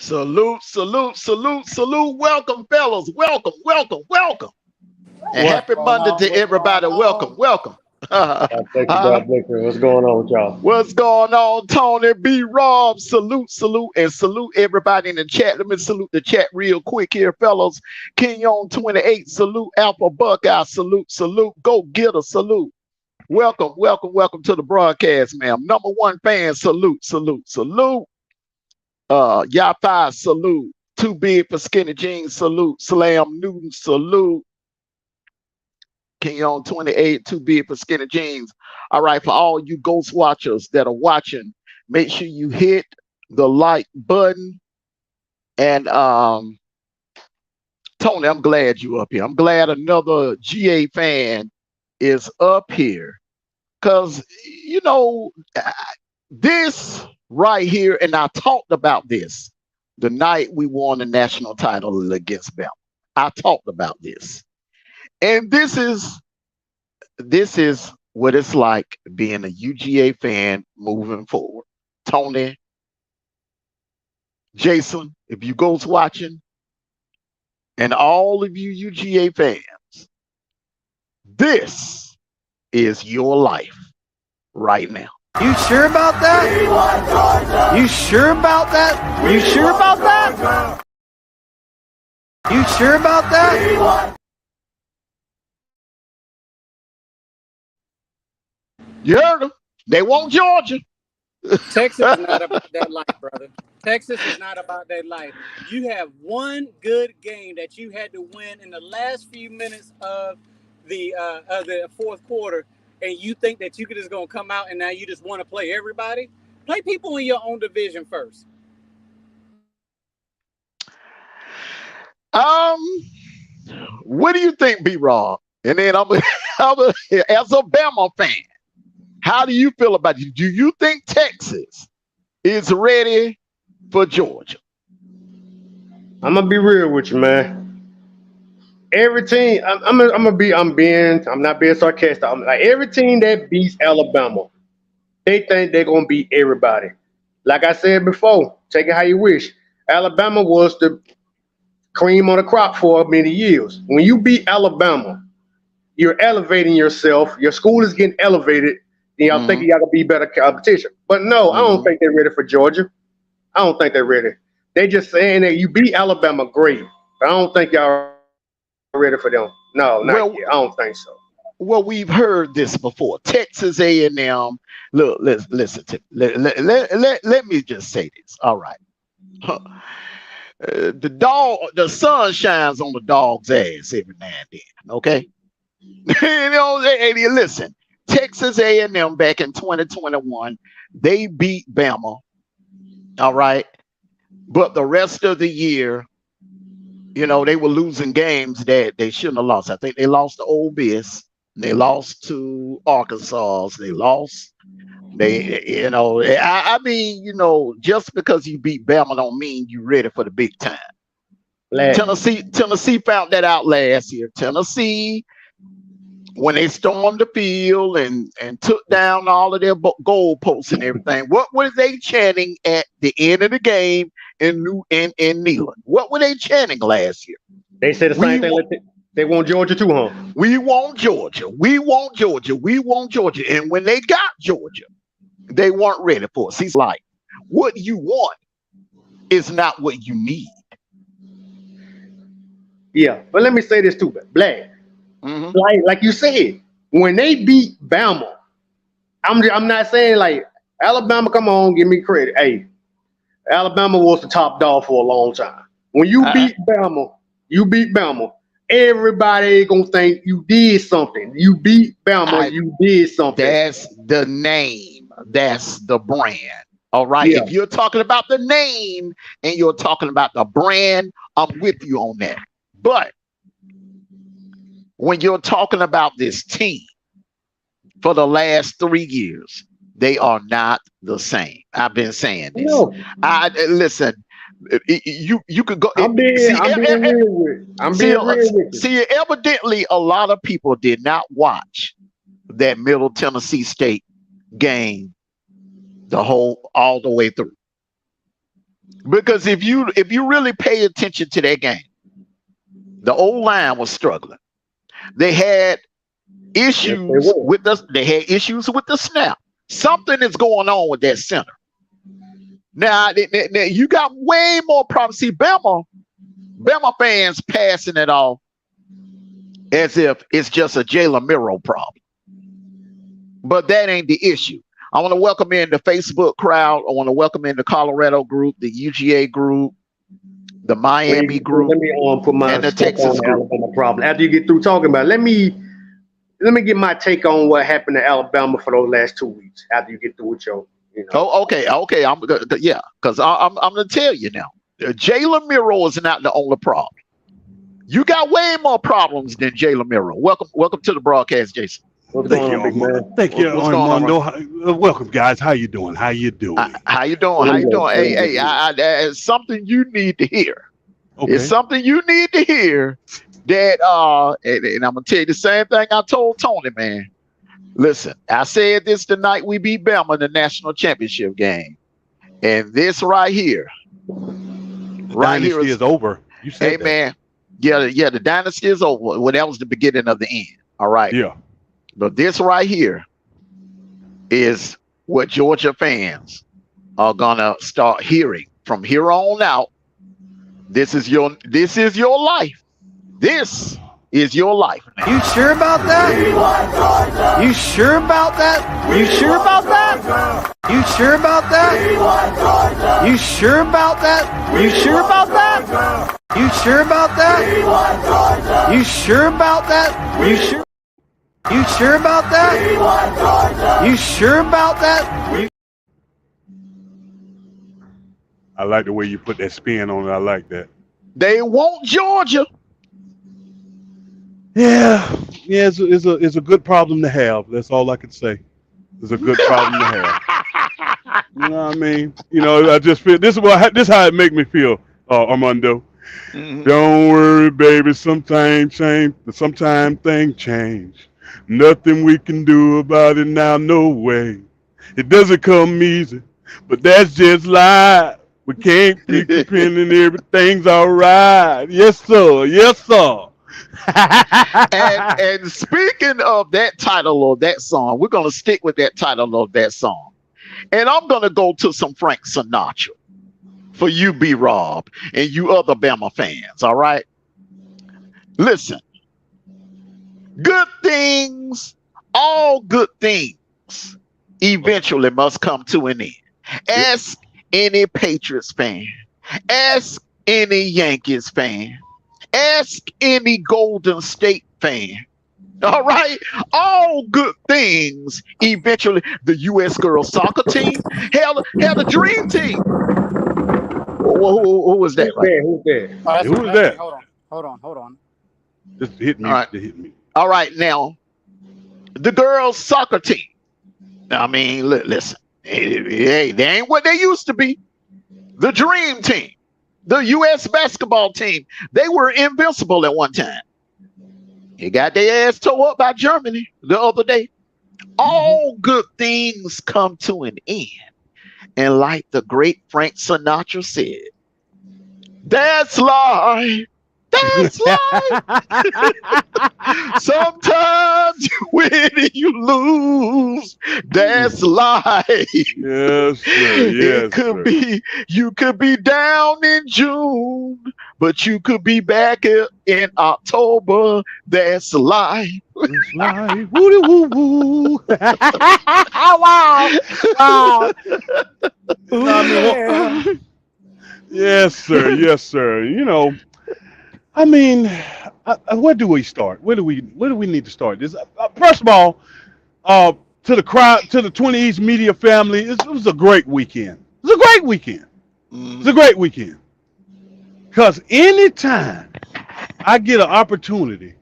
Salute, salute, salute, salute. Welcome, fellas. Welcome, welcome, welcome. And What's happy going Monday on? to What's going everybody. Welcome, on? welcome. God bless you, Huh? God bless you. What's going on with y'all? What's going on, Tony B. Rob? Salute, salute, and salute everybody in the chat. Let me salute the chat real quick here, fellas. Kenyon 28, salute Alpha Buckeye, salute, salute. Go get a salute. Welcome, welcome, welcome to the broadcast, ma'am. Number one fan, salute, salute, salute. Yapa, salute. Too big for skinny jeans, salute. Slam Newton, salute. Kenyon 28, too big for skinny jeans. All right, for all you ghost watchers that are watching, make sure you hit the like button. And Tony, I'm glad you up here. I'm glad another GA fan is up here. Because, you know, this right here, and I talked about this the night we won the national title against Bama. I talked about this. And this is what it's like being a UGA fan moving forward. Tony, Jason, if you goes watching, and all of you UGA fans, this is your life right now. You sure about that? You sure about that? You sure about that? You sure about that? You heard them. They want Georgia. Texas is not about that life, brother. Texas is not about that life. You have one good game that you had to win in the last few minutes of the fourth quarter, and you think that you could just gonna come out and now you just want to play everybody? Play people in your own division first. What do you think, B-Rob? And then I'm as a Bama fan, how do you feel about it? Do you think Texas is ready for Georgia? I'm gonna be real with you, man. Every team, I'm not being sarcastic. I'm like every team that beats Alabama, they think they're gonna beat everybody. Like I said before, take it how you wish. Alabama was the cream on the crop for many years. When you beat Alabama, you're elevating yourself. Your school is getting elevated. And y'all thinking y'all gonna be better competition. But no, I don't think they're ready for Georgia. I don't think they're ready. They just saying that you beat Alabama, great. But I don't think y'all ready for them. No, not yet. I don't think so. Well, we've heard this before. Texas A&M. Look, listen to let me just say this. All right. The sun shines on the dog's ass every now and then. Okay. You know, and listen, Texas A&M back in 2021, they beat Bama. All right. But the rest of the year, you know, they were losing games that they shouldn't have lost. I think they lost to Ole Miss. They lost to Arkansas. I mean, you know, just because you beat Bama don't mean you're ready for the big time. Tennessee found that out last year. Tennessee, when they stormed the field and took down all of their goalposts and everything, what were they chanting at the end of the game in Neyland? What were they chanting last year? They said the same thing. They want Georgia too, huh? We want Georgia. We want Georgia. We want Georgia. And when they got Georgia, they weren't ready for it. See, like, what you want is not what you need. Yeah, but let me say this too, Black. Like you said, when they beat Bama, I'm not saying like Alabama. Come on, give me credit. Hey, Alabama was the top dog for a long time. When you beat Bama, everybody gonna think you did something. You beat Bama, you did something. That's the name. That's the brand. All right. Yeah. If you're talking about the name and you're talking about the brand, I'm with you on that. But when you're talking about this team for the last 3 years, they are not the same. I've been saying this. No. Listen, you could go. I'm being real with you. See, evidently, a lot of people did not watch that Middle Tennessee State game all the way through. Because if you really pay attention to that game, the old line was struggling. They had issues with the snap. Something is going on with that center. Now you got way more problems. See, Bama fans passing it off as if it's just a Jalen Miro problem. But that ain't the issue. I want to welcome in the Facebook crowd. I want to welcome in the Colorado group, the UGA group, the Miami group, let me put my and the Texas group. Alabama problem. After you get through talking about it, let me get my take on what happened to Alabama for those last 2 weeks. After you get through with your, Oh, okay. Because I'm gonna tell you now. Jalen Miro is not the only problem. You got way more problems than Jalen Miro. Welcome to the broadcast, Jason. What's going on, big man? Thank you, Armando. Welcome, guys. How you doing? How you doing? Hey, it's something you need to hear. Okay. It's something you need to hear that and I'm gonna tell you the same thing I told Tony, man. Listen, I said this the night we beat Bama in the national championship game. And this right here. Is over. You said hey, that. Man. Yeah, the dynasty is over. Well, that was the beginning of the end. All right. Yeah. But this right here is what Georgia fans are gonna start hearing from here on out. This is your life. This is your life. Man. You sure about that? You sure about that? You sure about that? You sure about that? You sure about that? You sure about that? You sure about that? You sure about that? You sure? You sure about that? You sure about that? I like the way you put that spin on it. I like that. They want Georgia. Yeah, it's a good problem to have. That's all I can say. It's a good problem to have. You know what I mean? I just feel this is how it make me feel, Armando. Mm-hmm. Don't worry, baby. Sometimes things change. Nothing we can do about it now. No way. It doesn't come easy, but that's just life. We can't keep depending. Everything's all right. Yes, sir. Yes, sir. and speaking of that title of that song, we're going to stick with that title of that song. And I'm going to go to some Frank Sinatra for you, B-Rob, and you other Bama fans, all right? Listen, good things, all good things eventually must come to an end. Ask any Patriots fan. Ask any Yankees fan. Ask any Golden State fan. All right? All good things eventually. The U.S. girls soccer team. Hell, the dream team. Who was that? Who's that? Who was that? Hold on. Just hit me. All right. Hit me. All right, now, the girls soccer team. I mean, listen. Hey, they ain't what they used to be. The dream team. The U.S. basketball team, they were invincible at one time. They got their ass tore up by Germany the other day. All good things come to an end. And like the great Frank Sinatra said, that's life. That's life. Sometimes you win and you lose. That's life. Yes, sir. Yes, you could be down in June, but you could be back in October. That's life. That's life. Woo woo woo. Wow. Yes, sir. Yes, sir. I mean, where do we start? Where do we need to start this? First of all, to the crowd, to the 20 East media family, it was a great weekend. It was a great weekend. It was a great weekend. Because anytime I get an opportunity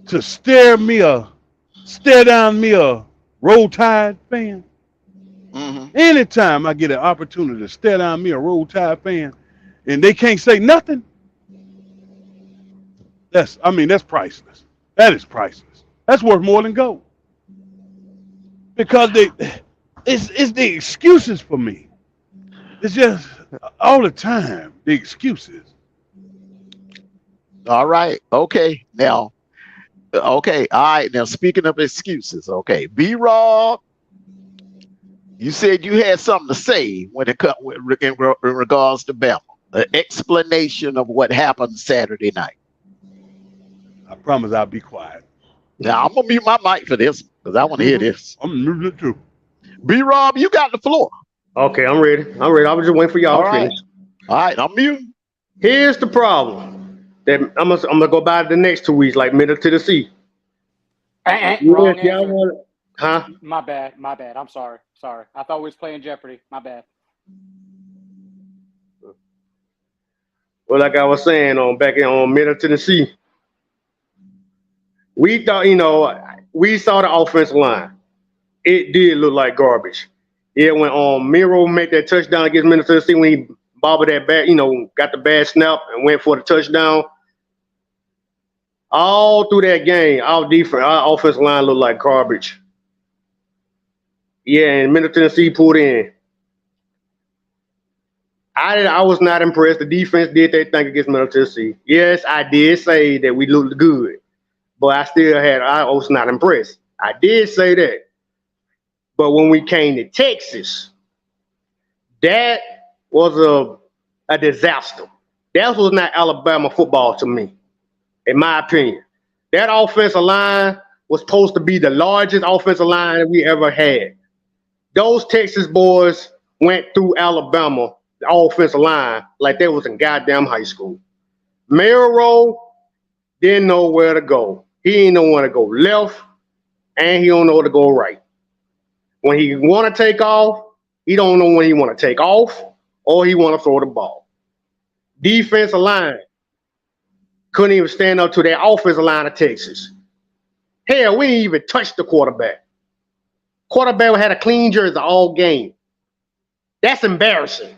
to stare down me a Roll Tide fan, anytime I get an opportunity to stare down me a Roll Tide fan, and they can't say nothing, that's priceless. That is priceless. That's worth more than gold. Because it's the excuses for me. It's just all the time the excuses. All right. Okay. Now, okay. All right. Now, speaking of excuses, okay. B-Rob, you said you had something to say when it comes in regards to Bama. An explanation of what happened Saturday night. I promise I'll be quiet. Now, I'm going to mute my mic for this because I want to hear this. I'm moving it too. B-Rob, you got the floor. Okay, I'm ready. I'm ready. I was just waiting for y'all All to right. finish. All right. I'm muting. Here's the problem. That I'm gonna go by the next 2 weeks, like Middle Tennessee. Yes, Wrong y'all answer. want, huh? My bad. I'm sorry. I thought we was playing Jeopardy. My bad. Well, like I was saying back on Middle Tennessee, we thought, we saw the offensive line. It did look like garbage. Yeah, when Miro made that touchdown against Middle Tennessee, when he bobbled that bat, got the bad snap and went for the touchdown. All through that game, our offensive line looked like garbage. Yeah, and Middle Tennessee pulled in. I was not impressed. The defense did their thing against Middle Tennessee. Yes, I did say that we looked good, but I was not impressed. I did say that. But when we came to Texas, that was a disaster. That was not Alabama football to me, in my opinion. That offensive line was supposed to be the largest offensive line that we ever had. Those Texas boys went through Alabama, the offensive line, like they was in goddamn high school. Miro didn't know where to go. He didn't know where to go left, and he don't know where to go right. When he want to take off, he don't know when he want to take off, or he want to throw the ball. Defensive line couldn't even stand up to that offensive line of Texas. Hell, we didn't even touch the quarterback. Quarterback had a clean jersey all game. That's embarrassing.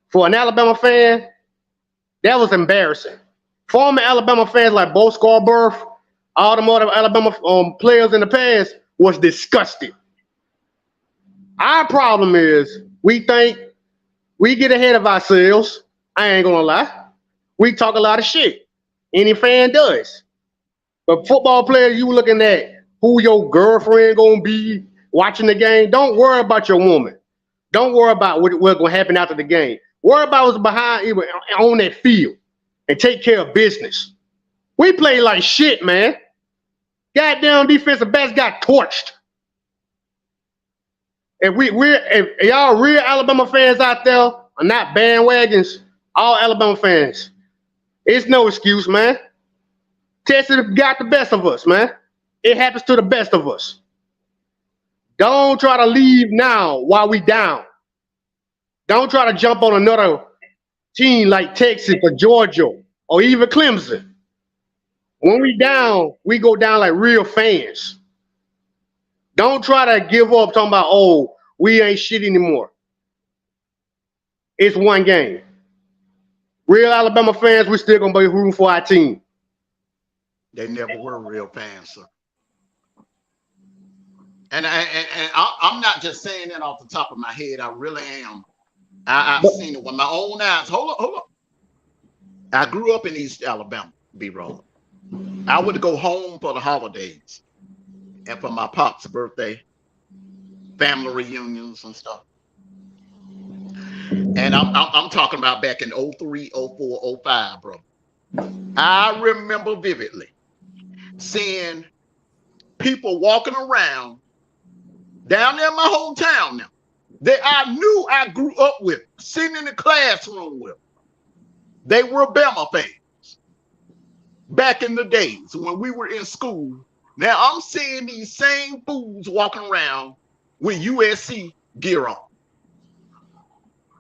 For an Alabama fan, that was embarrassing. Former Alabama fans like Bo Scarborough, all the other Alabama players in the past was disgusted. Our problem is we think we get ahead of ourselves. I ain't gonna lie. We talk a lot of shit. Any fan does. But football players, you looking at who your girlfriend gonna be watching the game. Don't worry about your woman. Don't worry about what's gonna happen after the game. Worry about what's behind you on that field and take care of business. We play like shit, man. Goddamn defensive backs got torched. If y'all real Alabama fans out there are not bandwagons, all Alabama fans, it's no excuse, man. Texas got the best of us, man. It happens to the best of us. Don't try to leave now while we down. Don't try to jump on another team like Texas or Georgia or even Clemson. When we down, we go down like real fans. Don't try to give up talking about, oh, we ain't shit anymore. It's one game. Real Alabama fans, we still gonna be rooting for our team. They never were real fans, sir. And I'm not just saying that off the top of my head. I really am. I've seen it with my own eyes. Hold up. I grew up in East Alabama, B-Roll. I would go home for the holidays and for my pop's birthday, family reunions and stuff. And I'm talking about back in 03, 04, 05, bro. I remember vividly seeing people walking around down there in my hometown now that I knew I grew up with, sitting in the classroom with. They were Bama fans back in the days when we were in school. Now I'm seeing these same fools walking around with USC gear on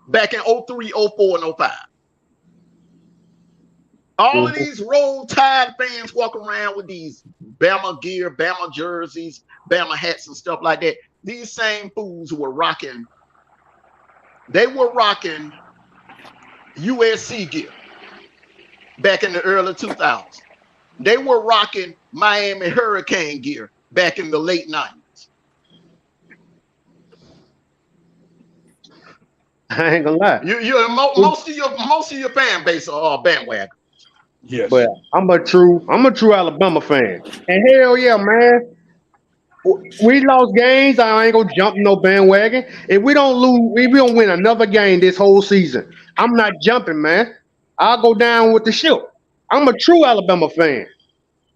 back in 03, 04, and 05. All of these Roll Tide fans walking around with these Bama gear, Bama jerseys, Bama hats and stuff like that. These same fools were rocking, they were rocking USC gear back in the early 2000s. They were rocking Miami Hurricane gear back in the late 90s. I ain't gonna lie. Most of your fan base are bandwagon. Yes. But I'm a true Alabama fan. And hell yeah, man. We lost games. I ain't gonna jump no bandwagon. If we don't lose, if we don't win another game this whole season, I'm not jumping, man. I'll go down with the ship. I'm a true Alabama fan.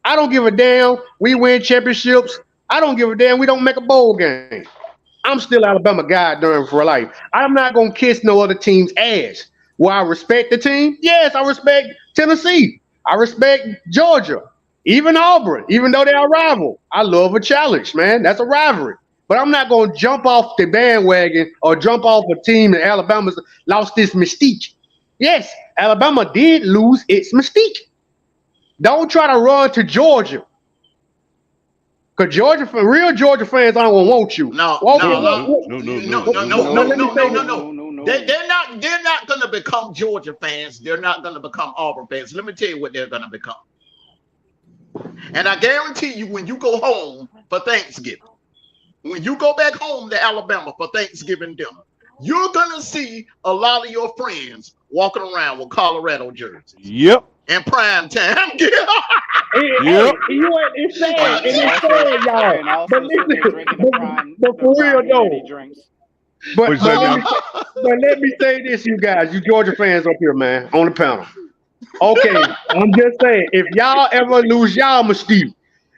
I don't give a damn. We win championships. I don't give a damn. We don't make a bowl game. I'm still Alabama guy during for life. I'm not gonna kiss no other team's ass. Will I respect the team? Yes, I respect Tennessee. I respect Georgia, even Auburn, even though they're a rival. I love a challenge, man. That's a rivalry. But I'm not gonna jump off the bandwagon or jump off a team that Alabama's lost this mystique. Yes, Alabama did lose its mystique. Don't try to run to Georgia. Cause real Georgia fans, I don't want you. No. They're not gonna become Georgia fans. They're not gonna become Auburn fans. Let me tell you what they're gonna become. And I guarantee you, when you go home for Thanksgiving, when you go back home to Alabama for Thanksgiving dinner, you're gonna see a lot of your friends walking around with Colorado jerseys. Yep. In prime time. Yep. It's sad, y'all. But for real though. But let me say this, you guys, you Georgia fans up here, man, on the panel. Okay, I'm just saying, if y'all ever lose y'all mystique,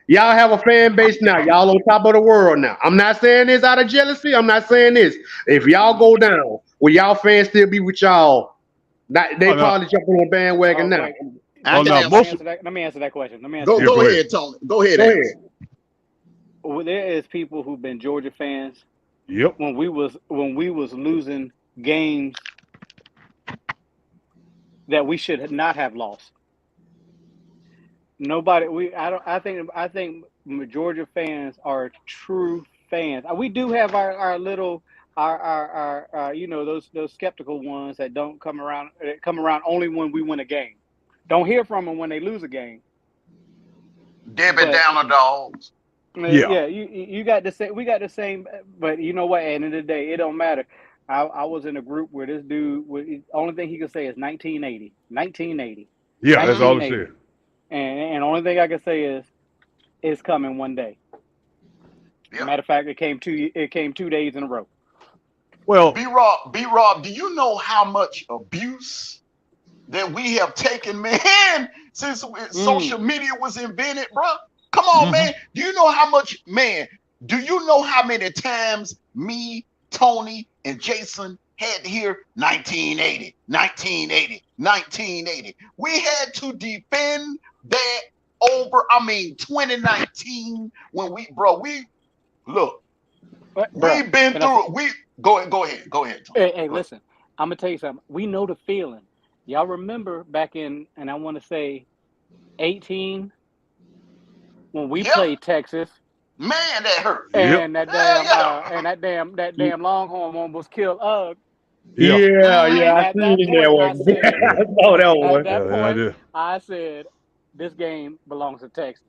y'all have a fan base now. Y'all on top of the world now. I'm not saying this out of jealousy. I'm not saying this. If y'all go down, will y'all fans still be with y'all? They probably jumping on the bandwagon now. Let me answer that question. Go ahead, Tony. Go ahead. Well, there is people who've been Georgia fans. Yep. When we was losing games that we should not have lost. I think Georgia fans are true fans. We do have our little those skeptical ones that don't come around only when we win a game. Don't hear from them when they lose a game. Debbie Downer dogs. Yeah, you got the same. We got the same. But you know what? At the end of the day, it don't matter. I was in a group where this dude, only thing he could say is 1980. 1980. Yeah, that's all it said. And the only thing I can say is, it's coming one day. Yeah. Matter of fact, it came 2 days in a row. Well, B-Rob, do you know how much abuse that we have taken, man, since social media was invented, bro? Come on, man. Do you know how many times me, Tony, and Jason had to hear 1980, 1980, 1980? We had to defend that over, 2019 when we've been through it. Go ahead. Tony. Hey, listen, I'm going to tell you something. We know the feeling. Y'all remember back in, and I want to say 18, when we played Texas, man, that hurt. And that damn Longhorn one was killed. I seen that one. I saw that one. At that point, I said, this game belongs to Texas.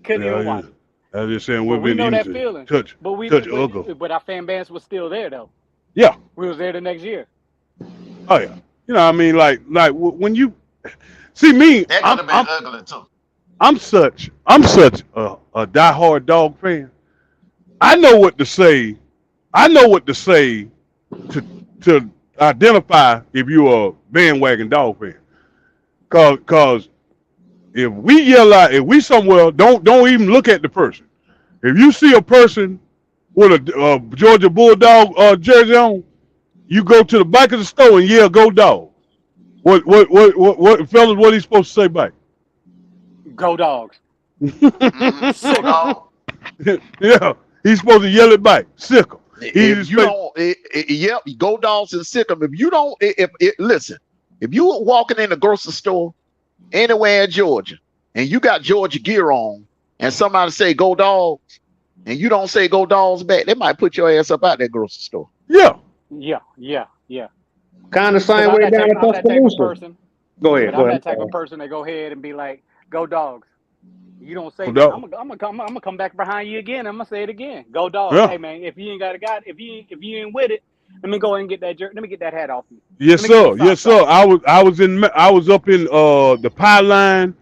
Couldn't even watch it. I was just saying, we know that feeling. Touch but our fan base was still there, though. Yeah, we was there the next year. Oh yeah, like when you see me, that could have been ugly too. I'm such a diehard dog fan. I know what to say. I know what to say to identify if you're a bandwagon dog fan. Cause if we yell out, if we somewhere, don't even look at the person. If you see a person with a Georgia Bulldog jersey on, you go to the back of the store and yell, "Go dog!" What fellas? What are you supposed to say back? Go Dogs. Sick dog. Yeah, he's supposed to yell it back. Sick 'em. Go Dogs and sick 'em. If you don't, listen, if you were walking in a grocery store anywhere in Georgia and you got Georgia gear on and somebody say "Go Dogs" and you don't say "Go Dogs" back, they might put your ass up out that grocery store. Yeah. Kind of same way down in Tuscaloosa. Go ahead. I'm that type of person that go ahead and be like, "Go Dogs." You don't say that. I'm gonna come back behind you again. I'm gonna say it again. Go Dogs. Yeah. Hey man, if you ain't got a guy, if you ain't with it, Let me go and get that Let me get that hat off you. Yes, Let me get sir. those Yes, socks sir. off. I was up in the pie line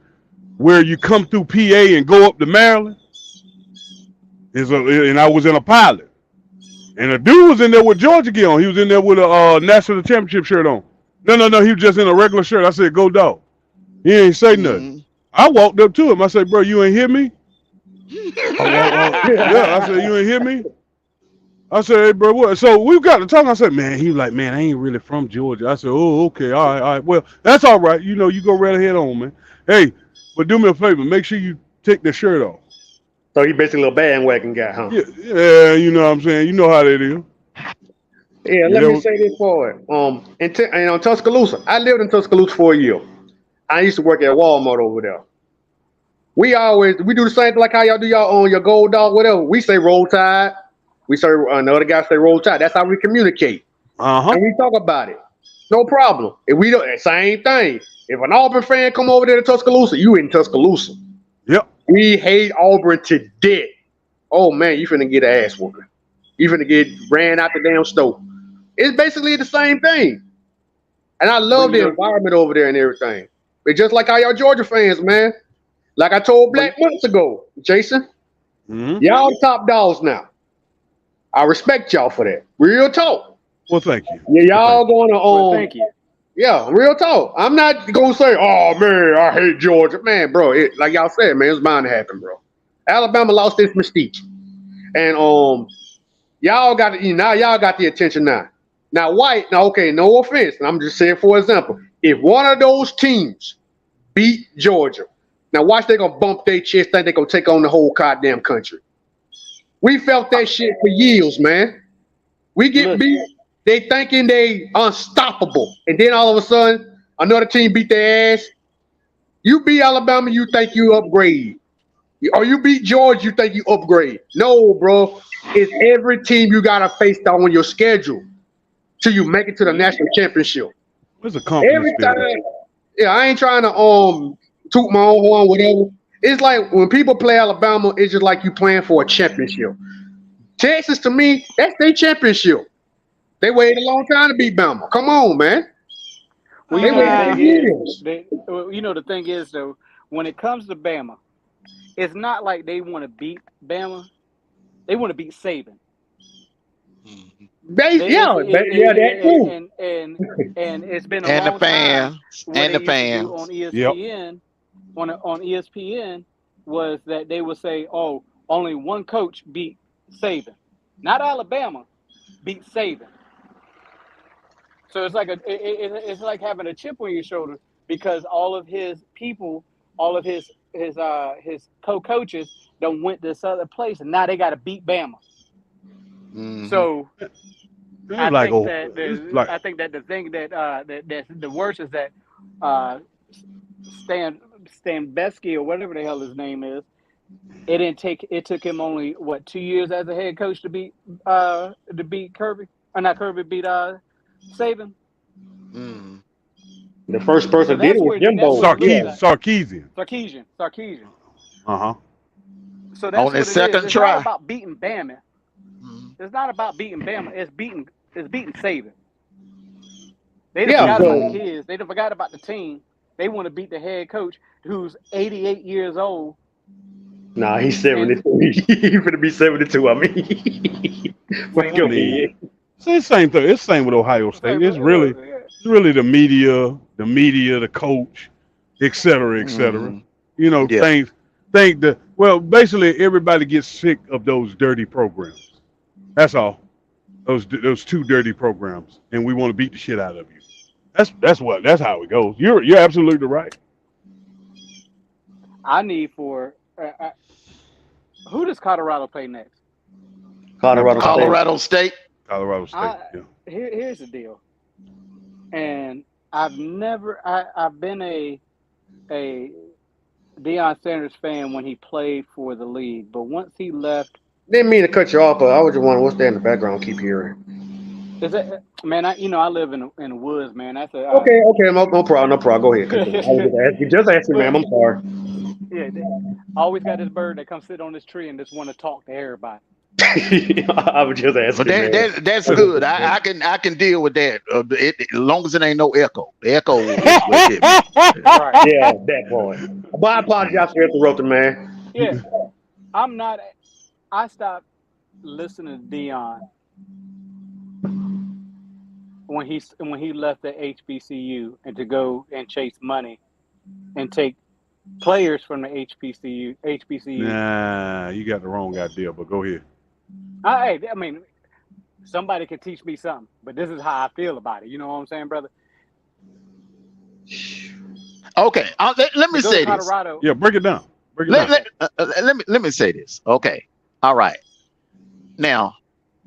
where you come through PA and go up to Maryland. And I was in a pilot. And a dude was in there with Georgia gear on. He was in there with a national championship shirt on. No. He was just in a regular shirt. I said, "Go dog." He ain't say nothing. Mm. I walked up to him. I said, "Bro, you ain't hear me?" Yeah. I said, "You ain't hear me?" I said, "Hey, bro, what?" So we got to talking. I said, "Man," he was like, "Man, I ain't really from Georgia." I said, "Oh, okay, all right, all right. Well, that's all right. You know, you go right ahead on, man. Hey, but do me a favor. Make sure you take the shirt off." So he basically a little bandwagon guy, huh? Yeah, yeah. You know what I'm saying? You know how that is. Yeah, let me Yeah. say this for it. In Tuscaloosa, I lived in Tuscaloosa for a year. I used to work at Walmart over there. We do the same thing like how y'all do y'all on your gold dog, whatever. We say roll tide. We say another guy say roll tide. That's how we communicate. Uh-huh. And we talk about it. No problem. If we don't, same thing. If an Auburn fan come over there to Tuscaloosa, you in Tuscaloosa. Yep. We hate Auburn to death. Oh man, you finna get an ass whooping. You finna get ran out the damn stove. It's basically the same thing. And I But love the environment over there and everything. But just like how y'all Georgia fans, man. Like I told but Black months ago, Jason, Mm-hmm. y'all the top dogs now. I respect y'all for that. Real talk. Well, thank you. Yeah, Well, y'all thank you. going to thank you. yeah, real talk. I'm not gonna say, oh man, I hate Georgia, man, bro. Like y'all said, man, it's bound to happen, bro. Alabama lost its mystique, and y'all got now. Y'all got the attention now. Now, White. Now, okay, no offense. I'm just saying, for example, if one of those teams beat Georgia, now watch they gonna bump their chest, think they gonna take on the whole goddamn country. We felt that shit for years, man. We get Listen, beat, they thinking they unstoppable, and then all of a sudden another team beat their ass. You beat Alabama, you think you upgrade, or you beat Georgia, you think you upgrade. No, bro, it's every team you gotta face down on your schedule till you make it to the national championship. It's a company Every spirit. time, yeah, I ain't trying to toot my own horn, whatever. It's like when people play Alabama, it's just like you playing for a championship. Texas, to me, that's their championship. They waited a long time to beat Bama. Come on, man. well, They waited for years. the thing is though, when it comes to Bama, it's not like they want to beat Bama. They want to beat Saban. Yeah, that too. And it's been a And the long time. fans. What And they the used to do on fans. Yep. ESPN, on ESPN, was that they would say, "Oh, only one coach beat Saban, not Alabama, beat Saban." So it's like it's like having a chip on your shoulder because all of his people, all of his co-coaches, done went this other place, and now they got to beat Bama. Hmm. So It's like it's like I think that the thing that's the worst is that uh, Stan Besky or whatever the hell his name is. It took him only what 2 years as a head coach to beat Kirby or not Kirby beat Saban. Mm. The first So person did it was that's Jimbo. what you looking Yeah. at. Sarkeesian. Sarkeesian. Uh-huh. So On that's his what it is. second It's not try. about beating Bama. Mhm. It's not about beating Bama. It's beating Saban. They done Yeah, forgot about the so Mm. kids. They done forgot about the team. They want to beat the head coach who's 88 years old. nah, he's And 72. He's gonna be 72. I mean, but I go well, mean, ahead. it's the same thing. It's the same with Ohio it's like, State. It's really the media, the coach, et cetera, et cetera. Mhm. You know, Yeah. think that well, basically everybody gets sick of those dirty programs. That's all. Those two dirty programs, and we want to beat the shit out of you. That's how it goes. You're absolutely right. I need for who does Colorado play next? Colorado State. Colorado State. Colorado State. I Yeah. here's the deal, and I've been a Deion Sanders fan when he played for the league, but once he left, Didn't mean to cut you off, but I was just wondering what's that in the background. I keep hearing. is that man? I live in the woods, man. That's Okay, no problem, no problem. Go ahead, continue. I was just asking, but ma'am. I'm sorry. yeah, I always got this bird that comes sit on this tree and just want to talk to everybody. I was just asking. That's good. I can deal with that. As long as it ain't no echo. The echo is what get me. Right. Yeah, that point. But I apologize for interrupting, man. Yeah. I'm not. I stopped listening to Deion when he left the HBCU and to go and chase money and take players from the HBCU. Nah, you got the wrong idea, but go ahead. I mean, somebody can teach me something, but this is how I feel about it. You know what I'm saying, brother? Okay, let me say this. Yeah, break it down. Let me say this. Okay, all right. Now,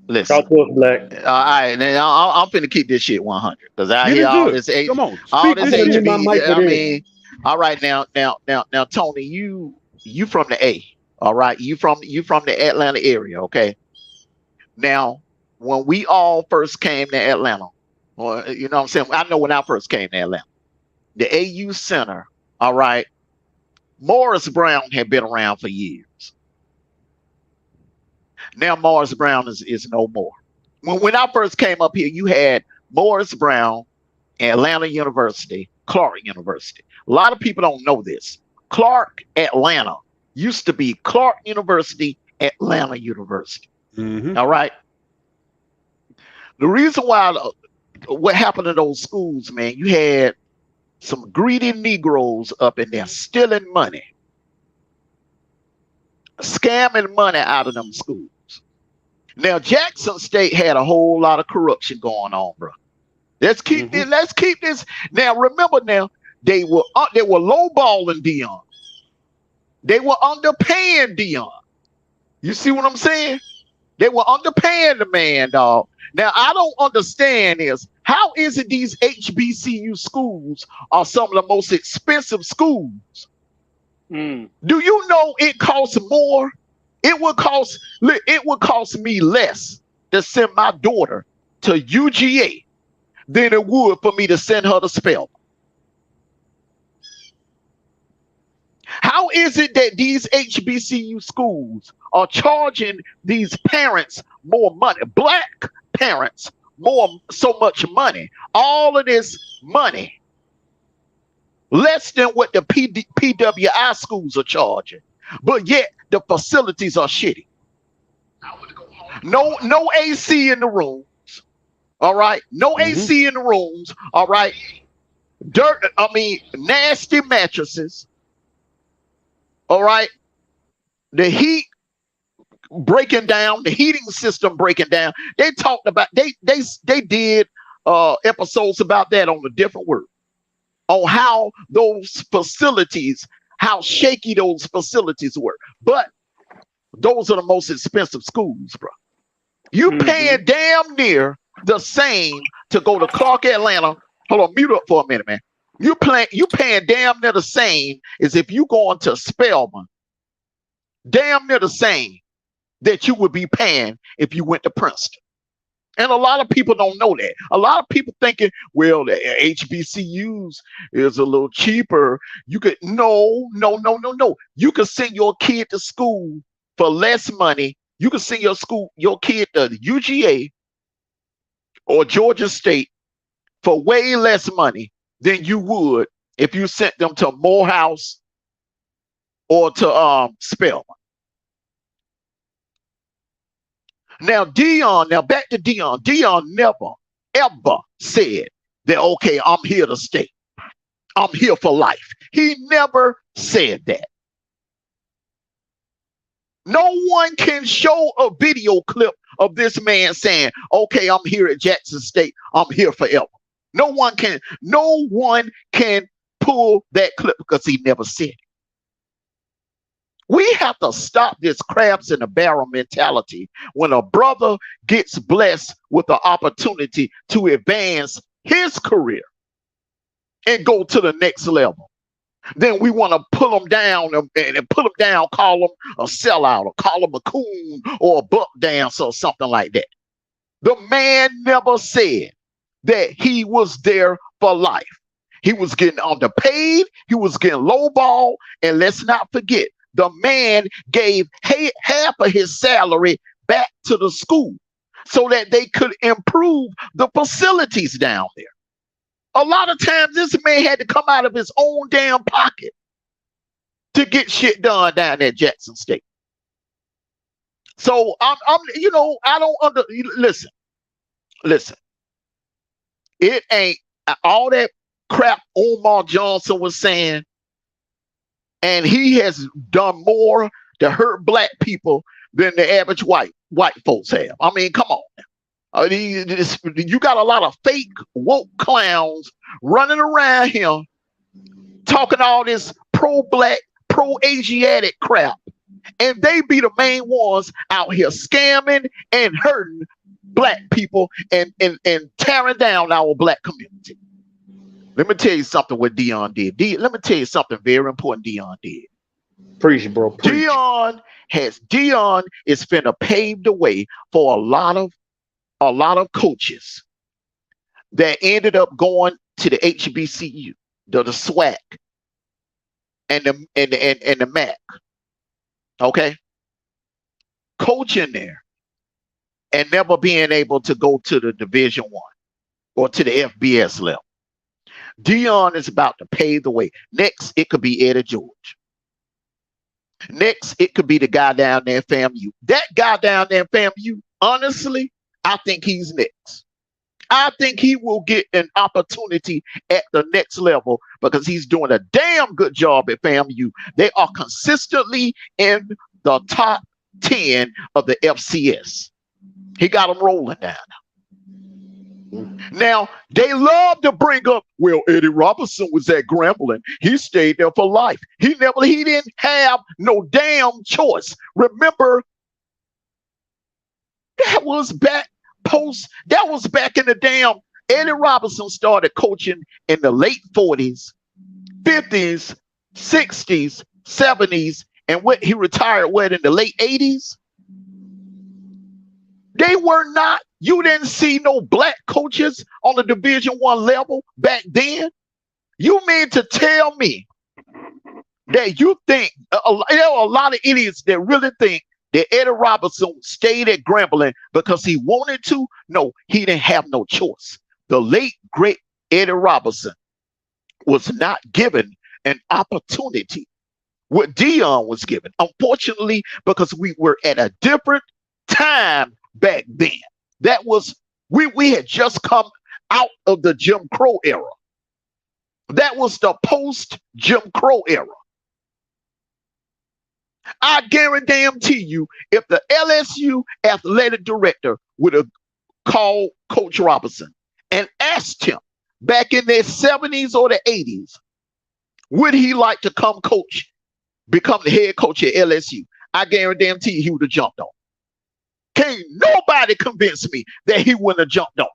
listen. Talk to us, Black. All right, now I'm finna keep this shit 100 because I hear all this Come on, all this speak HB. I mean, all right, now, Tony, you from the A, all right? You from the Atlanta area, okay? Now, when we all first came to Atlanta, or you know what I'm saying? I know when I first came to Atlanta, the AU Center, all right, Morris Brown had been around for years. Now Morris Brown is no more. When I first came up here, you had Morris Brown, Atlanta University, Clark University. A lot of people don't know this. Clark Atlanta used to be Clark University, Atlanta University. Mm-hmm. All right. The reason why what happened in those schools, man, you had some greedy Negroes up in there stealing money, scamming money out of them schools. Now Jackson State had a whole lot of corruption going on, bro. Let's keep this. Let's keep this. Now remember, they were lowballing Deion. They were underpaying Deion. You see what I'm saying? They were underpaying the man, dog. Now I don't understand is how is it these HBCU schools are some of the most expensive schools? Do you know it costs more? It would cost me less to send my daughter to UGA than it would for me to send her to Spelman. How is it that these HBCU schools are charging these parents more money, black parents so much money, all of this money, less than what the PWI schools are charging, but yet the facilities are shitty. No AC in the rooms. All right. No AC in the rooms. All right. Nasty mattresses. All right. The heat breaking down, the heating system breaking down. They talked about, they did episodes about that on a different word, on how those facilities, how shaky those facilities were. But those are the most expensive schools, bro. You paying damn near the same to go to Clark Atlanta. Hold on, mute up for a minute, man. You paying damn near the same as if you going to Spelman. Damn near the same that you would be paying if you went to Princeton. And a lot of people don't know that. A lot of people thinking, well, the HBCUs is a little cheaper. You could no. You could send your kid to school for less money. You could send your kid to UGA or Georgia State for way less money than you would if you sent them to Morehouse or to Spelman. Now back to Deion. Deion never, ever said that, okay, I'm here to stay. I'm here for life. He never said that. No one can show a video clip of this man saying, okay, I'm here at Jackson State. I'm here forever. No one can pull that clip because he never said it. We have to stop this crabs in a barrel mentality when a brother gets blessed with the opportunity to advance his career and go to the next level. Then we want to pull him down and put him down, call him a sellout or call him a coon or a buck dancer or something like that. The man never said that he was there for life. He was getting underpaid. He was getting lowball. And let's not forget, the man gave half of his salary back to the school so that they could improve the facilities down there. A lot of times this man had to come out of his own damn pocket to get shit done down at Jackson State. So I don't listen. It ain't all that crap Omar Johnson was saying, and he has done more to hurt black people than the average white folks have. I mean, come on. You got a lot of fake woke clowns running around here talking all this pro-black, pro-Asiatic crap, and they be the main ones out here scamming and hurting black people and tearing down our black community. Let me tell you something what Deion did. Let me tell you something very important Deion did. Preach, bro. Preach. Deion is finna pave the way for a lot of coaches that ended up going to the HBCU, the SWAC, and the MAC. Okay, coaching there and never being able to go to the Division I or to the FBS level. Deion is about to pave the way. Next, it could be Eddie George. Next, it could be the guy down there in FAMU. That guy down there in FAMU, honestly, I think he's next. I think he will get an opportunity at the next level because he's doing a damn good job at FAMU. They are consistently in the top 10 of the FCS. He got them rolling down. Now, they love to bring up, well, Eddie Robinson was at Grambling. He stayed there for life. He didn't have no damn choice. Remember, that was back in the damn, Eddie Robinson started coaching in the late 40s, 50s, 60s, 70s, and he retired in the late 80s. They were not, you didn't see no black coaches on the Division I level back then. You mean to tell me that you think, there are a lot of idiots that really think that Eddie Robinson stayed at Grambling because he wanted to? No, he didn't have no choice. The late, great Eddie Robinson was not given an opportunity. What Deion was given, unfortunately, because we were at a different time back then. That was, we had just come out of the Jim Crow era. That was the post Jim Crow era. I guarantee you, if the LSU athletic director would have called Coach Robinson and asked him back in the 70s or the 80s, would he like to become the head coach at LSU? I guarantee you he would have jumped on. Can't nobody convince me that he wouldn't have jumped on.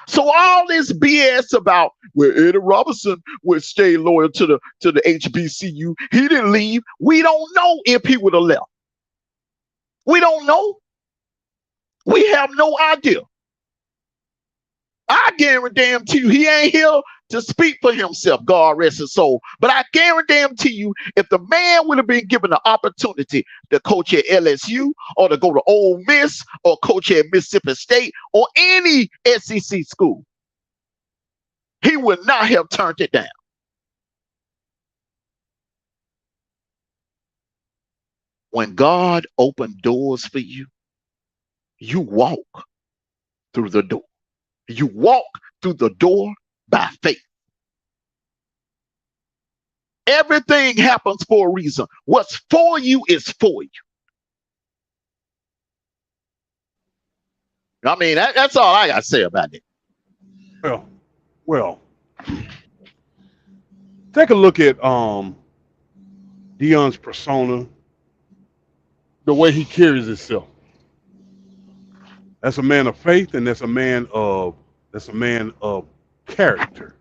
So all this BS about Eddie Robinson would stay loyal to the HBCU, he didn't leave. We don't know if he would have left. We don't know. We have no idea. I guarantee you he ain't here to speak for himself, God rest his soul. But I guarantee you, if the man would have been given the opportunity to coach at LSU or to go to Ole Miss or coach at Mississippi State or any SEC school, he would not have turned it down. When God opened doors for you, you walk through the door. You walk through the door by faith. Everything happens for a reason. What's for you is for you. I mean, that's all I got to say about it. Well, take a look at Deion's persona, the way he carries himself. That's a man of faith, and that's a man of character.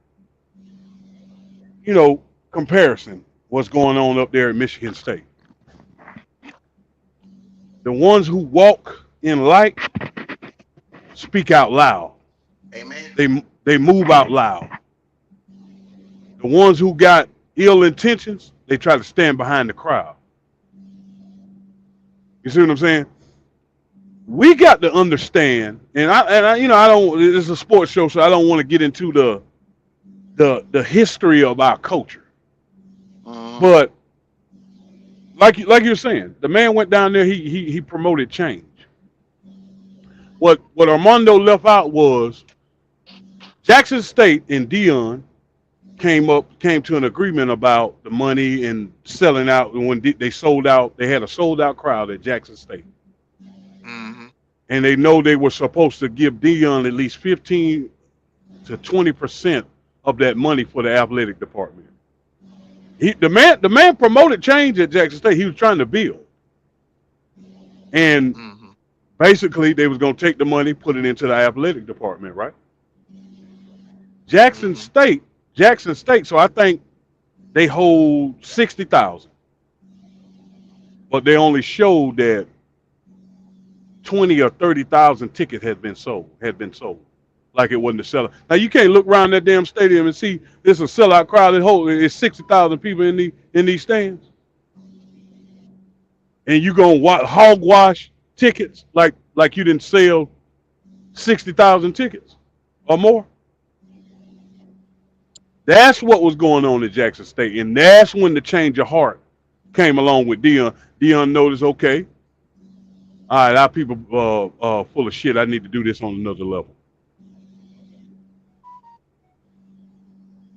You know, comparison, what's going on up there at Michigan State. The ones who walk in light speak out loud. Amen. They move out loud. The ones who got ill intentions, they try to stand behind the crowd. You see what I'm saying? we got to understand, and I you know, I don't. It's a sports show, so I don't want to get into the history of our culture. But like you were saying, the man went down there. He promoted change. What Armando left out was Jackson State and Deion came to an agreement about the money and selling out. And when they sold out, they had a sold out crowd at Jackson State. And they know they were supposed to give Deion at least 15 to 20% of that money for the athletic department. The man promoted change at Jackson State. He was trying to build. And basically they was going to take the money, put it into the athletic department, right? Jackson State, so I think they hold 60,000. But they only showed that 20 or 30,000 tickets had been sold. Like it wasn't a sellout. Now you can't look around that damn stadium and see there's a sellout crowd that holds it's 60,000 people in these stands. And you gonna hogwash tickets like you didn't sell 60,000 tickets or more. That's what was going on at Jackson State, and that's when the change of heart came along with Deion. Deion noticed, okay, all right, our people full of shit. I need to do this on another level.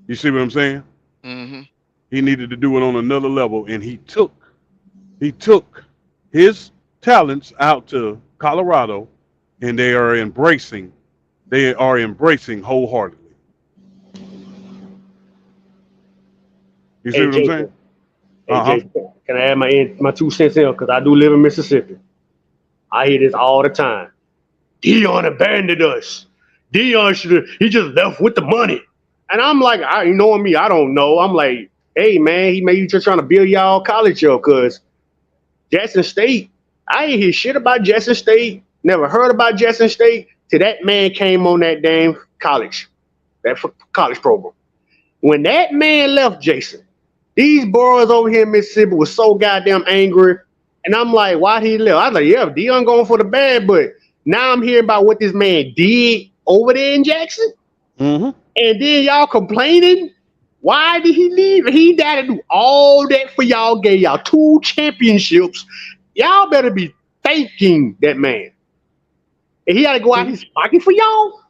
You see what I'm saying? He needed to do it on another level, and he took his talents out to Colorado, and they are embracing wholeheartedly. You see what I'm saying? Hey, Jason, can I add my 2 cents in? Because I do live in Mississippi. I hear this all the time. Deion abandoned us. Deion he just left with the money. And I'm like, you know me, I don't know. I'm like, hey man, he may be just trying to build y'all college up, because Jackson State, I ain't hear shit about Jackson State, never heard about Jackson State till that man came on that damn college program. When that man left, Jason, these boys over here in Mississippi was so goddamn angry. And I'm like, why did he leave? I was like, yeah, Deion going for the bad, but now I'm hearing about what this man did over there in Jackson. And then y'all complaining. Why did he leave? He got to do all that for y'all, gave y'all 2 championships. Y'all better be thanking that man. And he got to go out his pocket for y'all?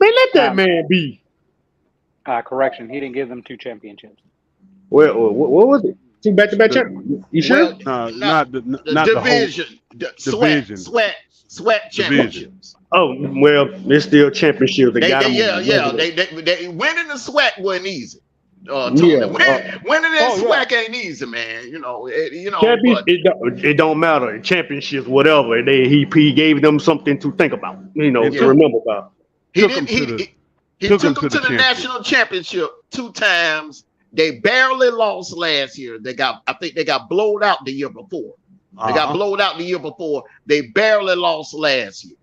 Man, let that man be. Correction, he didn't give them 2 championships. Well, what was it? 2 back-to-back champions? You sure? Not the division. Division. Sweat championships. Oh, well, it's still championships. They winning the sweat wasn't easy. Winning that sweat ain't easy, man. It don't matter. Championships, whatever. He gave them something to think about, to remember about. He took them to the national championship 2 times. They barely lost last year. I think they got blowed out the year before. They got blowed out the year before. They barely lost last year.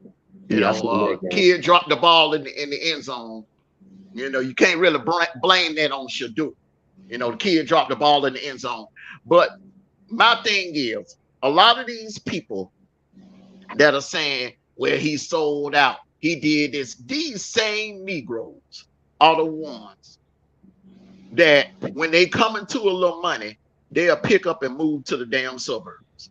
Kid dropped the ball in the end zone. You can't really blame that on Shadu. The kid dropped the ball in the end zone. But my thing is, a lot of these people that are saying, well, he sold out, he did this, these same Negroes are the ones that when they come into a little money, they'll pick up and move to the damn suburbs.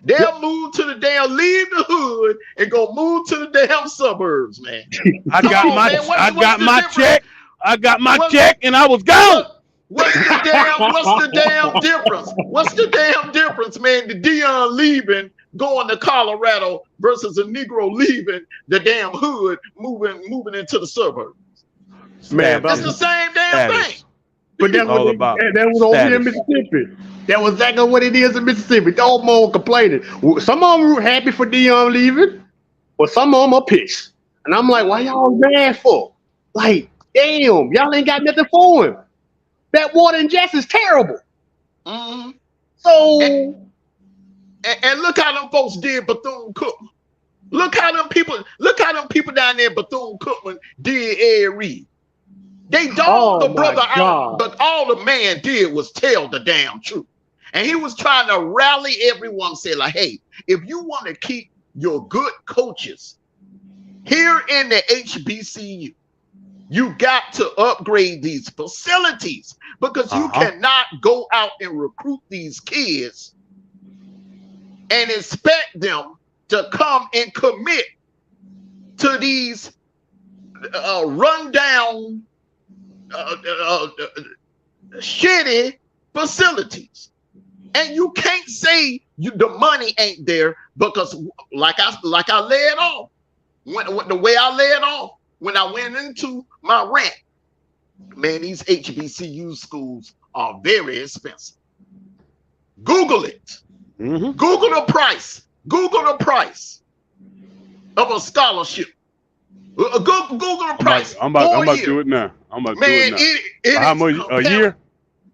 They'll move to the damn, leave the hood and go move to the damn suburbs, man. I got my check. I got my check and I was gone. What's the damn difference? What's the damn difference, man? The Deion leaving, going to Colorado versus a Negro leaving the damn hood, moving into the suburbs. Man, that's the same damn thing. But that's all about. That was over here in Mississippi. That was exactly what it is in Mississippi. Don't more complaining. Some of them were happy for Deion leaving, but some of them are pissed. And I'm like, why y'all mad for? Like, damn, y'all ain't got nothing for him. That water in Jackson's terrible. So, and look how them folks did Bethune-Cookman. Look how them people down there Bethune-Cookman did Ed Reed. They dogged the brother out, but all the man did was tell the damn truth. And he was trying to rally everyone, say like, hey, if you want to keep your good coaches here in the HBCU, you got to upgrade these facilities because you cannot go out and recruit these kids and expect them to come and commit to these rundown, shitty facilities. And you can't say the money ain't there because, like I laid off, the way I laid off when I went into my rant, man, these HBCU schools are very expensive. Google it. Mm-hmm. Google the price. Google the price of a scholarship. Google the price. I'm about to do it now. I'm about to do it now. It how much a year?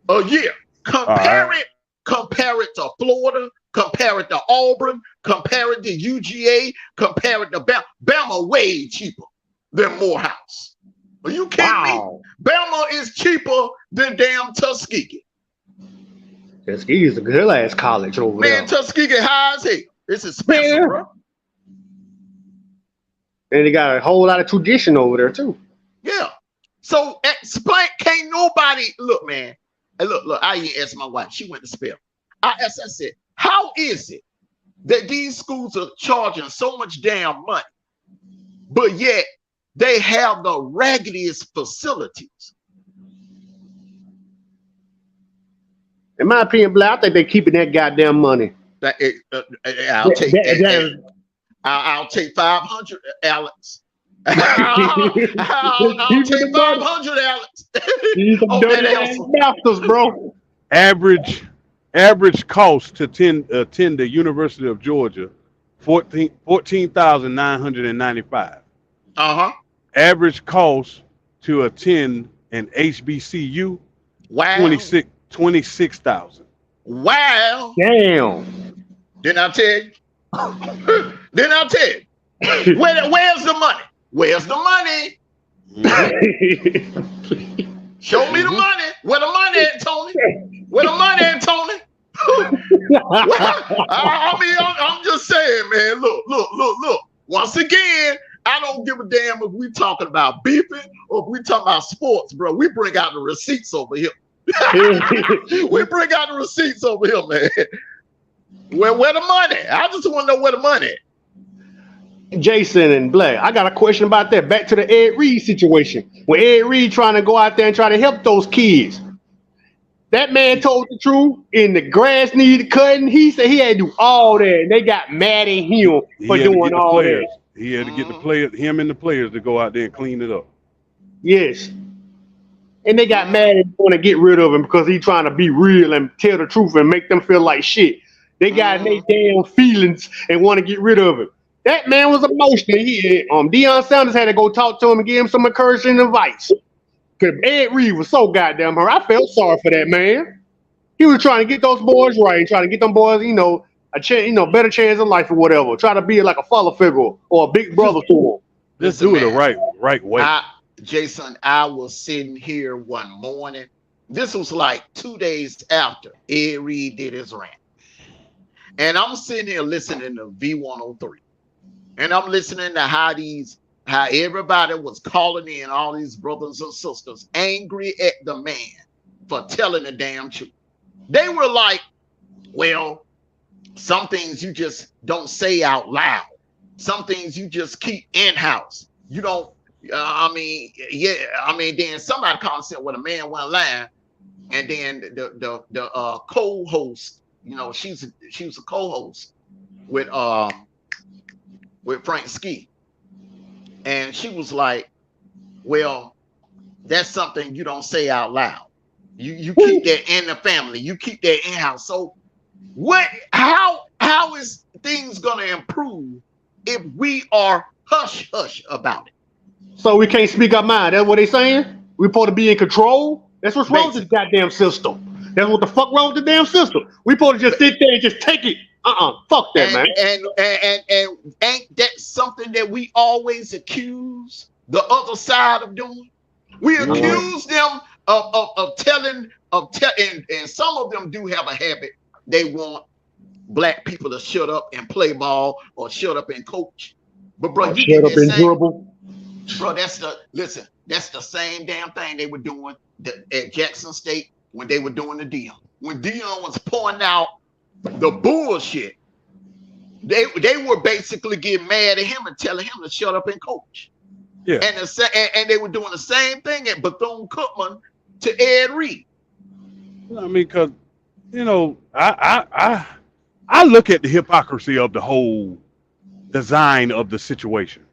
A year. Compare it to Florida. Compare it to Auburn. Compare it to UGA. Compare it to Bama. Bama way cheaper than Morehouse. Are you kidding me? Bama is cheaper than damn Tuskegee. Tuskegee is a good ass college over there. Man, Tuskegee high as hell. It's expensive, bro. And they got a whole lot of tradition over there too. Yeah. So explain, can't nobody look, man. And look, I even asked my wife, she went to spell. I said, how is it that these schools are charging so much damn money, but yet they have the raggediest facilities? In my opinion, Black, I think they're keeping that goddamn money. I'll take that. I'll take 500, Alex. I'll take 500, Alex. Masters, bro. Average cost to attend the University of Georgia, $14,995. Average cost to attend an HBCU, wow, 26,000. Wow. Damn. Didn't I tell you? Didn't I tell you? Where's the money? Where's the money? Show me the money. Where the money at, Tony? Where the money at, Tony? I'm just saying, man. Look. Once again, I don't give a damn if we talking about beefing or if we talking about sports, bro. We bring out the receipts over here. We bring out the receipts over here, man. Where the money? I just want to know where the money is. Jason and Black, I got a question about that. Back to the Ed Reed situation. When Ed Reed trying to go out there and try to help those kids. That man told the truth. And the grass needed cutting. He said he had to do all that. And they got mad at him for doing all that. He had to get the players, him and the players, to go out there and clean it up. Yes. And they got mad and want to get rid of him because he trying to be real and tell the truth and make them feel like shit. They got their damn feelings and want to get rid of him. That man was emotional. Deion Sanders had to go talk to him and give him some encouraging advice. Because Ed Reed was so goddamn hurt. I felt sorry for that man. He was trying to get those boys right, trying to get them boys, a chance, better chance of life or whatever. Try to be like a father figure or a big brother to him. Just do it the right way. Jason, I was sitting here one morning. This was like 2 days after Ed Reed did his rant. And I'm sitting here listening to V103. And I'm listening to how everybody was calling in, all these brothers and sisters, angry at the man for telling the damn truth. They were like, well, some things you just don't say out loud. Some things you just keep in-house. You don't, then somebody called and said, well, the man went lying. And then the co-host, she was a co-host with Frank Ski. And she was like, well, that's something you don't say out loud. You keep that in the family. You keep that in-house. So how is things gonna improve if we are hush about it? So we can't speak our mind. That's what they saying? We're supposed to be in control? That's what's wrong with this goddamn system. That's what the fuck wrong with the damn system. We supposed to just sit there and just take it. Fuck that, man. And ain't that something that we always accuse the other side of doing? We accuse them of telling, and some of them do have a habit. They want black people to shut up and play ball or shut up and coach. But bro, you Shut get up that and same, dribble. bro. That's the same damn thing they were doing at Jackson State when they were doing the Deion. When Deion was pointing out the bullshit, they were basically getting mad at him and telling him to shut up and coach. Yeah. And they were doing the same thing at Bethune-Cookman to Ed Reed. I mean, because I look at the hypocrisy of the whole design of the situation,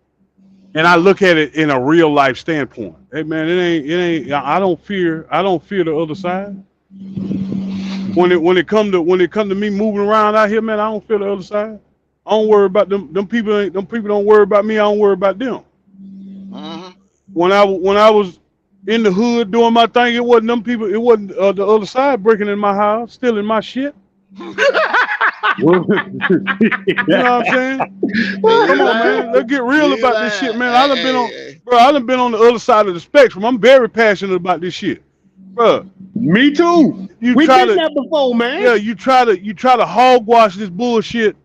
and I look at it in a real life standpoint. Hey man, it ain't. I don't fear the other side. When it come to me moving around out here, man, I don't fear the other side. I don't worry about them. Them people don't worry about me. I don't worry about them. Mm-hmm. When I was in the hood doing my thing, it wasn't them people. It wasn't the other side breaking in my house, stealing my shit. You know what I'm saying? Come on, man. Let's get real about this shit, man. I done been on the other side of the spectrum. I'm very passionate about this shit, bro. Me too. We did that before, man. Yeah, you try to hogwash this bullshit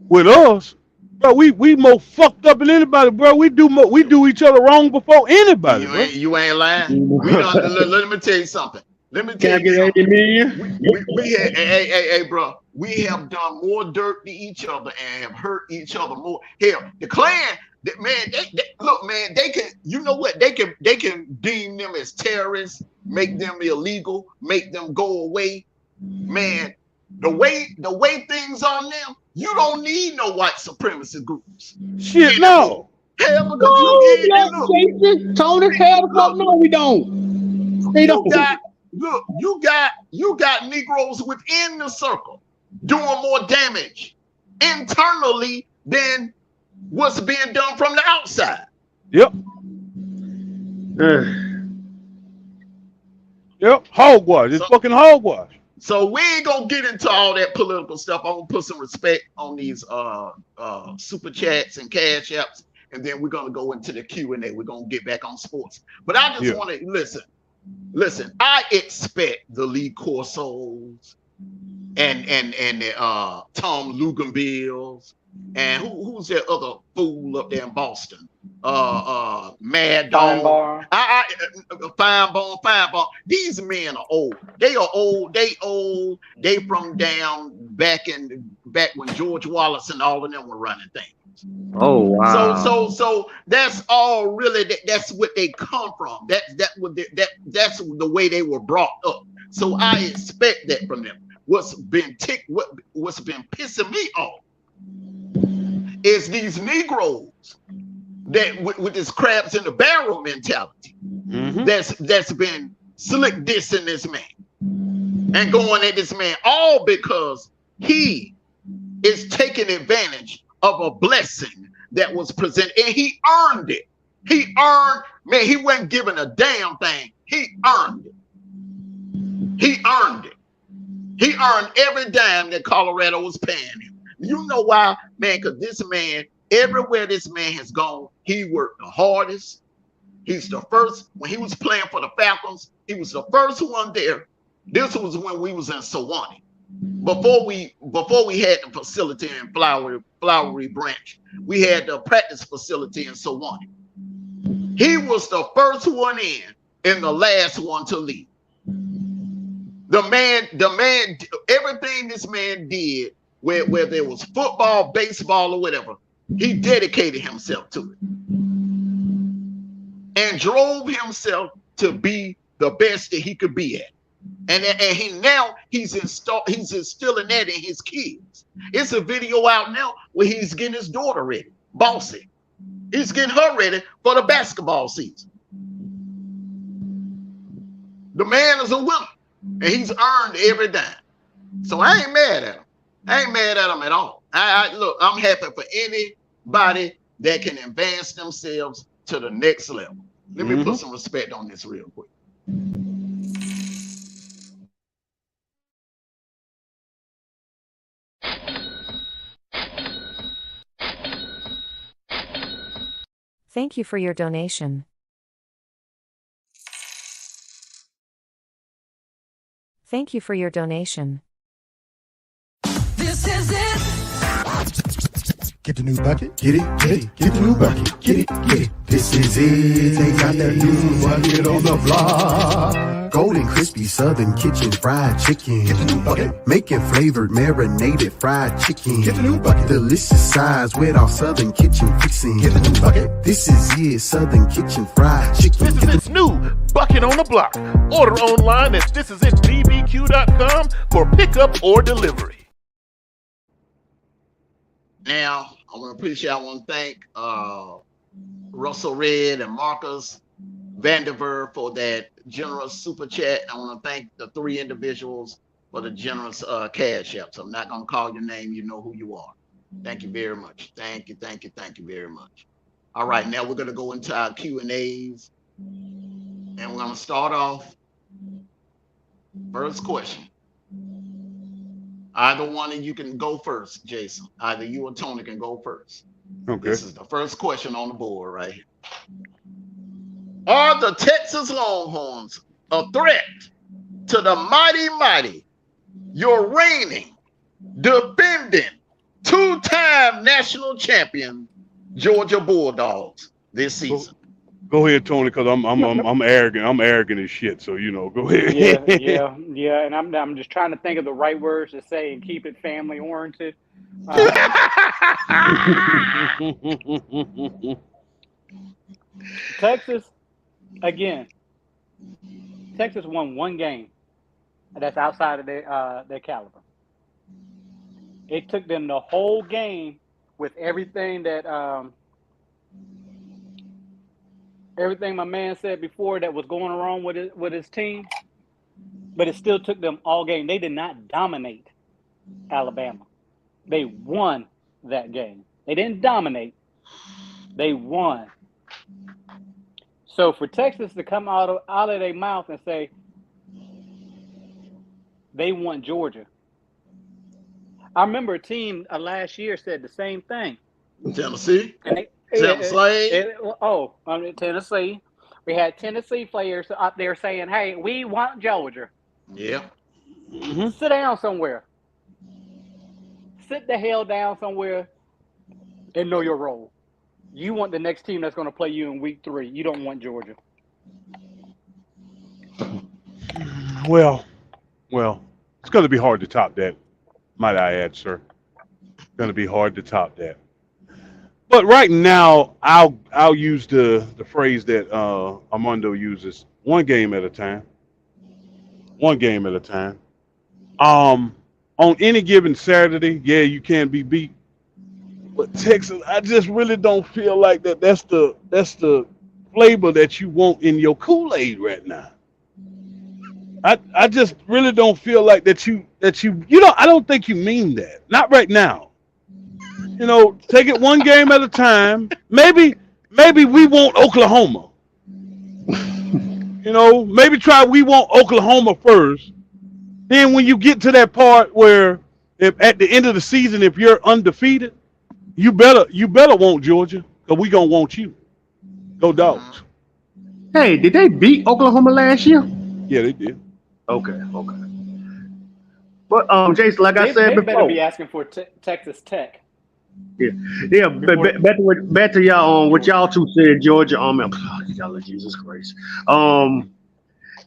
with us, bro. We more fucked up than anybody, bro. We do each other wrong before anybody, bro. You ain't lying. Let me tell you something. Let me tell you something. We had, hey, bro. We have done more dirt to each other and have hurt each other more. Hell, the Klan, man, look, man, they can. You know what? They can deem them as terrorists, make them illegal, make them go away. Man, the way things are now, you don't need no white supremacist groups. Shit, no. Hell, because Jason, Tony, no, we don't. They don't. You got Negroes within the circle doing more damage internally than what's being done from the outside. Yep. Yep. Hogwash. It's fucking hogwash. So we ain't gonna get into all that political stuff. I'm gonna put some respect on these super chats and cash apps, and then we're gonna go into the Q&A. We're gonna get back on sports. But I just want to listen. I expect the Lee Corsos and the Tom Luganbills and who's that other fool up there in Boston? Mad Dog. Fine Bone. These men are old. They are old. They old. They from down back when George Wallace and all of them were running things. Oh wow. So that's all really. That's what they come from. That's the way they were brought up. So I expect that from them. What's been pissing me off is these Negroes that with this crabs in the barrel mentality that's been slick dissing this man and going at this man, all because he is taking advantage of a blessing that was presented, and he earned it. He wasn't given a damn thing. He earned it. He earned every dime that Colorado was paying him. You know why, man? Because this man, everywhere this man has gone, he worked the hardest. He's the first. When he was playing for the Falcons, he was the first one there. This was when we was in Sewanee. Before we had the facility in Flowery Branch, we had the practice facility in Sewanee. He was the first one in and the last one to leave. The man, everything this man did, where there was football, baseball, or whatever, he dedicated himself to it and drove himself to be the best that he could be at. And he's instilling that in his kids. It's a video out now where he's getting his daughter ready, Bossy. He's getting her ready for the basketball season. The man is a winner, and he's earned every dime. So I ain't mad at him. I ain't mad at him at all. Look, I'm happy for anybody that can advance themselves to the next level. Let me put some respect on this real quick. Thank you for your donation. Thank you for your donation. This is it. Get the new bucket, get it, get the new bucket, get it. This is it, they got that new bucket on the block. Golden crispy Southern Kitchen fried chicken. Get the new bucket. Making flavored marinated fried chicken. Get the new bucket. Delicious size with our Southern Kitchen fixing. Get the new bucket. This is it, Southern Kitchen fried chicken. This is its new bucket on the block. Order online at thisisitbbq.com for pickup or delivery. Now, I want to thank Russell Red and Marcus Vandiver for that generous super chat. I want to thank the 3 individuals for the generous cash apps. I'm not going to call your name. You know who you are. Thank you very much. Thank you very much. All right, now we're going to go into our Q&As. And we're going to start off. First question. Either one of you can go first, Jason. Either you or Tony can go first. Okay. This is the first question on the board right here. Are the Texas Longhorns a threat to the mighty, your reigning, defending, 2-time national champion Georgia Bulldogs this season? Go ahead, Tony, because I'm arrogant. I'm arrogant as shit. So go ahead. Yeah. And I'm just trying to think of the right words to say and keep it family oriented. Texas, again. Texas won one game that's outside of their caliber. It took them the whole game with everything that everything my man said before that was going wrong with his team, but it still took them all game. They did not dominate Alabama. They won that game. They didn't dominate. They won. So for Texas to come out of their mouth and say they want Georgia. I remember a team last year said the same thing. Tennessee. And Tennessee. We had Tennessee players up there saying, "Hey, we want Georgia." Yeah. Mm-hmm. Sit down somewhere. Sit the hell down somewhere and know your role. You want the next team that's going to play you in week 3. You don't want Georgia. Well, it's going to be hard to top that, might I add, sir. It's going to be hard to top that. But right now, I'll use the phrase that Armando uses: one game at a time. One game at a time. On any given Saturday, yeah, you can be beat. But Texas, I just really don't feel like that's the flavor that you want in your Kool-Aid right now. I just really don't feel like that you I don't think you mean that. Not right now. Take it one game at a time. Maybe we want Oklahoma. Maybe we want Oklahoma first. Then when you get to that part where if at the end of the season, if you're undefeated, you better want Georgia, because we gonna want you. Go Dogs. Hey, did they beat Oklahoma last year? Yeah, they did. Okay. But Jason, like I said they before, better be asking for Texas Tech. Yeah. Back to y'all on what y'all two said, Georgia. Y'all, Jesus Christ.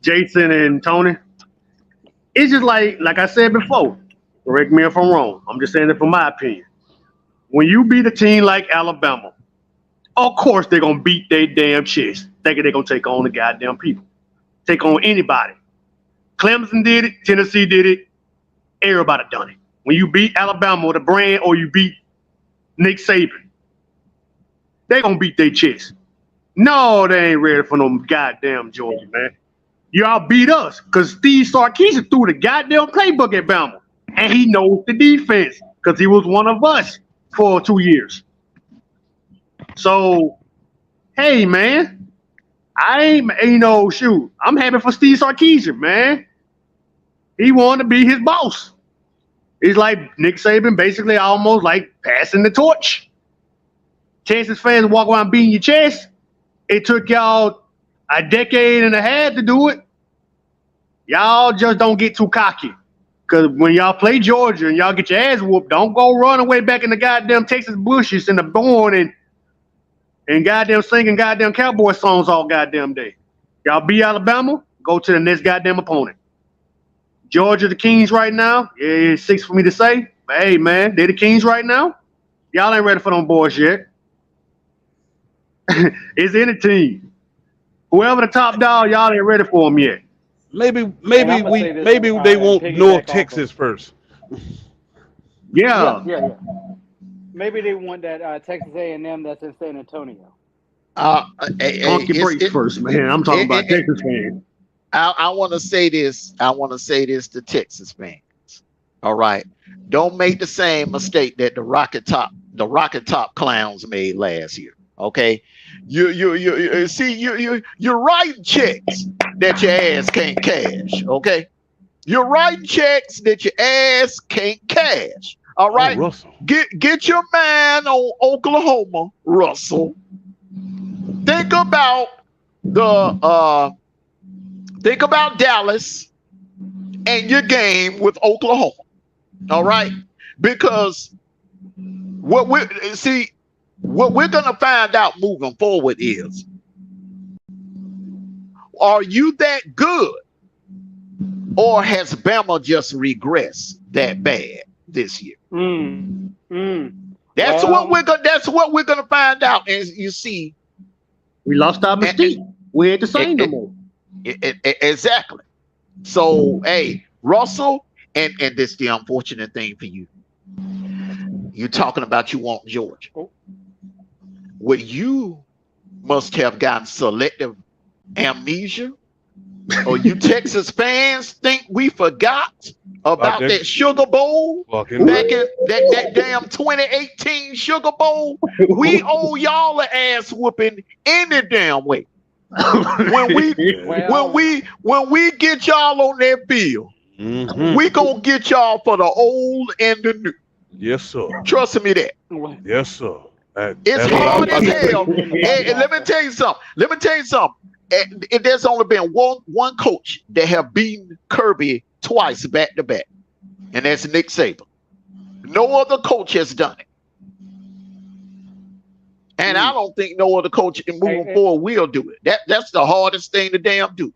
Jason and Tony. It's just like I said before. Correct me if I'm wrong. I'm just saying it from my opinion. When you beat a team like Alabama, of course they're gonna beat their damn chest, thinking they're gonna take on the goddamn people, take on anybody. Clemson did it, Tennessee did it, everybody done it. When you beat Alabama or the brand, or you beat Nick Saban, they gonna beat their chest. No, they ain't ready for no goddamn Georgia, man. Y'all beat us because Steve Sarkisian threw the goddamn playbook at Bama, and he knows the defense because he was one of us for 2 years. So, hey, man, I'm happy for Steve Sarkisian, man. He wanted to be his boss. He's like Nick Saban, basically almost like passing the torch. Texas fans walk around beating your chest. It took y'all a decade and a half to do it. Y'all just don't get too cocky. Because when y'all play Georgia and y'all get your ass whooped, don't go run away back in the goddamn Texas bushes in the morning and goddamn singing goddamn cowboy songs all goddamn day. Y'all beat Alabama, go to the next goddamn opponent. Georgia, the Kings right now. Yeah, it's 6 for me to say. But hey, man, they the Kings right now. Y'all ain't ready for them boys yet. It's any team. Whoever the top dog, y'all ain't ready for them yet. Maybe I'ma say this, they want piggyback North off Texas first. Yeah. Yeah. Maybe they want that Texas A&M that's in San Antonio. Pump your brakes first, man. I'm talking about Texas fans. I want to say this. I want to say this to Texas fans. All right, don't make the same mistake that the Rocket Top clowns made last year. Okay, you see you're writing checks that your ass can't cash. Okay, you're writing checks that your ass can't cash. All right, Russell. Get your mind on Oklahoma, Russell. Think about Dallas and your game with Oklahoma. All right, because what we're gonna find out moving forward is, are you that good, or has Bama just regressed that bad this year? That's what we're gonna find out. And you see, we lost our mystique. We ain't the same no more. Exactly. So, hey, Russell, and this is the unfortunate thing for you. You're talking about you want Georgia. Well, you must have gotten selective amnesia, or you Texas fans think we forgot about that Sugar Bowl back in that damn 2018 Sugar Bowl. We owe y'all an ass whooping any damn way. When we get y'all on that field, we gonna get y'all for the old and the new. Yes, sir. Trust me that. Yes, sir. It's hard as hell. And let me tell you something. And there's only been one coach that have beaten Kirby twice back to back, and that's Nick Saban. No other coach has done it. And I don't think no other coach moving forward will do it. That's the hardest thing to damn do.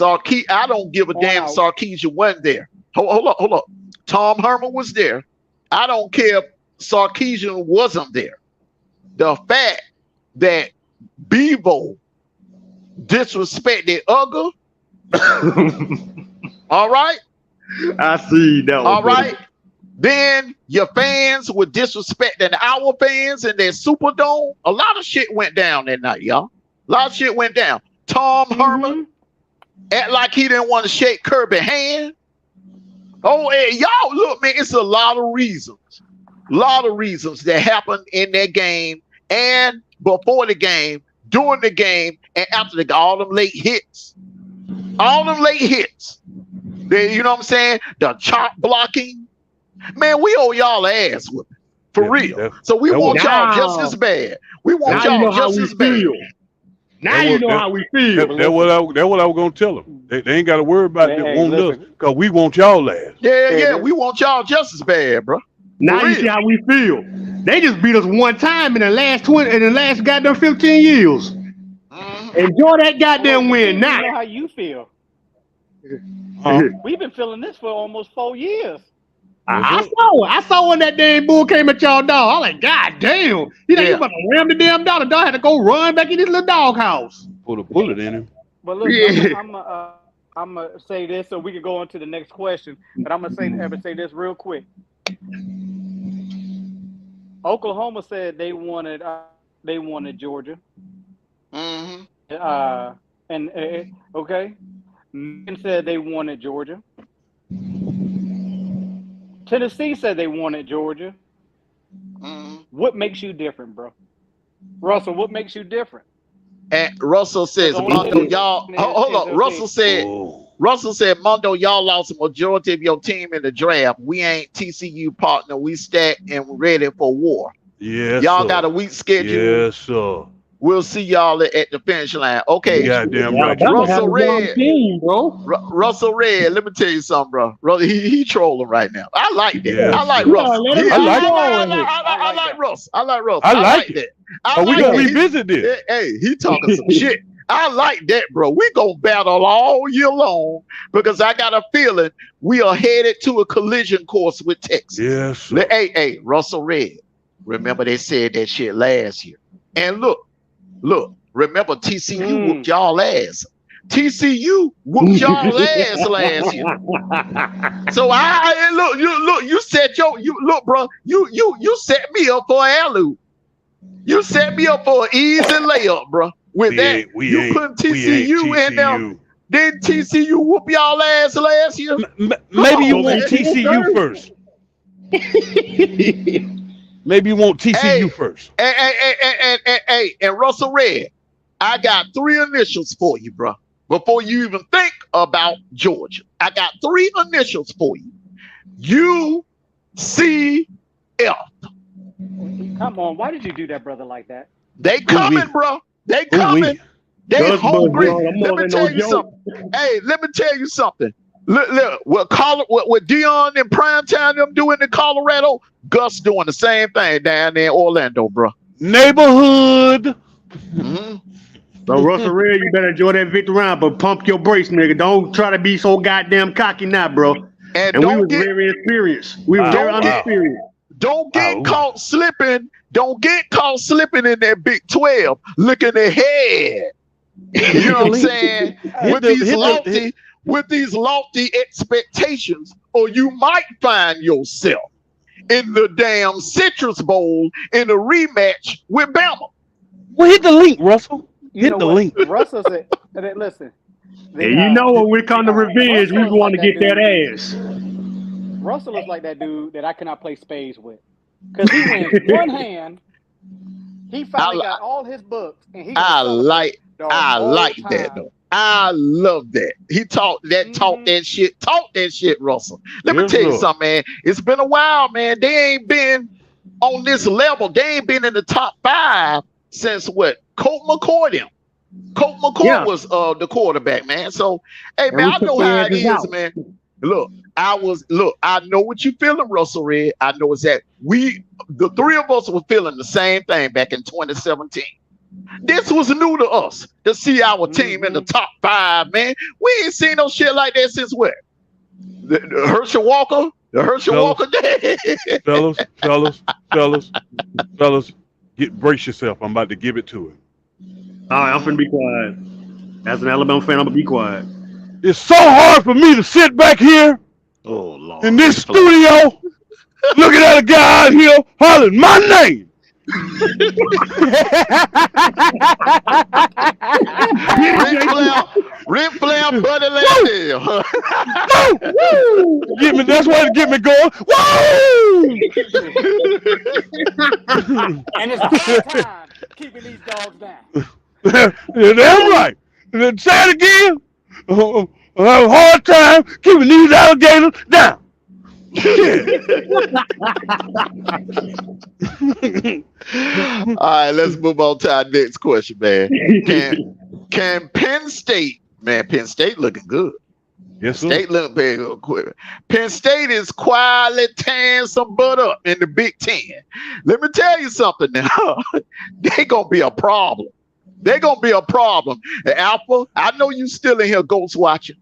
I don't give a damn Sarkisian wasn't there. Hold up. Tom Herman was there. I don't care if Sarkisian wasn't there. The fact that Bevo disrespected Uga, all right? I see that one. All right. Then your fans were disrespecting our fans in their Superdome. A lot of shit went down that night, y'all. A lot of shit went down. Tom Herman act like he didn't want to shake Kirby's hand. Oh, hey, y'all, look, man, it's a lot of reasons. A lot of reasons that happened in that game and before the game, during the game, and after all them late hits. All them late hits. You know what I'm saying? The chop blocking. Man, we owe y'all ass whooping. For real. So we want y'all just as bad. We want y'all just as bad. Now you know how we feel. That's what I was going to tell them. They ain't got to worry about wanting us, because we want y'all ass. Yeah, we want y'all just as bad, bro. Now you see how we feel. They just beat us one time in the last goddamn 15 years. Enjoy that goddamn win now. You know how you feel. We've been feeling this for almost 4 years. I saw when that damn bull came at y'all dog. I was like, God damn. You think you about to ram the damn dog? The dog had to go run back in his little dog house. Put a bullet in him. But look, I'm gonna say this so we can go on to the next question. But I'm gonna say this real quick. Oklahoma said they wanted Georgia. Okay. Men said they wanted Georgia. Tennessee said they wanted Georgia. What makes you different, bro? Russell, what makes you different? And Russell says, Mondo, y'all. Hold on. Russell said, Mondo, y'all lost the majority of your team in the draft. We ain't TCU partner. We stacked and ready for war. Yes, y'all got a weak schedule. Yes, sir. We'll see y'all at the finish line. Okay, Goddamn right. Alabama Russell has a young Red. team, bro. Russell Red, let me tell you something, bro. He trolling right now. I like that. Yeah. I like Yeah, Russ. let him I like keep it. going. I like Russ. I like Russ. I like it. that. I We like gonna that. revisit this. Hey, he talking some shit. I like that, bro. We gonna battle all year long because I got a feeling we are headed to a collision course with Texas. Yes. Sir. Hey, Russell Red. Remember they said that shit last year. And look. Remember TCU whooped y'all ass. TCU whooped y'all ass last year. So you set bro. You set me up for an alley. You set me up for an easy layup, bro. With you putting TCU in there. Did TCU whoop y'all ass last year? Maybe you want TCU first. Maybe you want TCU first. And Russell Red, I got 3 initials for you, bro. Before you even think about Georgia, I got 3 initials for you. UCF. Come on, why did you do that, brother, like that? They coming, bro. They coming. They hungry. Let me tell you something. Hey, let me tell you something. Look, what Deion and Primetime them doing in Colorado, Gus doing the same thing down there in Orlando, bro. Neighborhood. Mm-hmm. So Russell Red, you better enjoy that victory round, but pump your brakes, nigga. Don't try to be so goddamn cocky now, bro. And we was very experienced. We were very unexperienced. Don't get caught slipping. Don't get caught slipping in that Big 12, looking ahead. You know what I'm saying? With these lofty expectations, or you might find yourself in the damn Citrus Bowl in a rematch with Bama. Well, hit the link, Russell. Hit the link. Russell said, listen. You know when we come to revenge, we want to get that ass. Russell is like that dude that I cannot play spades with. Because he wins one hand, he finally got all his books, and he I like that though. I love that. He talk that shit, Russell. Let me tell you something, man. It's been a while, man. They ain't been on this level. They ain't been in the top 5 since what? Colt McCoy them. Colt McCoy was the quarterback, man. So, hey, man, I know how it is, man. Look, I know what you feeling, Russell Red. I know it's that the 3 of us were feeling the same thing back in 2017. This was new to us to see our team in the top 5, man. We ain't seen no shit like that since what? The Herschel Walker? The Herschel Walker day. Fellas, brace yourself. I'm about to give it to him. All right, I'm finna be quiet. As an Alabama fan, I'm gonna be quiet. It's so hard for me to sit back here in this studio looking at a guy out here hollering my name. Ric Flair, Buddy Landale. Get me. That's why it get me going. Woo! And it's hard time keeping these dogs down. Damn right. Say it again. I have a hard time keeping these alligators down. All right, let's move on to our next question, man. Can Penn State, man? Penn State looking good. Yes, sir. State looking very good. Penn State is quietly tearing some butt up in the Big Ten. Let me tell you something now. They gonna be a problem. They're gonna be a problem. Alpha, I know you still in here ghost watching.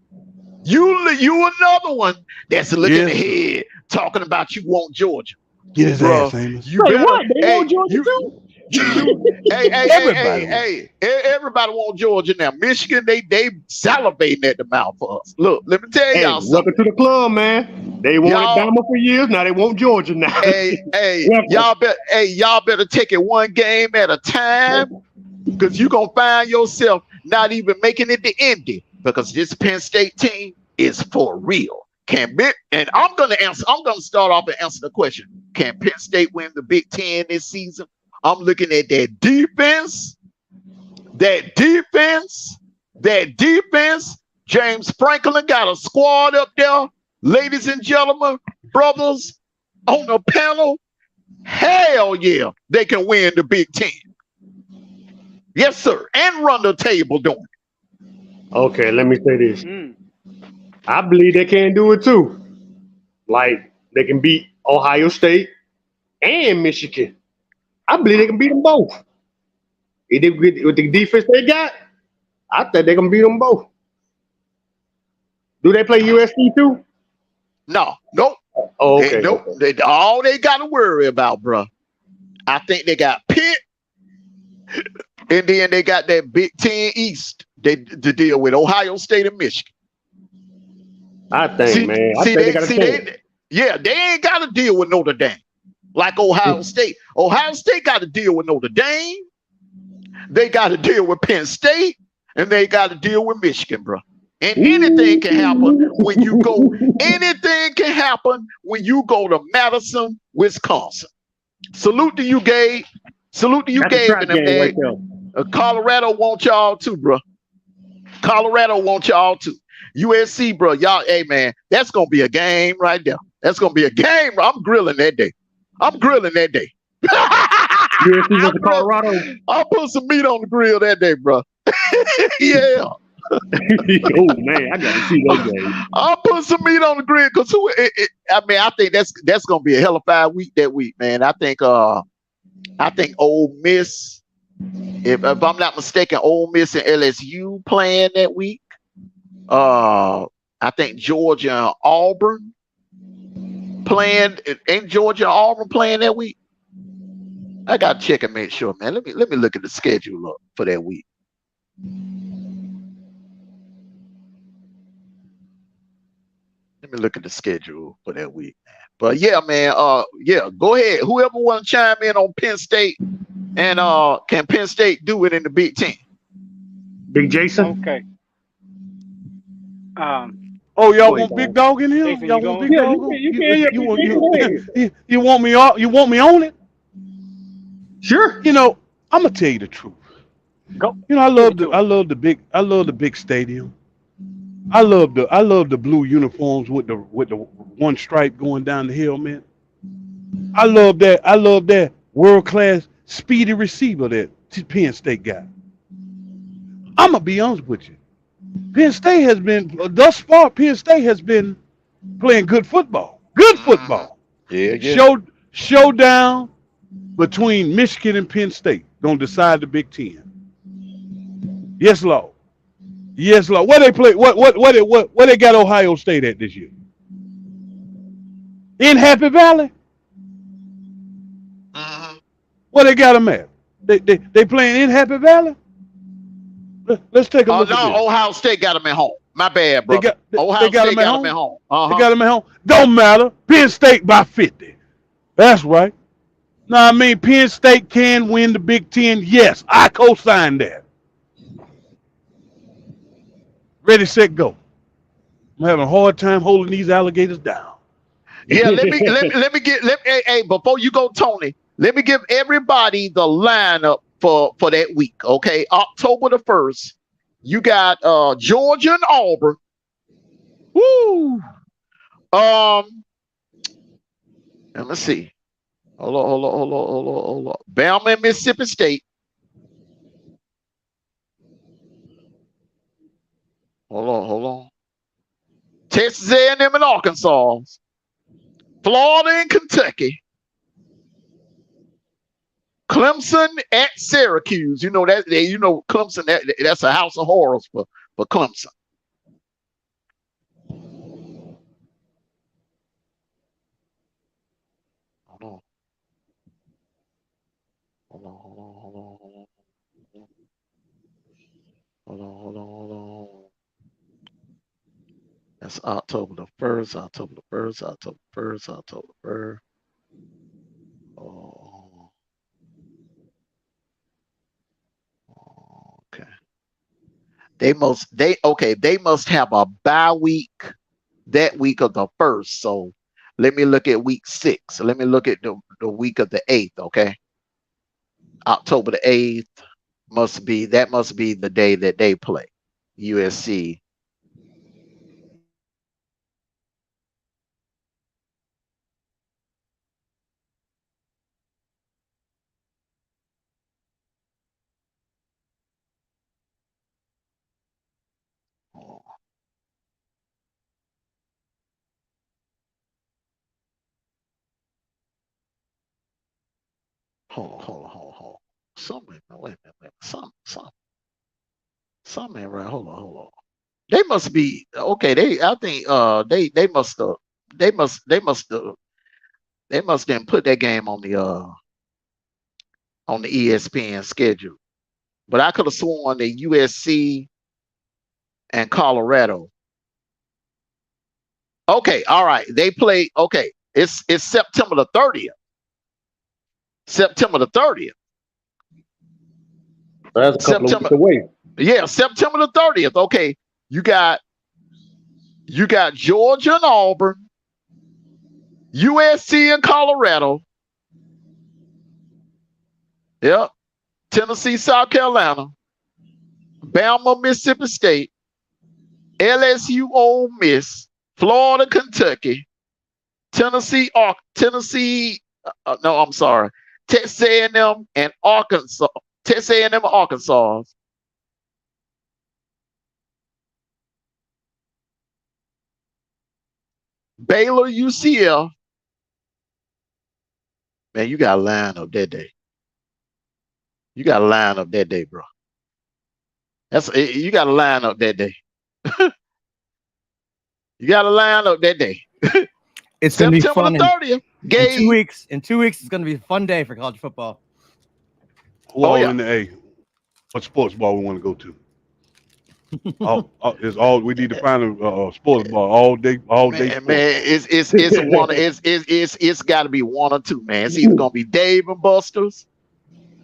You another one that's looking ahead, talking about you want Georgia. Get his ass, Amos. You better, what? They want Georgia too? Hey, everybody want Georgia now. Michigan, they salivating at the mouth for us. Look, let me tell y'all something. Welcome to the club, man. They wanted Bama for years, now they want Georgia now. Y'all better take it one game at a time, because you're gonna find yourself not even making it to Indy, because this Penn State team is for real. And I'm gonna start off and answer the question. Can Penn State win the Big Ten this season? I'm looking at that defense. James Franklin got a squad up there. Ladies and gentlemen, brothers on the panel, hell yeah, they can win the Big Ten. Yes, sir. And run the table doing it. Okay, let me say this. Mm. I believe they can do it too. Like they can beat Ohio State and Michigan. I believe they can beat them both. With the defense they got, I think they can beat them both. Do they play USC too? No, nope. Oh, They, okay, nope. okay. All they got to worry about, bro. I think they got Pitt, and then they got that Big Ten East to deal with Ohio State and Michigan. I think, See, man, I see, think they got a chance. they ain't got to deal with Notre Dame like Ohio State. Ohio State got to deal with Notre Dame. They got to deal with Penn State, and they got to deal with Michigan, bro. And anything can happen when you go. Anything can happen when you go to Madison, Wisconsin. Salute to you, Gabe. Salute to you, That's a Gabe, trap and them game right egg. there. Colorado want y'all too, bro. Colorado want y'all too. USC, bro. Y'all, hey man, that's gonna be a game right there. That's gonna be a game. I'm grilling that day. I'm grilling that day. USC versus Colorado. I'll put some meat on the grill that day, bro. Yeah. Oh man, I gotta see that game. I'll put some meat on the grill because I mean, I think that's gonna be a hellified week that week, man. I think Ole Miss, if I'm not mistaken, Ole Miss and LSU playing that week. I think Georgia and Auburn playing. Ain't Georgia and Auburn playing that week? I gotta check and make sure, man. Let me look at the schedule up for that week. Let me look at the schedule for that week, man. But yeah, man. Yeah, go ahead. Whoever want to chime in on Penn State and can Penn State do it in the Big Ten? Big Jason. Okay. Oh, y'all Go ahead, want big dog in here? Jason, Y'all you want going? big Yeah, dog? you can. Yeah, You want go ahead. you want me on? You want me on it? Sure. You know, I'm gonna tell you the truth. Go. You know, I love the big stadium. I love the blue uniforms with the one stripe going down the hill, man. I love that world class speedy receiver that Penn State got. I'm gonna be honest with you. Penn State has been thus far. Penn State has been playing good football. Good football. Yeah. Showdown between Michigan and Penn State gonna decide the Big Ten. Yes, Lord. Yes, Lord. Where they play? Where they got Ohio State at this year? In Happy Valley? Where they got them at? They playing in Happy Valley? Let's take a look at this. Ohio State got them at home. My bad, They brother. got Ohio them State at got them home. at home. They got them at home. Don't matter. Penn State by 50. That's right. Now I mean Penn State can win the Big Ten. Yes, I co-sign that. Ready, set, go. I'm having a hard time holding these alligators down. Yeah, let me hey, before you go, Tony, let me give everybody the lineup for that week. Okay. October the 1st, you got Georgia and Auburn. Woo! Let me see. Hold on. Bama and Mississippi State. Hold on. Texas A&M and Arkansas. Florida and Kentucky. Clemson at Syracuse. You know that Clemson. That's a house of horrors for Clemson. Hold on. That's October the 1st. Oh, okay. They must have a bye week that week of the 1st. So let me look at week 6. Let me look at the week of the 8th. Okay. October the 8th must be the day that they play. USC. Hold on. Something. Wait a minute. Something ain't right. Hold on. They must be okay. I think they must then put that game on the ESPN schedule. But I could have sworn that USC and Colorado. Okay, all right. They play. Okay, it's September the 30th. September the 30th. That's a couple of weeks away. Yeah, September the 30th. Okay, you got Georgia and Auburn, USC and Colorado. Yep. Tennessee, South Carolina, Bama, Mississippi State, LSU, Ole Miss, Florida, Kentucky, Texas A&M and Arkansas. Texas A&M and Arkansas. Baylor, UCF. Man, you got to line up that day. You got to line up that day, bro. You got to line up that day. You got to line up that day. It's going to be fun. September the 30th. In 2 weeks, it's going to be a fun day for college football. In the A. What sports ball we want to go to? It's all we need to find a sports ball all day. Man, it's got to be one or two, man. It's either gonna be Dave and Buster's,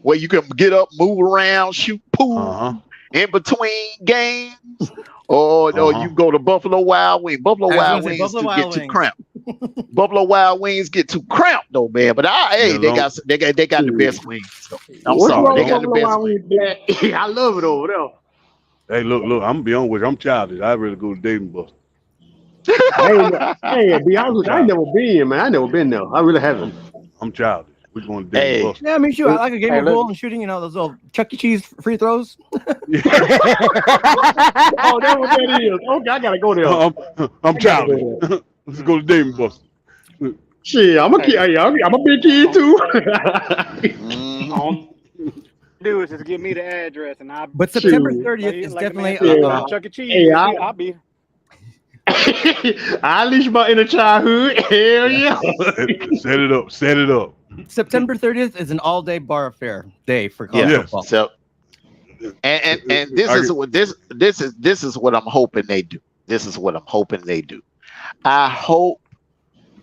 where you can get up, move around, shoot pool in between games, or you go to Buffalo Wild Wings. Buffalo Wild Wings get too cramped. Buffalo Wild Wings get too cramped though, man. But they got the best wings. So. I'm sorry, they got the best wings. I love it over there. Hey, look, I'm gonna be honest with you. I'm childish. I'd rather go to Dave and Buster's. Hey, be honest with you, I ain't never been, man. I never been there. I really haven't. I'm childish. We're going to Dave and Buster's. Yeah, I mean, sure. I like a game of pool and shooting, those little Chuck E. Cheese free throws. Oh, that's what that is. Okay, I gotta go there. I'm childish. Let's go to Dave and Buster's. Shit, I'm a kid. I'm a big kid too. Do is just give me the address and I'll. But September 30th is definitely Chuck E. Cheese. I'll be. I unleash my inner childhood. Hell yeah! Set it up. September 30th is an all-day bar affair day for college football. So, and this is what I'm hoping they do. This is what I'm hoping they do. I hope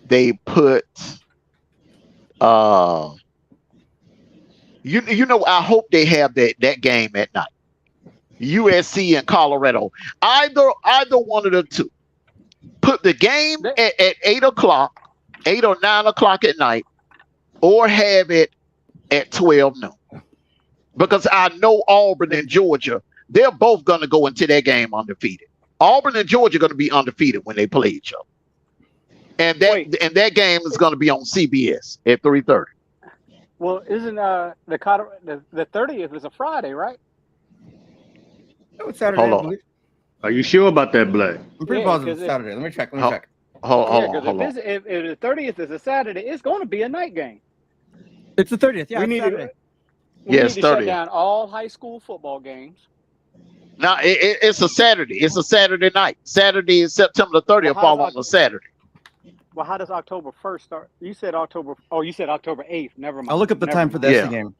they put I hope they have that game at night. USC and Colorado. Either one of the two. Put the game at 8 o'clock, 8 or 9 o'clock at night, or have it at 12 noon. Because I know Auburn and Georgia, they're both going to go into that game undefeated. Auburn and Georgia are going to be undefeated when they play each other. And that game is going to be on CBS at 3:30. Well, isn't the 30th is a Friday, right? No, it's Saturday. Hold on. Are you sure about that, Black? I'm pretty positive it's Saturday. Let me check. Hold on. If the 30th is a Saturday, it's going to be a night game. It's the 30th. Yeah, we need Saturday. We need to 30th. shut down all high school football games. No, it's a Saturday. It's a Saturday night. Saturday is September the 30th, fall on a Saturday. Well, how does October 1st start? You said October 8th. Never mind. I'll look up the time for the SC game.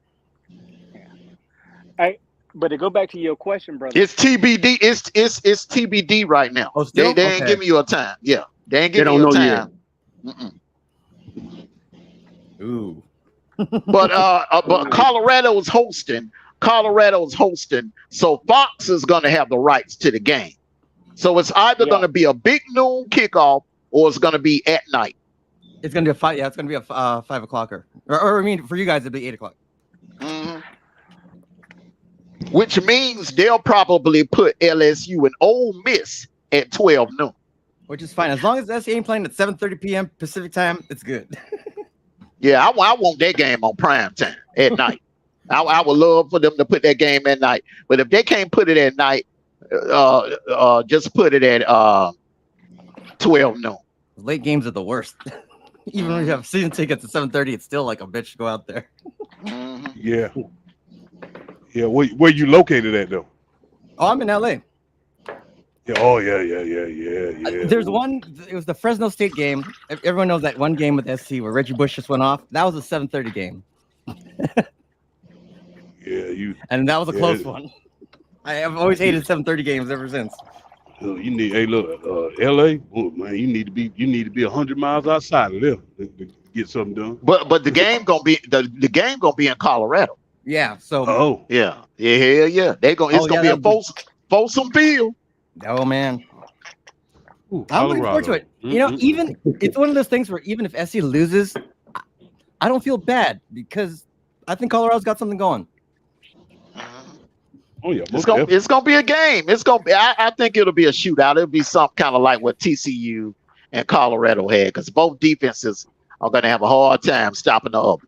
But to go back to your question, brother. It's TBD. It's TBD right now. Oh, still? They ain't giving you a time. Yeah. They ain't giving you a time. Ooh. But Colorado's hosting. So Fox is going to have the rights to the game. So it's either going to be a big noon kickoff or it's going to be at night. It's going to be a 5. Yeah, it's going to be a 5 o'clocker. Or I mean, for you guys, it'd be 8 o'clock. Mm-hmm. Which means they'll probably put LSU and Ole Miss at 12 noon. Which is fine. As long as SC ain't playing at 7:30 p.m. Pacific time, it's good. Yeah, I want that game on prime time at night. I would love for them to put that game at night. But if they can't put it at night, just put it at 12 noon. Late games are the worst. Even when you have season tickets at 7:30, it's still like a bitch to go out there. Yeah. Yeah. Where you located at though? Oh, I'm in LA. Yeah. Oh yeah. There's Ooh. one. It was the Fresno State game. Everyone knows that one game with SC where Reggie Bush just went off. That was a 7:30 game. Yeah, and that was a yeah. close one. I've always hated 7:30 games ever since. You need. Hey, look, LA. Oh, man, you need to be 100 miles outside of there to get something done. But the game gonna be the game gonna be in Colorado. Yeah. So. Oh. Yeah. It's gonna be a Folsom Field. Oh man. Ooh, I'm looking forward to it. You know, even it's one of those things where even if SC loses, I don't feel bad because I think Colorado's got something going. Oh yeah, it's gonna be a game. It's gonna be. I think it'll be a shootout. It'll be something kind of like what TCU and Colorado had, because both defenses are gonna have a hard time stopping the other.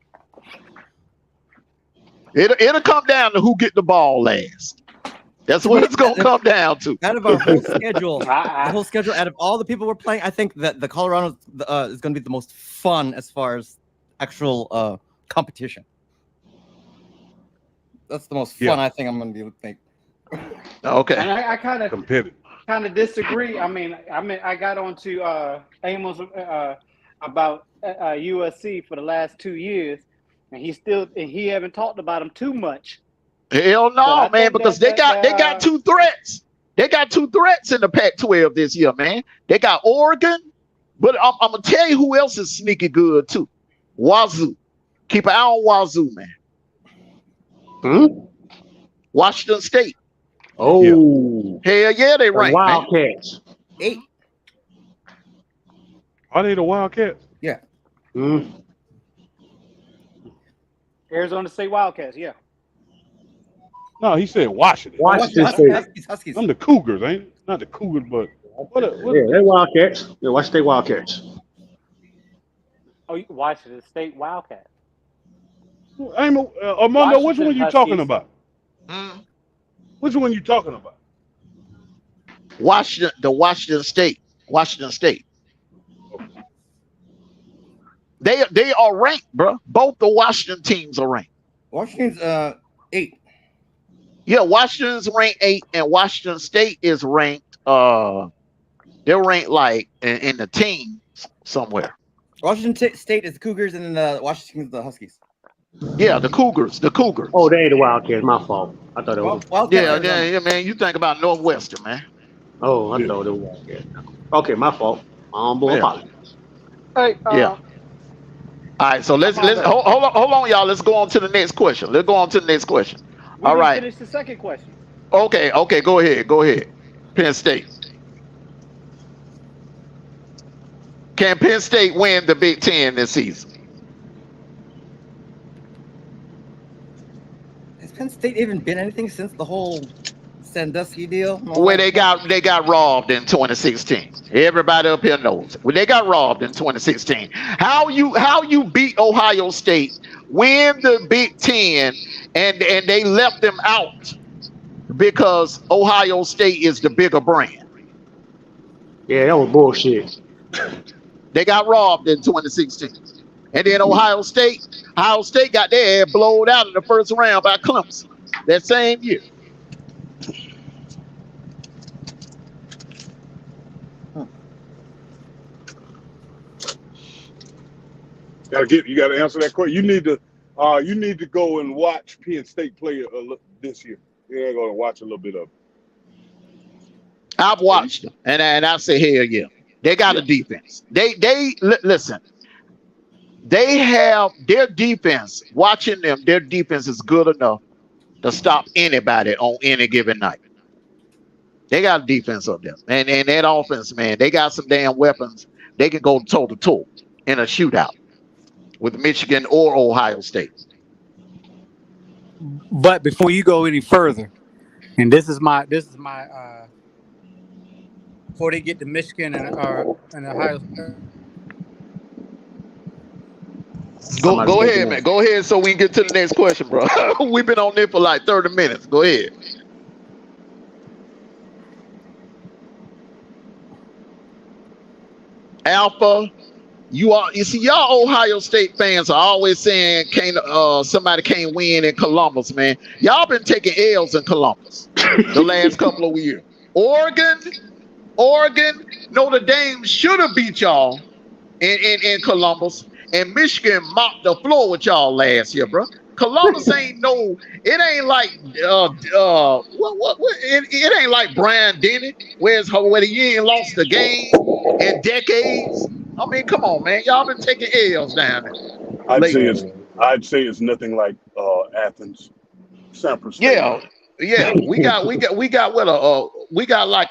It'll come down to who get the ball last. That's what it's gonna come down to. Out of our whole schedule, out of all the people we're playing, I think that the Colorado is gonna be the most fun as far as actual competition. That's the most fun I think I'm going to be able to think. Okay. And I kind of disagree. I mean, I got onto Amos about USC for the last 2 years, and he haven't talked about them too much. Hell no, man, because they got two threats. They got two threats in the Pac-12 this year, man. They got Oregon, but I'm gonna tell you who else is sneaky good too. Wazoo. Keep an eye on Wazoo, man. Washington State. Oh, hell yeah, they rank. Wildcats. 8. Are they the Wildcats? Yeah. Arizona State Wildcats. Yeah. No, he said Washington. Washington State. Huskies. I'm the Cougars, ain't it? Not the Cougars, but what? Yeah, they Wildcats. Yeah, Washington State Wildcats. Oh, Washington State Wildcats. Armando, which one you talking about? Which one you talking about? Washington State. They are ranked, bro. Both the Washington teams are ranked. Washington's 8. Yeah, Washington's ranked 8, and Washington State is ranked. They're ranked like in the teens somewhere. Washington State is the Cougars, and then Washington is the Huskies. Yeah, the Cougars. Oh, they ain't the Wildcats. My fault. I thought it was. Yeah, man. You think about Northwestern, man. Oh, I thought it was Wildcats. Okay, my fault. Apologies. Hey, yeah. All right, so let's hold on, y'all. Let's go on to the next question. All right. Finish the second question. Okay. Go ahead. Penn State. Can Penn State win the Big Ten this season? Has Penn State even been anything since the whole Sandusky deal? Where they got robbed in 2016. Everybody up here knows. When they got robbed in 2016. How you beat Ohio State, win the Big Ten, and they left them out because Ohio State is the bigger brand. Yeah, that was bullshit. They got robbed in 2016. And then Ohio State got their ass blowed out in the first round by Clemson that same year. You got to answer that question. You need to go and watch Penn State play this year. You're going to watch a little bit of it. I've watched them, and I say, hell yeah, they got a defense. They listen. They have their defense. Watching them, their defense is good enough to stop anybody on any given night. They got a defense up there, and that offense, man, they got some damn weapons. They can go toe to toe in a shootout with Michigan or Ohio State. But before you go any further, and this is my before they get to Michigan and Ohio State. Go ahead, man. Go ahead so we can get to the next question, bro. We've been on there for like 30 minutes. Go ahead. Alpha You see, y'all Ohio State fans are always saying somebody can't win in Columbus, man. Y'all been taking L's in Columbus the last couple of years. Oregon, Notre Dame should have beat y'all in Columbus, and Michigan mopped the floor with y'all last year, bro. Columbus it ain't like it ain't like Brian Denny, where you ain't lost a game in decades. I mean, come on, man. Y'all been taking L's down there. I'd say it's nothing like Athens, San Francisco. Yeah. We got like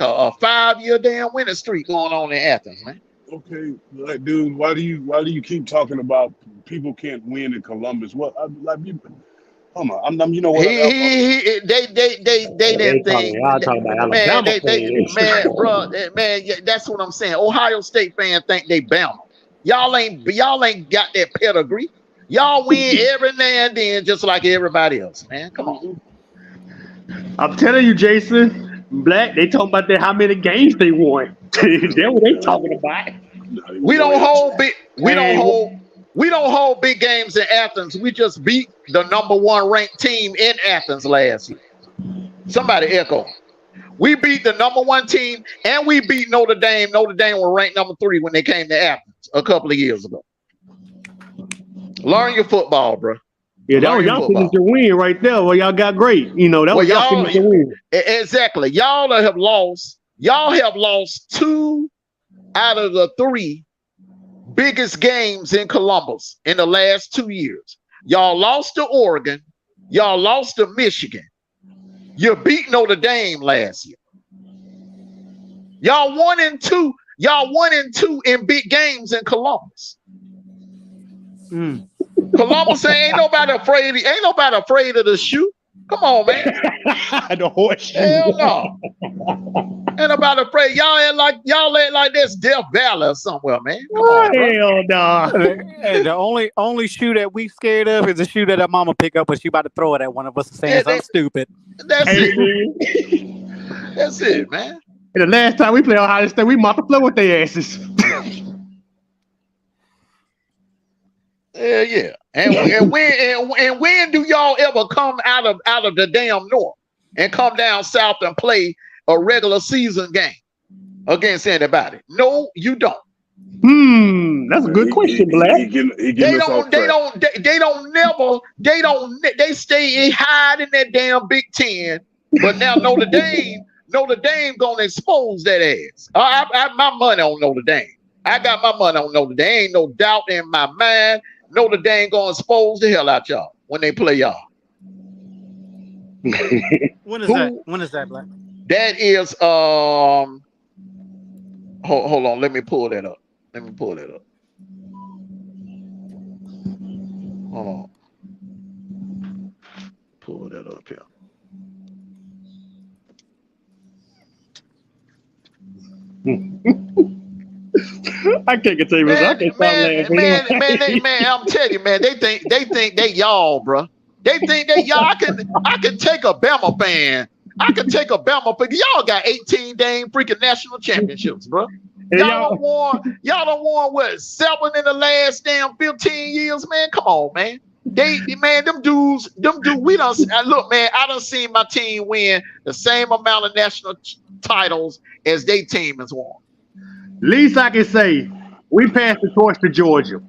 a 5-year damn winning streak going on in Athens, man. Okay, like, dude, why do you keep talking about people can't win in Columbus? Well, come on, you know what? They didn't think. Y'all talking about Alabama, man, that's what I'm saying. Ohio State fans think they Bama. Y'all ain't got that pedigree. Y'all win every now and then, just like everybody else, man. Come on. I'm telling you, Jason, Black, they talking about how many games they won. That's what they talking about. We don't hold big games in Athens. We just beat the #1 ranked team in Athens last year. Somebody echo. We beat the #1 team, and we beat Notre Dame. Notre Dame were ranked #3 when they came to Athens a couple of years ago. Learn your football, bro. Yeah, that was y'all finished your win right there. Well, y'all got great. You know, that was y'all finished your win. Exactly. Y'all have lost 2 out of the 3 biggest games in Columbus in the last 2 years. Y'all lost to Oregon. Y'all lost to Michigan. You beat Notre Dame last year. Y'all 1-2. Y'all 1-2 in big games in Columbus. Columbus ain't nobody afraid of the shoe. Come on, man. The horseshoe. Hell no. Ain't nobody afraid. Y'all act like that's Death Valley or somewhere, man. Come on, hell no. Hey, the only shoe that we scared of is the shoe that our mama pick up when she about to throw it at one of us saying I'm stupid. That's it. That's it, man. And the last time we played Ohio State, we mopped the floor with their asses. Yeah. And when do y'all ever come out of the damn north and come down south and play a regular season game against anybody? No, you don't. That's a good question, Black. They stay hide in that damn Big Ten, but now Notre Dame gonna expose that ass. I my money on Notre Dame. I got my money on Notre Dame. Ain't no doubt in my mind. Notre Dame gonna expose the hell out y'all when they play y'all. When is that, Black? That is hold on, let me pull that up. Hold on. Pull that up here. I can't continue. Man, I'm telling you, man. They think they y'all, bro. They think they y'all. I can take a Bama fan. I can take a Bama fan. Y'all got 18 dang freaking national championships, bro. Y'all done won what, 7 in the last damn 15 years, man. Come on, man. Them dudes. We done look, man. I done seen my team win the same amount of national titles as they team has won. Least I can say, we passed the torch to Georgia.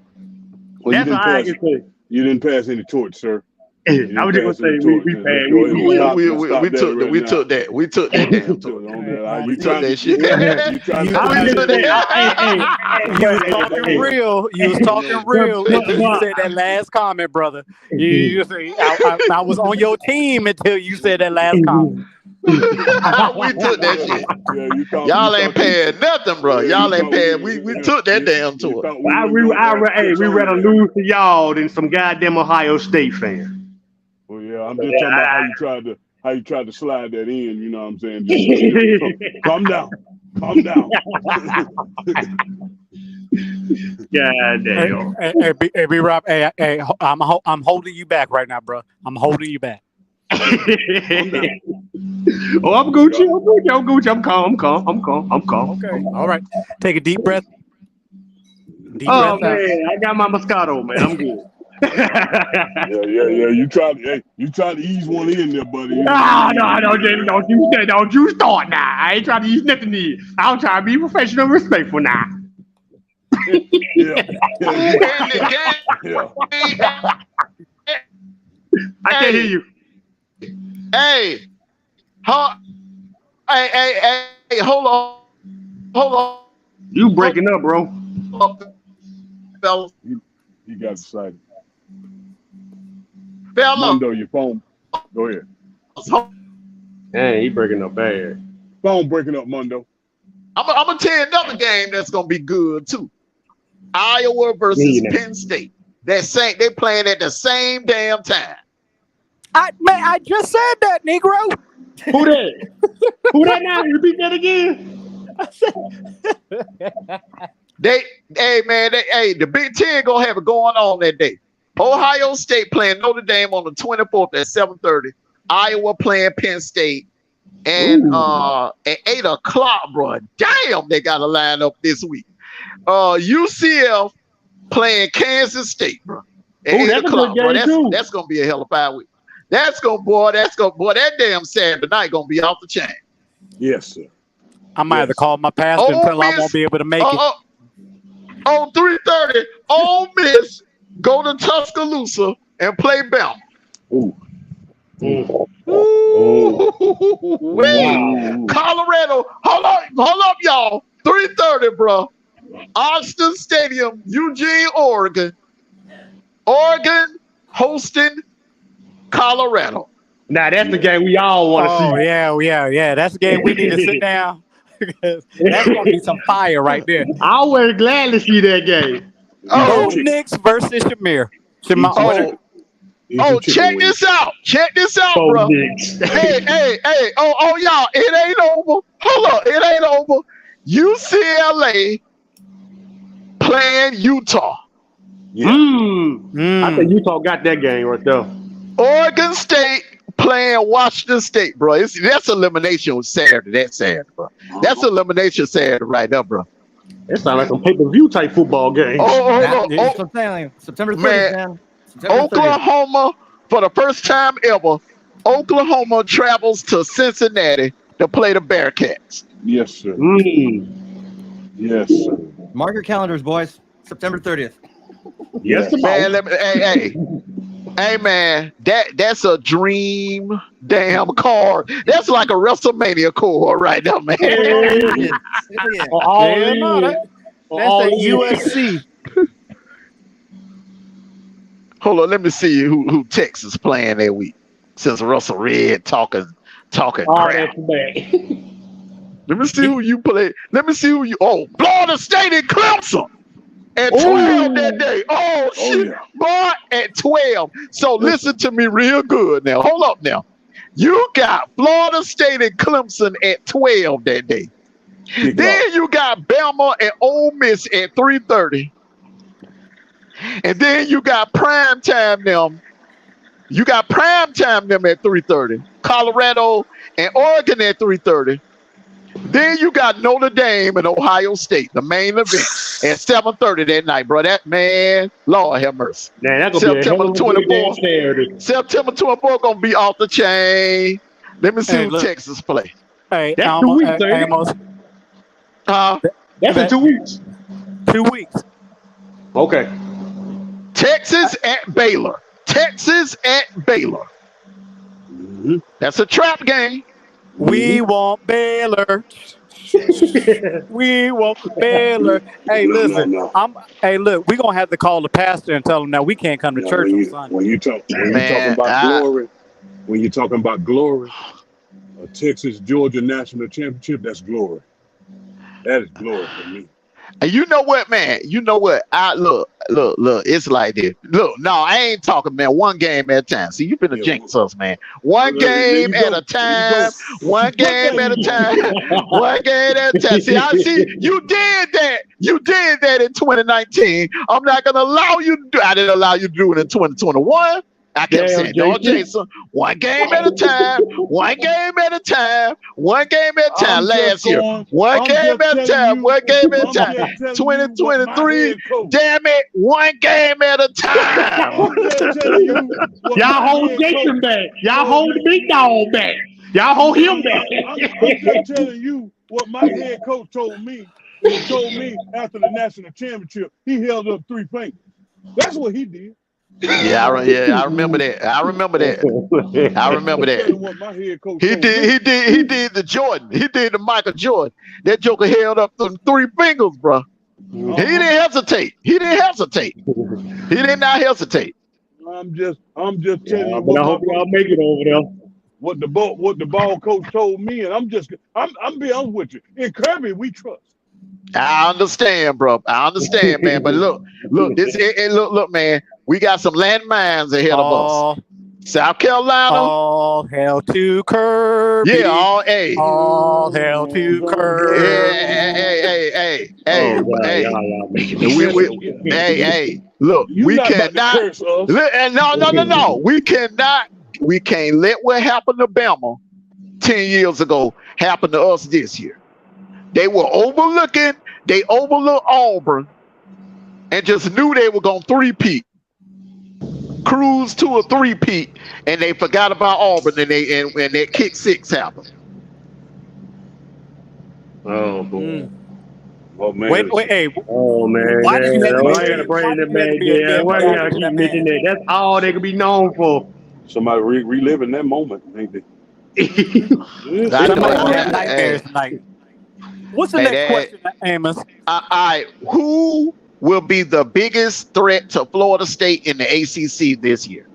Well, that's all I can say. You didn't pass any torch, sir. I was just gonna say we passed. We took that damn torch. We took that shit. You was talking real until you said that last comment, brother. You say I was on your team until you said that last comment. We took that shit. Y'all ain't paying nothing, bro. Y'all ain't paying. We took that damn tour. We rather lose to y'all than some goddamn Ohio State fan. Well, yeah, I'm just talking about how you tried to slide that in. You know what I'm saying? Just, calm down. God damn. Hey, B-Rob. Hey, I'm holding you back right now, bro. I'm holding you back. Oh, I'm Gucci. I'm calm. Okay. All right. Take a deep breath. Deep Oh breath out. man, I got my Moscato, man. I'm good. Yeah. You try to ease one in there, buddy. No, don't you start now. I ain't trying to use nothing here. I'm trying to be professional, and respectful now. Yeah. And the Yeah. I can't hear you. Hey, hold on, You breaking up, bro. fellas. You got excited. Fellas, Mondo, your phone. Go ahead. Dang, he breaking up bad. Phone breaking up, Mondo. I'm gonna tell you another game that's gonna be good too. Iowa versus Yeah. Penn State. They playing at the same damn time. I just said that, Negro. Who that? Who that now? Repeat that again. The Big Ten gonna have it going on that day. Ohio State playing Notre Dame on the 24th at 7:30. Iowa playing Penn State. And at 8 o'clock, bro. Damn, they got a lineup this week. UCF playing Kansas State, bro. At 8 o'clock, bro. That's gonna be a hell of a 5 week. That damn Saturday night gonna be off the chain. Yes, sir. I might have to call my pastor and tell him I won't be able to make it. On 3:30, Ole Miss go to Tuscaloosa and play Bama. Ooh. Wow. Colorado, hold up, y'all. 3:30, bro. Austin Stadium, Eugene, Oregon. Oregon hosting Colorado. Nah, that's the game we all want to see. Oh, yeah. That's the game we need to sit down. That's going to be some fire right there. I would gladly see that game. Oh, Knicks versus Shamir. Check this out. Bro. Hey. Oh, y'all, it ain't over. Hold up, it ain't over. UCLA playing Utah. Yeah. I think Utah got that game right there. Oregon State playing Washington State, bro. That's elimination Saturday. That's Saturday, bro. That's elimination Saturday right there, bro. That sounds like some pay-per-view type football game. September 30th, man. Oklahoma, for the first time ever, Oklahoma travels to Cincinnati to play the Bearcats. Yes, sir. Yes, sir. Mark your calendars, boys. September 30th. Yes, man. Hey, man. That's a dream damn card. That's like a WrestleMania card right now, man. That's a USC. Hold on, let me see who Texas playing that week. Since Russell Red talking crap. That's bad. Let me see who you play. Florida State and Clemson at 12 that day. Oh shit, yeah. Boy, at 12. So listen to me real good now. Hold up now. You got Florida State and Clemson at 12 that day. Then you got Bama and Ole Miss at 3:30. And then you got primetime them. You got primetime them at 3:30. Colorado and Oregon at 3:30. Then you got Notre Dame and Ohio State, the main event, at 7:30 that night, bro. That man, Lord have mercy. Man, that's gonna September 24th. September 24th gonna be off the chain. Let me see who Texas play. Hey, that's 2 weeks, Amos. That's in 2 weeks. 2 weeks. Okay. Texas at Baylor. Mm-hmm. That's a trap game. We want Baylor. We want Baylor. Hey, listen. Look, we're gonna have to call the pastor and tell him now we can't come to church on Sunday. When you're talking about glory, a Texas Georgia national championship, that's glory. That is glory for me. And you know what, man? You know what? Look. It's like this. Look, no, I ain't talking, man. One game at a time. See, you been a jinx us, man. One game at a time. One game at a time. One game at a time. See, you did that. You did that in 2019. I'm not gonna allow you to do. I didn't allow you to do it in 2021. I kept Damn, saying, no, Jason. Jason, one game at a time, one game at a time, one game at a time. I'm last just year, going. one I'm game just at a telling time, you. one game at a I'm time. just telling you what my 2023, head coach. damn it, one game at a time. I'm just telling you what Y'all my hold head Jason coach back. Y'all told hold the big dog back. Y'all hold him back. I'm just telling you what my head coach told me. And he told me after the national championship, he held up 3 fingers. That's what he did. Yeah, I remember that. I remember that. I'm telling what my head coach He told me. did the Jordan. He did the Michael Jordan. That joker held up them 3 fingers, bro. He didn't hesitate. He did not hesitate. I'm just telling you But what I hope y'all make it over there. what the ball coach told me, and I'm being honest with you. In Kirby, we trust. I understand, bro. I understand, man. But look, look, man. We got some landmines ahead of us. South Carolina. All hail to Kirby. Yeah, all hail to Kirby. Hey. Look, we cannot. No. We can't let what happened to Bama 10 years ago happen to us this year. They overlooked Auburn and just knew they were going to three-peat. Cruise to a three-peat, and they forgot about Auburn, and that kick 6 happened. Oh, boy. Oh, man. Wait, hey. Oh, man. Why did you have to Why you gotta bring that man? Yeah, why you gotta keep mentioning that? That's all they could be known for. Somebody reliving that moment, ain't they? Somebody gonna have nightmares tonight. What's the next question, Amos? All right, who will be the biggest threat to Florida State in the ACC this year?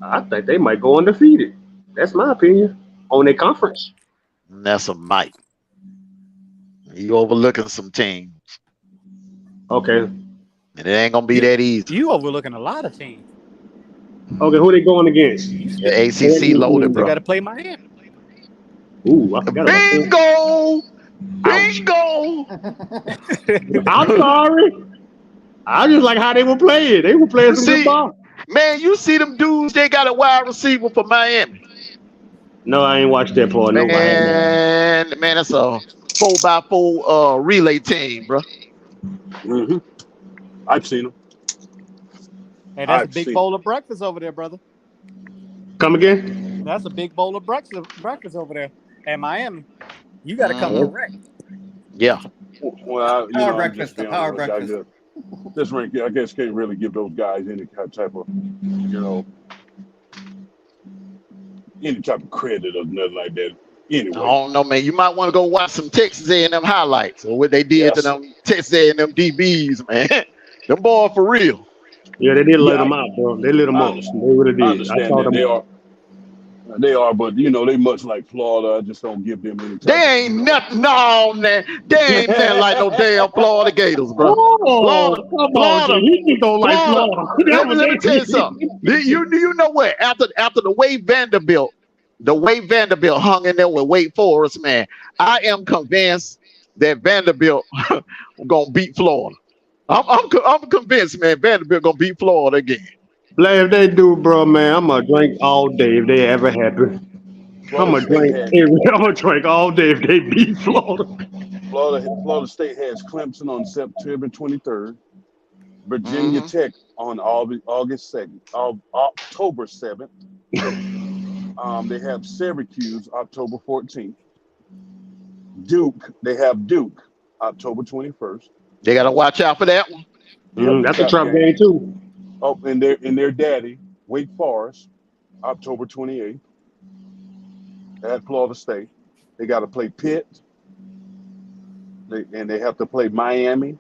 I think they might go undefeated. That's my opinion on their conference. That's a might. You overlooking some teams. Okay. And it ain't gonna be that easy. You overlooking a lot of teams. Okay, who they going against? The ACC loaded, bro. They got to play Miami. Ooh, I forgot Bingo! I'm sorry. I just like how they were playing. They were playing some good ball. Man, you see them dudes, they got a wide receiver for Miami. No, I ain't watched that part. Man, that's a 4x4 relay team, bro. Mm-hmm. I've seen them. Hey, that's a big bowl of breakfast over there, brother. Come again? That's a big bowl of breakfast over there at Miami. You got to come correct. Yeah. Well, Power breakfast. Power breakfast. This rank, I guess, can't really give those guys any type of, any type of credit or nothing like that. Anyway, I don't know, man. You might want to go watch some Texas A&M highlights or what they did to them Texas A&M DBs, man. Them boys for real. Yeah, they did let them out, bro. They let them out. They would have did. I understand that they are, but they much like Florida. I just don't give them any. They ain't nothing, man. They ain't nothing like no damn Florida Gators, bro. Florida. You don't like Florida. Let me tell you something. You know what? After the way Vanderbilt hung in there with Wake Forest, man, I am convinced that Vanderbilt gonna beat Florida. I'm convinced, man. Vanderbilt gonna beat Florida again. If they do, bro, man, I'm gonna drink all day if they ever happen. I'm gonna drink all day if they beat Florida. Florida State has Clemson on September 23rd, Virginia Tech on October 7th. They have Syracuse October 14th. They have Duke October 21st. They gotta watch out for that one. That's a tough game too. Oh, and their daddy, Wake Forest, October 28th at Florida State. They got to play Pitt. They have to play Miami.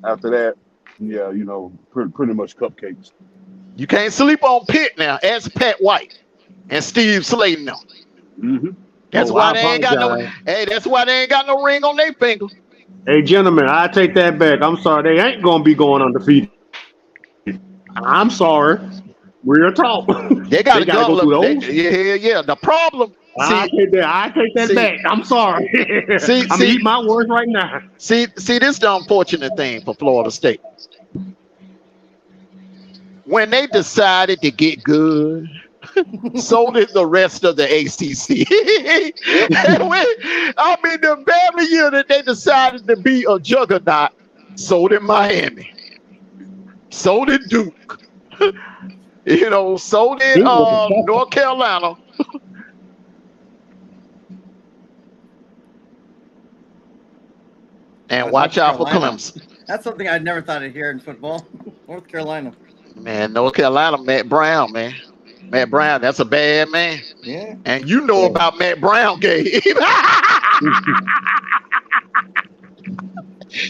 After that, pretty much cupcakes. You can't sleep on Pitt now. Ask Pat White and Steve Slayton now. Mm-hmm. That's why they ain't got no. Hey, that's why they ain't got no ring on their finger. Hey, gentlemen, I take that back. I'm sorry. They ain't gonna be going undefeated. I'm sorry. Real talk. They gotta go through those. Yeah. The problem. I take that back. I'm sorry. I'm gonna eat my words right now. See, this is the unfortunate thing for Florida State. when they decided to get good, so did the rest of the ACC. I mean, the very year that they decided to be a juggernaut, so did Miami. So did Duke. So did North Carolina. And watch out for Clemson. That's something I never thought I'd hear in football. North Carolina. Man, North Carolina, Matt Brown, man. Matt Brown, that's a bad man. Yeah. And you know about Matt Brown, Gabe.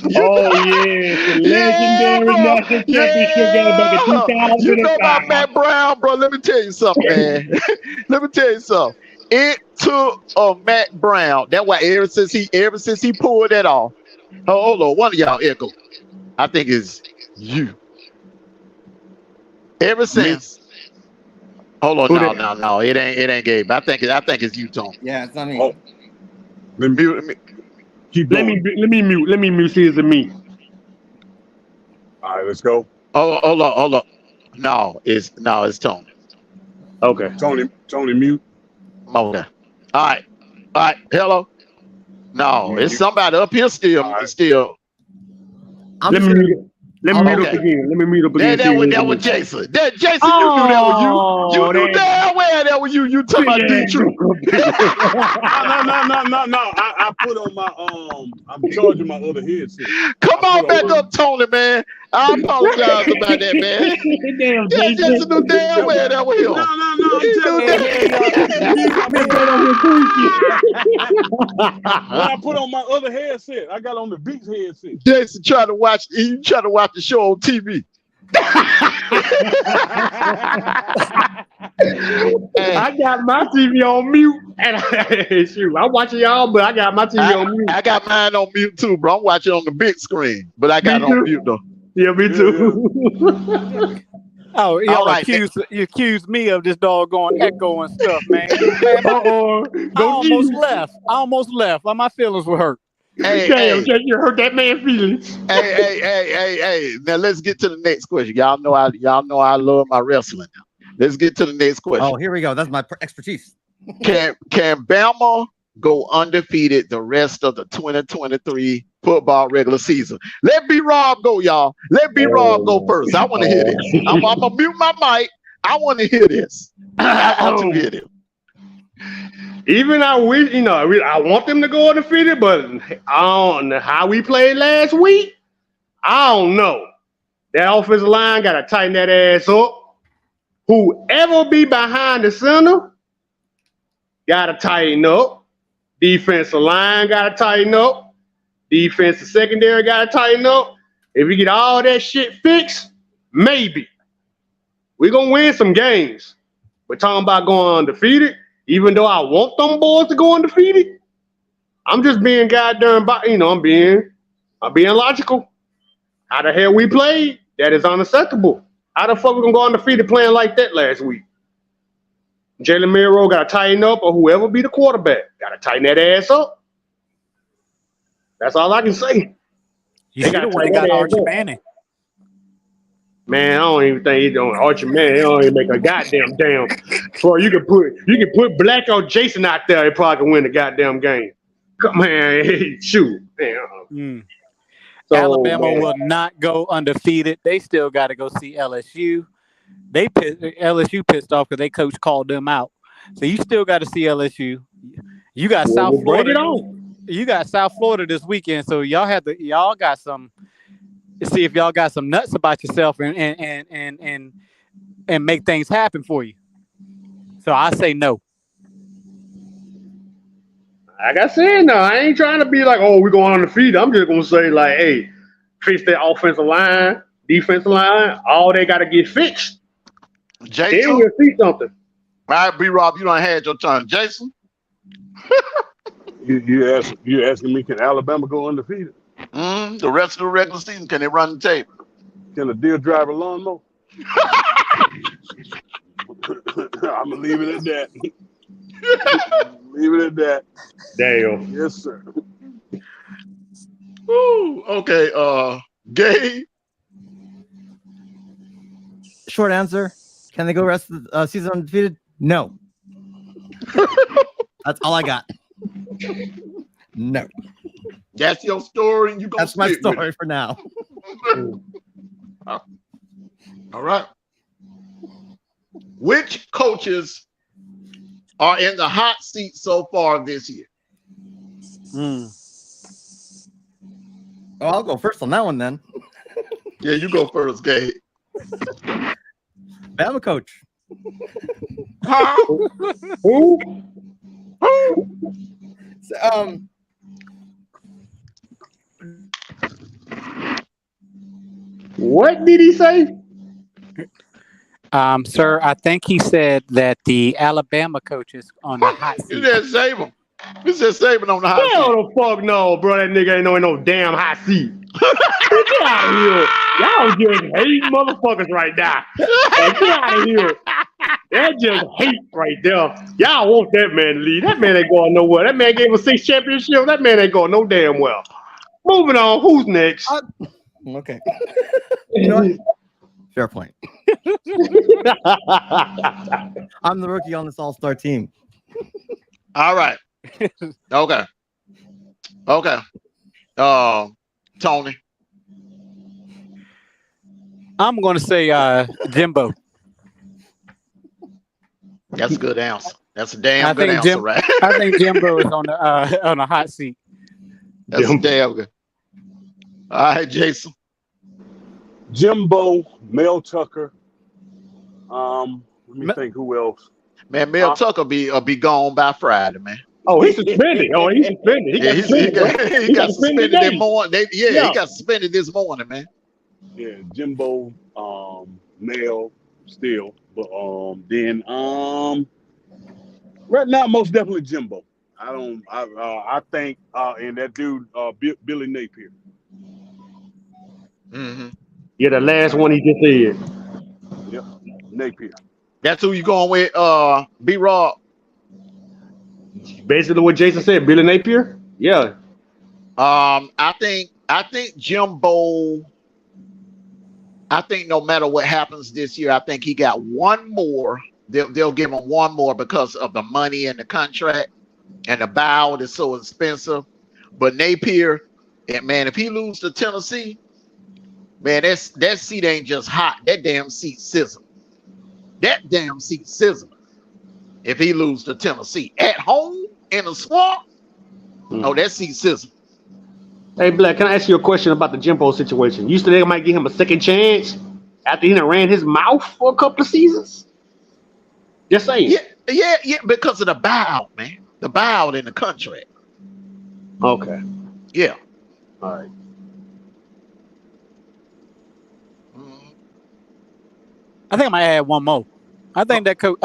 The legendary national championship game back in 2005. You know about Matt Brown, bro. Let me tell you something, man. Let me tell you something. It took Matt Brown. That's why ever since he pulled that off. Hold on, one of y'all echo. I think it's you. Ever since. Hold on, no. It ain't Gabe. I think it's you, Tom. Yeah, it's not me. Oh. Let me keep going. Let me mute. See, it's me. All right, let's go. Oh, hold on. No, it's Tony. Okay. Tony, mute. Okay. All right. Hello. No, it's somebody up here still. Right. Still. Let me mute up again. That was Jason. Jason, you knew that was you. You knew damn well that was you. You talking about D-True. No. I put on my I'm charging my other headset. Come on back up, Tony, man. I apologize about that, man. Damn, Jason knew damn well that was him. When I put on my other headset, I got on the Beats headset. Jason trying to watch the show on TV. I got my TV on mute, and shoot, I'm watching y'all, but I got my TV on mute. I got mine on mute too, bro. I'm watching on the big screen, but I got it on mute though. Yeah, me too. Oh, y'all All right, you accused me of this doggone echo and stuff, man. I almost left. My feelings were hurt. Hey, you hurt that man's feelings. hey. Now let's get to the next question. Y'all know I love my wrestling now. Let's get to the next question. Oh, here we go. That's my expertise. Can Bama go undefeated the rest of the 2023 football regular season? Let B-Rob go, y'all. Let B-Rob go first. I want to hear this. I'm gonna mute my mic. I want to hear this. I want to hear this. Even I want them to go undefeated, but I don't know how we played last week. I don't know. That offensive line got to tighten that ass up. Whoever be behind the center got to tighten up. Defensive line got to tighten up. Defensive secondary got to tighten up. If we get all that shit fixed, maybe we're going to win some games. We're talking about going undefeated. Even though I want them boys to go undefeated, I'm just being goddamn, I'm being logical. How the hell we played? That is unacceptable. How the fuck we gonna go undefeated playing like that last week? Jalen Miro got to tighten up, or whoever be the quarterback got to tighten that ass up. That's all I can say. You should have got Archie Manning. Man, I don't even think he's doing Archie Manning. He don't even make a goddamn damn. Bro, you can put Black or Jason out there. He probably can win the goddamn game. Come on, shoot. Man. So, Alabama will not go undefeated. They still got to go see LSU. LSU pissed off because their coach called them out. So you still got to see LSU. You got South Florida. You got South Florida this weekend. So y'all got some. See if y'all got some nuts about yourself and make things happen for you. So I say no. Like I said, no, I ain't trying to be like, oh, we're going undefeated. I'm just gonna say like, hey, fix that offensive line, defensive line. All they got to get fixed. Jason, then we'll see something. All right, B-Rob, you done had your turn. Jason, you asking me, can Alabama go undefeated? The rest of the regular season, can they run the table? Can a deer drive a lawnmower? I'm gonna leave it at that. Leave it at that. Damn. Yes, sir. Ooh, okay. Gabe. Short answer. Can they go rest of the season undefeated? No. That's all I got. No. That's your story, and you gonna That's my stick with story it. for now. All right. Which coaches are in the hot seat so far this year? Oh, I'll go first on that one then. Yeah, you go first, Gabe. Bama coach. Huh? Who? So, What did he say? Sir, I think he said that the Alabama coach is on the hot You seat. just save him. You just saving on the hot seat. Hell the fuck no, bro. That nigga ain't no in no damn hot seat. Get out of here. Y'all just hate motherfuckers right now. Like, get out of here. That just hate right there. Y'all want that man to leave. That man ain't going nowhere. That man gave us 6 championships. That man ain't going no damn well. Moving on. Who's next? okay. You know what? Fair point. I'm the rookie on this all-star team. All right. Okay. Tony. I'm going to say Jimbo. That's a good answer. That's a damn good answer, right? I think Jimbo is on the hot seat. That's a damn good. All right, Jason. Jimbo, Mel Tucker. Let me think who else. Man, Mel Tucker be gone by Friday, man. Oh, he's suspended. Oh, he's suspended. He got suspended today. this morning. He got suspended this morning, man. Yeah, Jimbo, Mel, still, but then right now most definitely Jimbo. I think and that dude Billy Napier. Mm-hmm. Yeah, the last one he just said. Yep, Napier. That's who you going with, B-Rob? Basically what Jason said, Billy Napier. Yeah. I think Jimbo. I think no matter what happens this year, I think he got one more. They'll give him one more because of the money and the contract, and the buyout is so expensive. But Napier, and man, if he loses to Tennessee, man, that seat ain't just hot. That damn seat sizzling. That damn seat sizzling. If he loses to Tennessee at home in the swamp, oh, that seat sizzling. Hey, Black, can I ask you a question about the Jimbo situation? You said they might give him a second chance after he done ran his mouth for a couple of seasons? Just saying. Yeah, because of the buyout, man. The buyout in the contract. Okay. Yeah. All right. I think I might add one more. I think that coach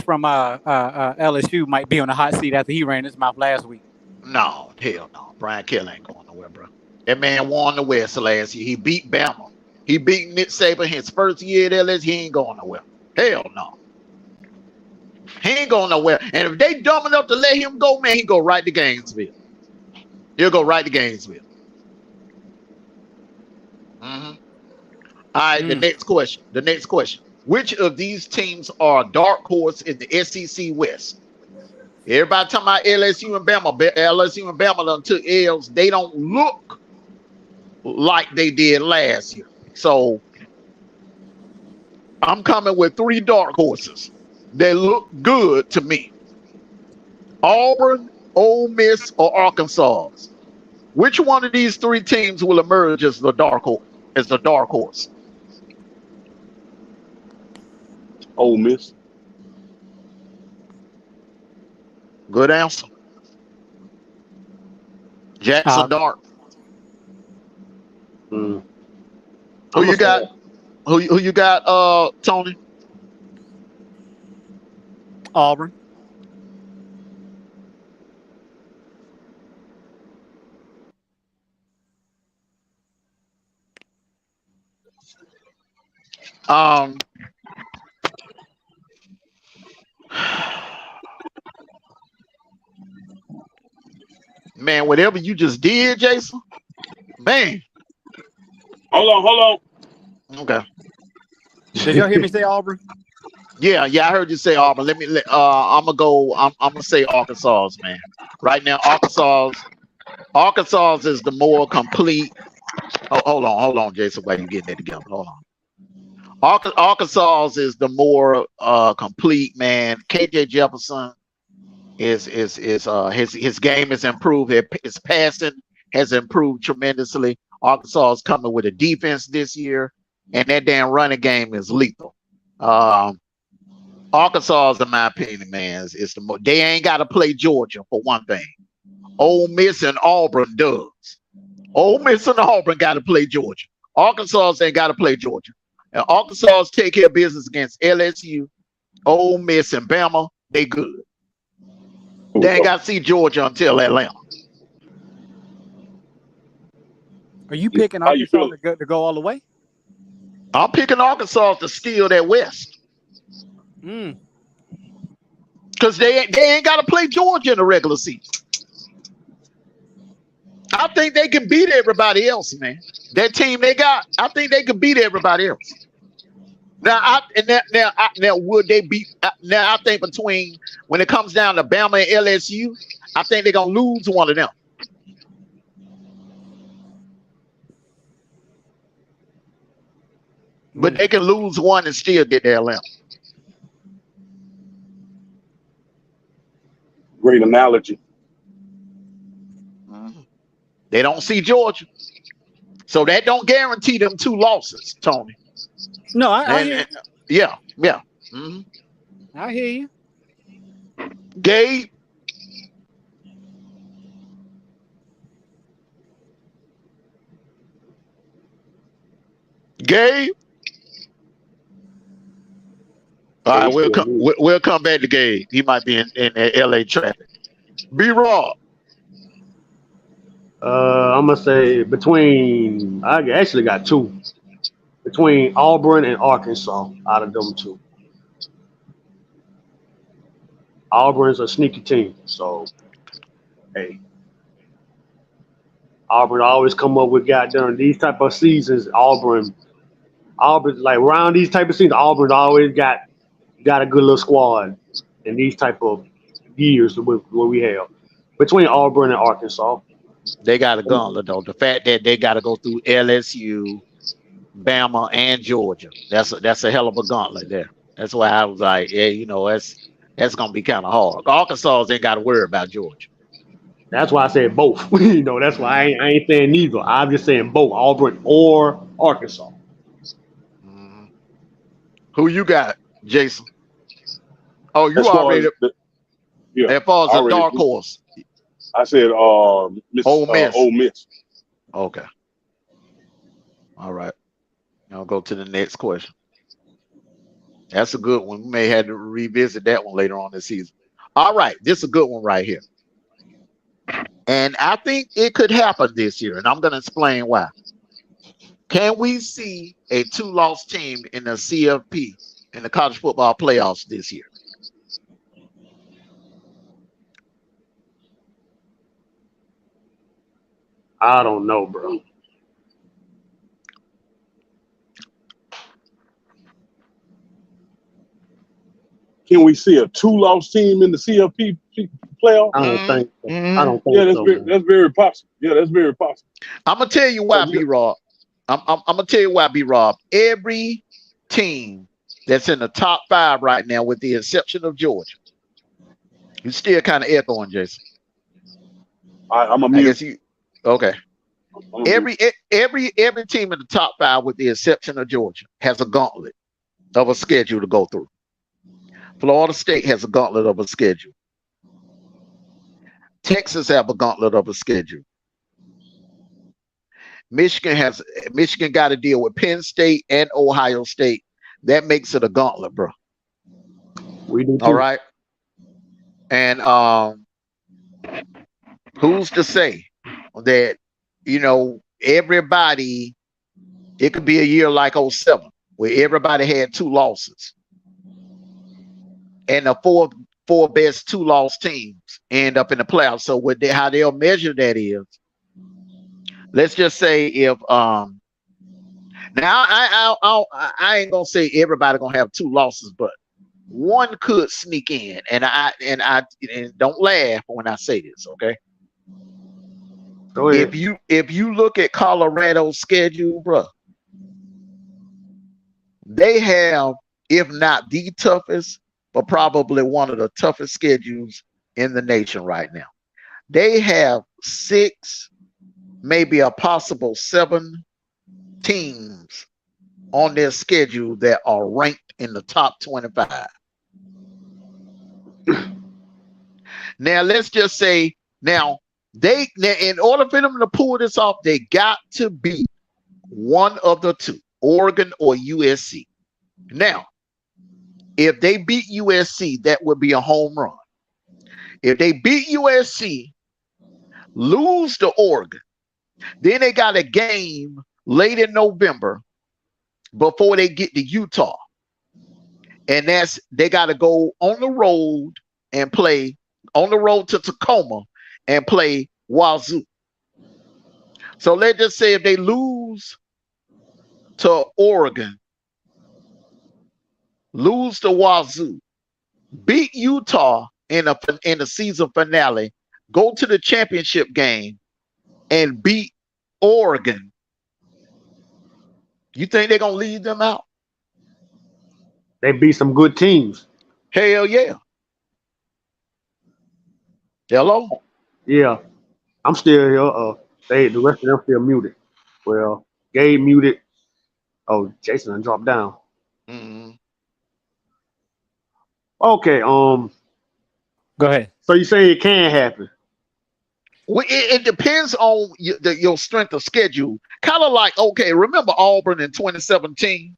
from LSU might be on the hot seat after he ran his mouth last week. No, hell no. Brian Kelly ain't going nowhere, bro. That man won the West last year. He beat Bama. He beat Nick Saban his first year at LSU. He ain't going nowhere. Hell no. He ain't going nowhere. And if they dumb enough to let him go, man, he go right to Gainesville. He'll go right to Gainesville. Mm-hmm. All right, the next question. Which of these teams are a dark horse in the SEC West? Everybody talking about LSU and Bama. LSU and Bama done took L's. They don't look like they did last year. So I'm coming with 3 dark horses. They look good to me. Auburn, Ole Miss, or Arkansas. Which one of these 3 teams will emerge as the dark horse? Ole Miss. Good answer. Jackson Dart. Who you got? Who you got, Tony? Auburn. Man, whatever you just did, Jason. Man. Hold on. Okay. Did y'all hear me say Auburn? Yeah, I heard you say Auburn. I'm gonna say Arkansas, man. Right now, Arkansas is the more complete. Oh, hold on, Jason. While you getting that together, hold on. Arkansas is the more complete, man. KJ Jefferson is his game has improved. His passing has improved tremendously. Arkansas is coming with a defense this year, and that damn running game is lethal. Arkansas, in my opinion, man, is the most. They ain't got to play Georgia for one thing. Ole Miss and Auburn does. Ole Miss and Auburn got to play Georgia. Arkansas ain't got to play Georgia. And Arkansas take care of business against LSU, Ole Miss, and Bama. They good. They ain't got to see Georgia until Atlanta. Are you picking Arkansas to go all the way? I'm picking Arkansas to steal that West. Because they ain't got to play Georgia in the regular season. I think they can beat everybody else, man. That team they got, I think they can beat everybody else. Now would they beat? Now I think between when it comes down to Bama and LSU, I think they're gonna lose one of them. But they can lose one and still get to Atlanta. Great analogy. They don't see Georgia. So that don't guarantee them 2 losses, Tony. No, I hear you. Yeah. Mm-hmm. I hear you. Gabe. All right, we'll come back to Gabe. He might be in LA traffic. B-Rob. I'm gonna say I actually got 2. Between Auburn and Arkansas, out of them 2. Auburn's a sneaky team, so hey. Auburn always come up with goddamn these type of seasons. Auburn like around these type of seasons, Auburn always got a good little squad in these type of years where we have. Between Auburn and Arkansas. They got a gauntlet though. The fact that they got to go through LSU, Bama, and Georgia. That's a hell of a gauntlet there. That's why I was like, that's gonna be kind of hard. Arkansas ain't got to worry about Georgia. That's why I said both. That's why I ain't saying neither. I'm just saying both, Auburn or Arkansas. Mm-hmm. Who you got, Jason? Oh, you already. As far as a dark horse. I said Ole Miss. Okay. All right. I'll go to the next question. That's a good one. We may have to revisit that one later on this season. All right. This is a good one right here. And I think it could happen this year. And I'm going to explain why. Can we see a 2-loss team in the CFP in the college football playoffs this year? I don't know, bro. Can we see a 2-loss team in the CFP playoff? I don't think so. I don't think that's very possible. Yeah, that's very possible. I'm gonna tell you why, B-Rob. I'm gonna tell you why, B-Rob. Every team that's in the top 5 right now, with the exception of Georgia, you still kind of echoing, Jason. I'm a mute. I guess you. Okay. Every team in the top 5, with the exception of Georgia, has a gauntlet of a schedule to go through. Florida State has a gauntlet of a schedule. Texas have a gauntlet of a schedule. Michigan got to deal with Penn State and Ohio State. That makes it a gauntlet, bro. We do too. All right. And who's to say that, everybody, it could be a year like 07, where everybody had 2 losses. And the four best 2-loss teams end up in the playoffs. So how they'll measure that is, let's just say if Now I ain't gonna say everybody gonna have 2 losses, but one could sneak in, and don't laugh when I say this, okay? Go ahead. If you look at Colorado's schedule, bro, they have, if not the toughest, but probably one of the toughest schedules in the nation right now. They have 6, maybe a possible 7 teams on their schedule that are ranked in the top 25. Now, let's just say, in order for them to pull this off, they got to beat one of the 2, Oregon or USC. Now, if they beat USC, that would be a home run. If they beat USC, lose to Oregon, then they got a game late in November before they get to Utah. And they got to go on the road and play on the road to Tacoma and play Wazoo. So let's just say if they lose to Oregon, lose to Wazoo, beat Utah in the season finale, go to the championship game and beat Oregon, you think they're going to leave them out? They beat some good teams. Hell yeah. Hello? Yeah. I'm still here. The rest of them still muted. Well, Gabe muted. Oh, Jason done dropped down. Mm-hmm. Okay. Go ahead. So you say it can happen? Well, it depends on your strength of schedule. Kind of like, okay, remember Auburn in 2017?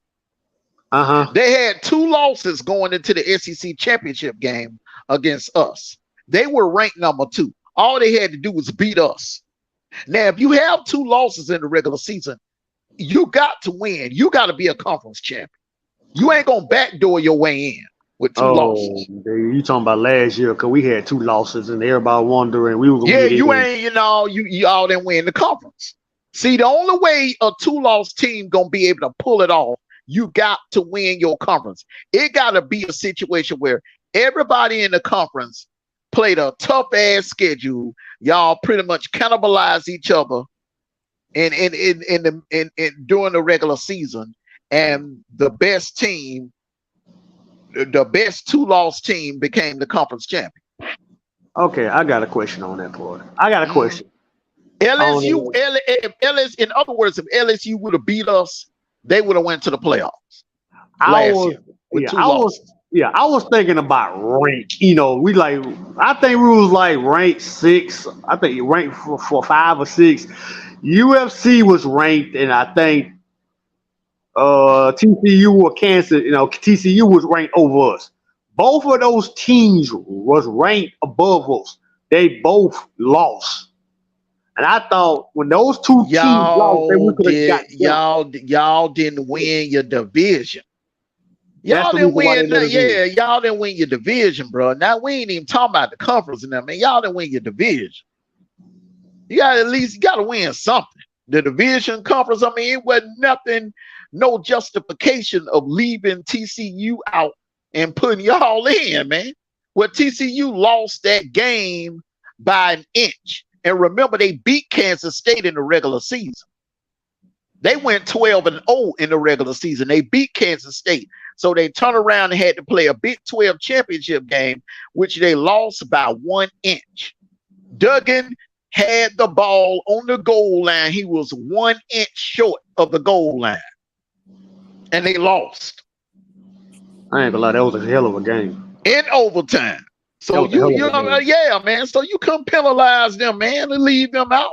They had 2 losses going into the SEC championship game against us. They were ranked number 2. All they had to do was beat us. Now, if you have 2 losses in the regular season, you got to win. You got to be a conference champion. You ain't gonna backdoor your way in with 2 losses. You talking about last year? Because we had 2 losses and everybody wondering we were gonna get you in. Ain't, you all didn't win the conference. See, the only way a 2-loss team gonna be able to pull it off, you got to win your conference. It got to be a situation where everybody in the conference played a tough ass schedule. Y'all pretty much cannibalize each other in during the regular season, and the best team, the best 2-loss team, became the conference champion. Okay, I got a question on that part. I got a question. LSU, in other words, if LSU would have beat us, they would have went to the playoffs last year with 2 losses. I was thinking about rank. I think we was like ranked 6. I think ranked for 5 or 6. UFC was ranked, and I think TCU or Kansas, TCU was ranked over us. Both of those teams was ranked above us. They both lost. And I thought when those 2 teams lost, y'all didn't win your division. Y'all didn't win. Y'all didn't win your division, bro. Now we ain't even talking about the conference and that, man. Y'all didn't win your division. You got to win something. The division, conference. I mean, it wasn't nothing, no justification of leaving TCU out and putting y'all in, man. Well, TCU lost that game by an inch. And remember, they beat Kansas State in the regular season. They went 12-0 in the regular season. They beat Kansas State. So they turned around and had to play a Big 12 championship game, which they lost by 1 inch. Duggan had the ball on the goal line. He was 1 inch short of the goal line. And they lost. I ain't gonna lie, that was a hell of a game. In overtime. So man. So you couldn't penalize them, man, and leave them out.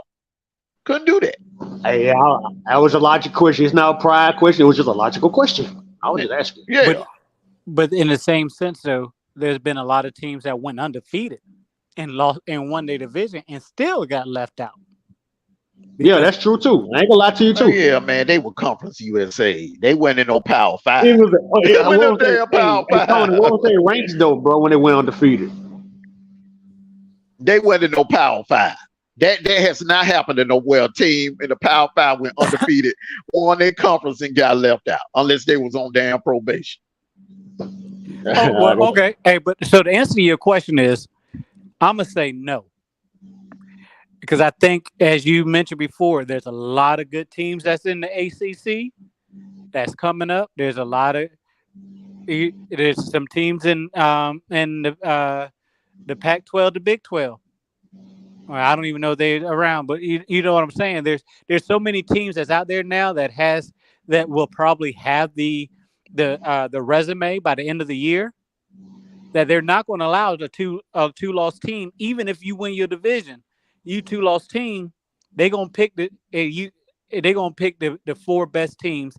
Couldn't do that. Hey, that was a logical question. It's not a pride question. It was just a logical question. I was just asking. Yeah. But in the same sense, though, there's been a lot of teams that went undefeated and lost and won their division and still got left out. Yeah, that's true too. I ain't gonna lie to you too. Yeah, man, they were Conference USA. They went in no Power 5. It was Power 5. What was their ranks though, bro? When they went undefeated, they went in no Power 5. That has not happened in nowhere. A team in the Power 5 went undefeated, won their conference, and got left out, unless they was on damn probation. Oh, well, okay. Hey, but so to answer your question is, I'm going to say no. Because I think, as you mentioned before, there's a lot of good teams that's in the ACC that's coming up. There's a lot of there's some teams in the Pac-12, the Big 12. Well, I don't even know they're around, but you know what I'm saying. There's so many teams that's out there now that will probably have the resume by the end of the year, that they're not going to allow a two-loss team, even if you win your division. You two-loss team, they're gonna pick the four best teams,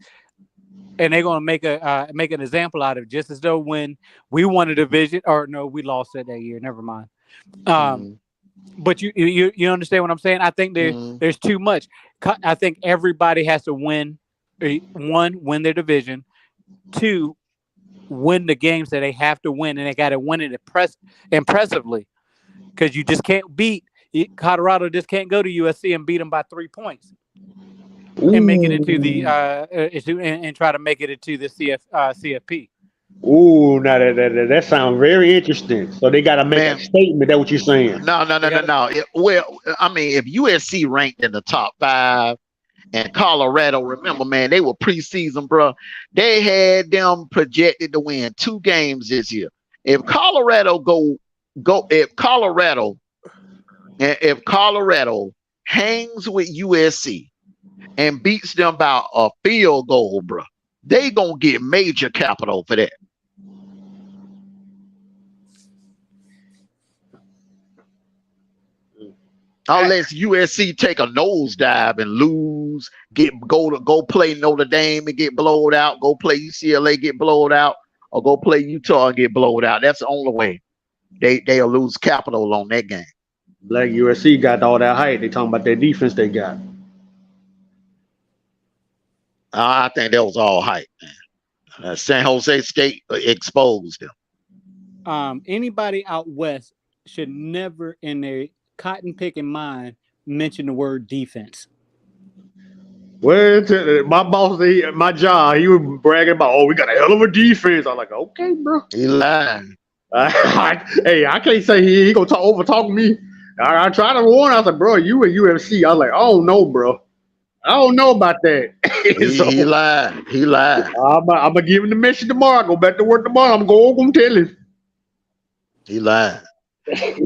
and they're gonna make an example out of it, just as though when we won a division, or no, we lost that year. Never mind. But you understand what I'm saying? I think there's too much. I think everybody has to win. One, win their division. Two, win the games that they have to win, and they got to win it impressively, because you just can't beat. Colorado just can't go to USC and beat them by 3 points and make it into the and try to make it into the CFP. Ooh, now that sounds very interesting. So they got to make a statement. That's what you're saying? No. Well, I mean, if USC ranked in the top 5, and Colorado, remember, man, they were preseason, bro. They had them projected to win 2 games this year. If Colorado if Colorado hangs with USC and beats them by a field goal, bro, they gonna get major capital for that. Unless USC take a nosedive and lose, go play Notre Dame and get blowed out, go play UCLA, get blowed out, or go play Utah and get blowed out. That's the only way they'll lose capital on that game. Black USC got all that hype. They talking about their defense they got. I think that was all hype, man. San Jose State exposed them. Anybody out west should never in their cotton picking mind mention the word defense. Well, my boss, my job, he was bragging about, oh, we got a hell of a defense. I'm like, okay, bro. He lying. Hey, I can't say he gonna over talk me. I tried to warn. I was like, bro, you at UFC. I was like, I don't know, bro. I don't know about that. He lied. He lied. I'm gonna give him the message tomorrow. I go back to work tomorrow. I'm gonna tell him. He lied.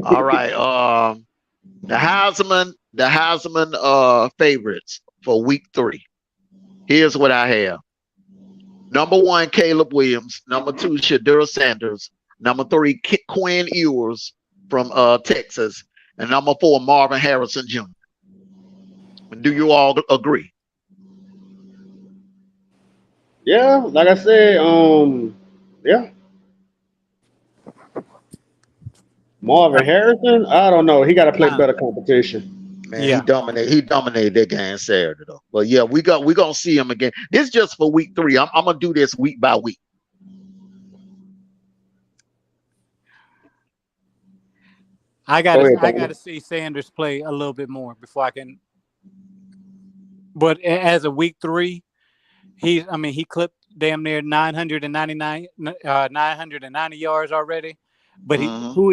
All right. The Heisman favorites for week 3. Here's what I have. Number 1, Caleb Williams. Number 2, Deion Sanders. Number 3, Quinn Ewers from Texas. And number 4, Marvin Harrison Jr. Do you all agree? Yeah, like I said, yeah. Marvin Harrison, I don't know. He got to play better competition. Man, yeah. He dominated that game Saturday though. But yeah, we're gonna see him again. This is just for week 3. I'm gonna do this week by week. I gotta see Sanders play a little bit more before I can. But as a week 3, he clipped damn near 990 yards already. But who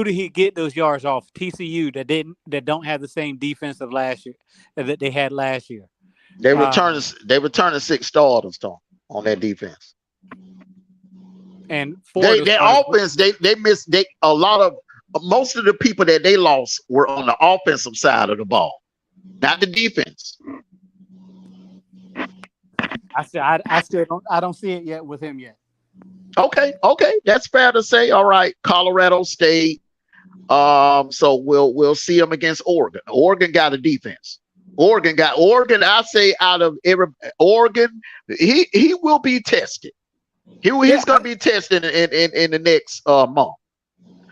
did he get those yards off? TCU that don't have the same defense of last year that they had last year. They returned 6 starters on that defense. And their offense, they missed a lot of most of the people that they lost were on the offensive side of the ball, not the defense. I don't see it yet with him yet. Okay, that's fair to say. All right, Colorado State. So we'll see him against Oregon. Oregon got a defense. Oregon. I say out of every Oregon, he will be tested. He's going to be tested in the next month.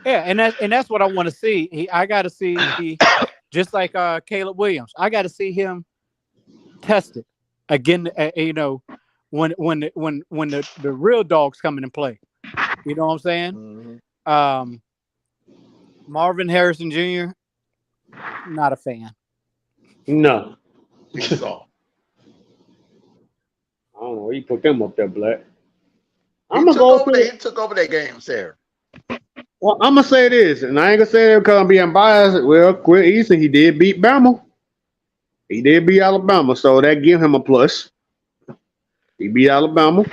Yeah, and that's what I want to see. I got to see just like Caleb Williams. I got to see him tested again. When the real dogs come in and play. You know what I'm saying? Mm-hmm. Marvin Harrison Jr., Not a fan. No. So, I don't know where you put them up there, Black. he I'm gonna go for he took over that game, Sarah. Well, I'm gonna say this, and I ain't gonna say it because I'm being biased. Well, Quinn Easton, he did beat Bama. He did beat Alabama, so that give him a plus. He beat Alabama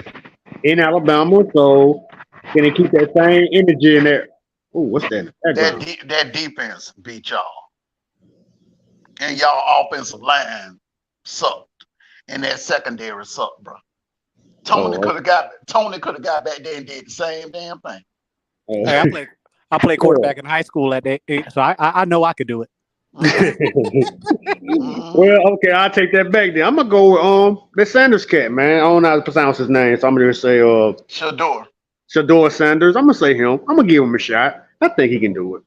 in Alabama, so can he keep that same energy in there? Oh, what's that in the background? That defense beat y'all, and y'all offensive line sucked, and that secondary sucked, bro. Tony could have got back there and did the same damn thing. Hey, I played quarterback in high school at that age, so I know I could do it. Well, okay, I'll take that back then. I'm gonna go with the Sanders cat, man. I don't know how to pronounce his name, so I'm gonna say Shador Sanders. I'm gonna say him. I'm gonna give him a shot. I think he can do it.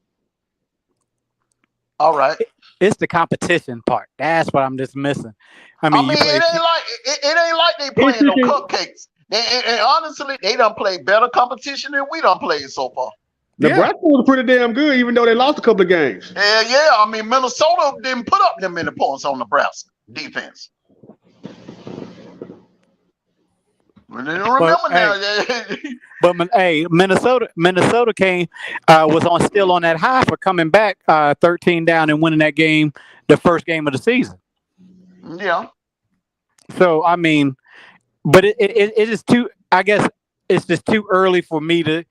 All right. It's the competition part. That's what I'm just missing. I mean it ain't like they playing no cupcakes. And honestly, they done played better competition than we done played so far. Nebraska was pretty damn good, even though they lost a couple of games. Yeah. I mean, Minnesota didn't put up them many points on Nebraska defense. Minnesota came was still on that high for coming back 13 down and winning that game, the first game of the season. Yeah. So I mean, but it is too. I guess it's just too early for me to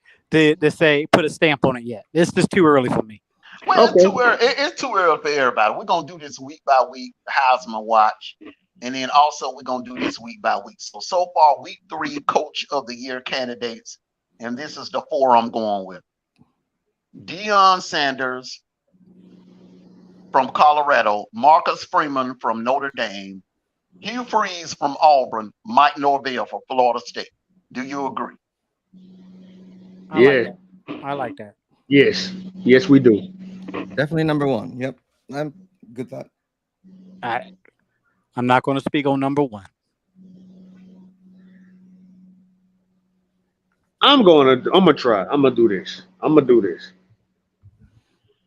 say put a stamp on it yet. It's just too early for me. Well, it's too early. It's too early for everybody. We're gonna do this week by week Heisman watch, and then also we're gonna do this week by week. So far, week 3 Coach of the Year candidates, and this is the 4 I'm going with: Deion Sanders from Colorado, Marcus Freeman from Notre Dame, Hugh Freeze from Auburn, Mike Norvell for Florida State. Do you agree? I like that. Yes, we do. Definitely number 1. Yep, I'm good with that. I'm not going to speak on number 1. I'm gonna try. I'm gonna do this.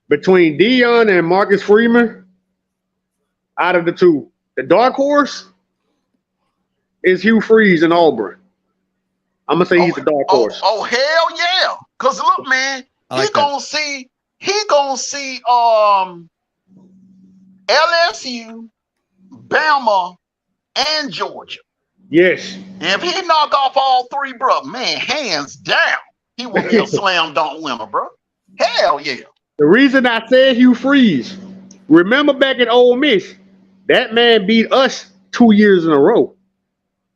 Between Deion and Marcus Freeman, out of the two, the dark horse is Hugh Freeze in Auburn. I'm gonna say he's the dark horse. Oh hell yeah! Cause look, man, he gonna see LSU, Bama, and Georgia. Yes. If he knock off all 3, bro, man, hands down, he will be a slam dunk winner, bro. Hell yeah. The reason I said Hugh Freeze, remember back at Ole Miss, that man beat us 2 years in a row.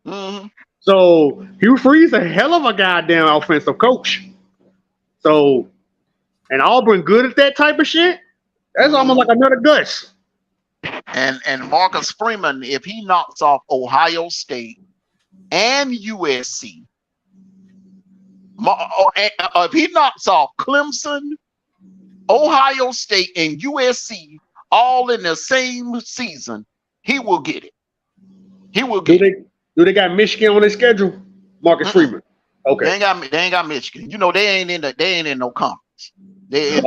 Mm-hmm. So Hugh Freeze a hell of a goddamn offensive coach. So, and Auburn good at that type of shit. That's almost like another Gus. And Marcus Freeman, if he knocks off Ohio State and USC, if he knocks off Clemson, Ohio State, and USC all in the same season, he will get it. Do they got Michigan on their schedule? Marcus Freeman. Okay. They ain't got Michigan. You know, they ain't in no conference. Yeah.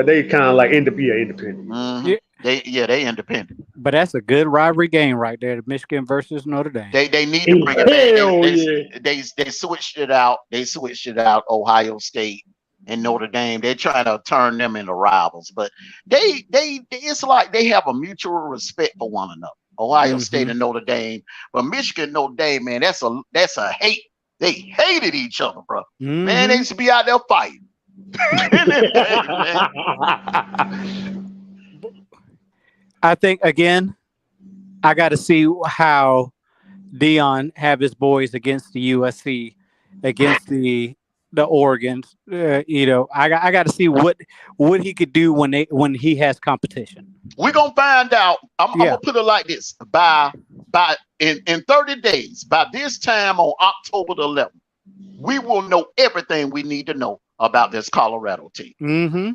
They kind of like independent. Mm-hmm. They independent. But that's a good rivalry game right there, the Michigan versus Notre Dame. They need to bring it back. They switched it out. Ohio State and Notre Dame. They're trying to turn them into rivals, but it's like they have a mutual respect for one another. Ohio State and Notre Dame, but Michigan, Notre Dame, man, that's a hate. They hated each other, bro. Mm-hmm. Man, they used to be out there fighting. I think again, I got to see how Deion have his boys against the USC, against the Oregons. I got to see what he could do when he has competition. We're gonna find out. I'm gonna put it like this: in 30 days, by this time on October the 11th, we will know everything we need to know about this Colorado team. Mm-hmm.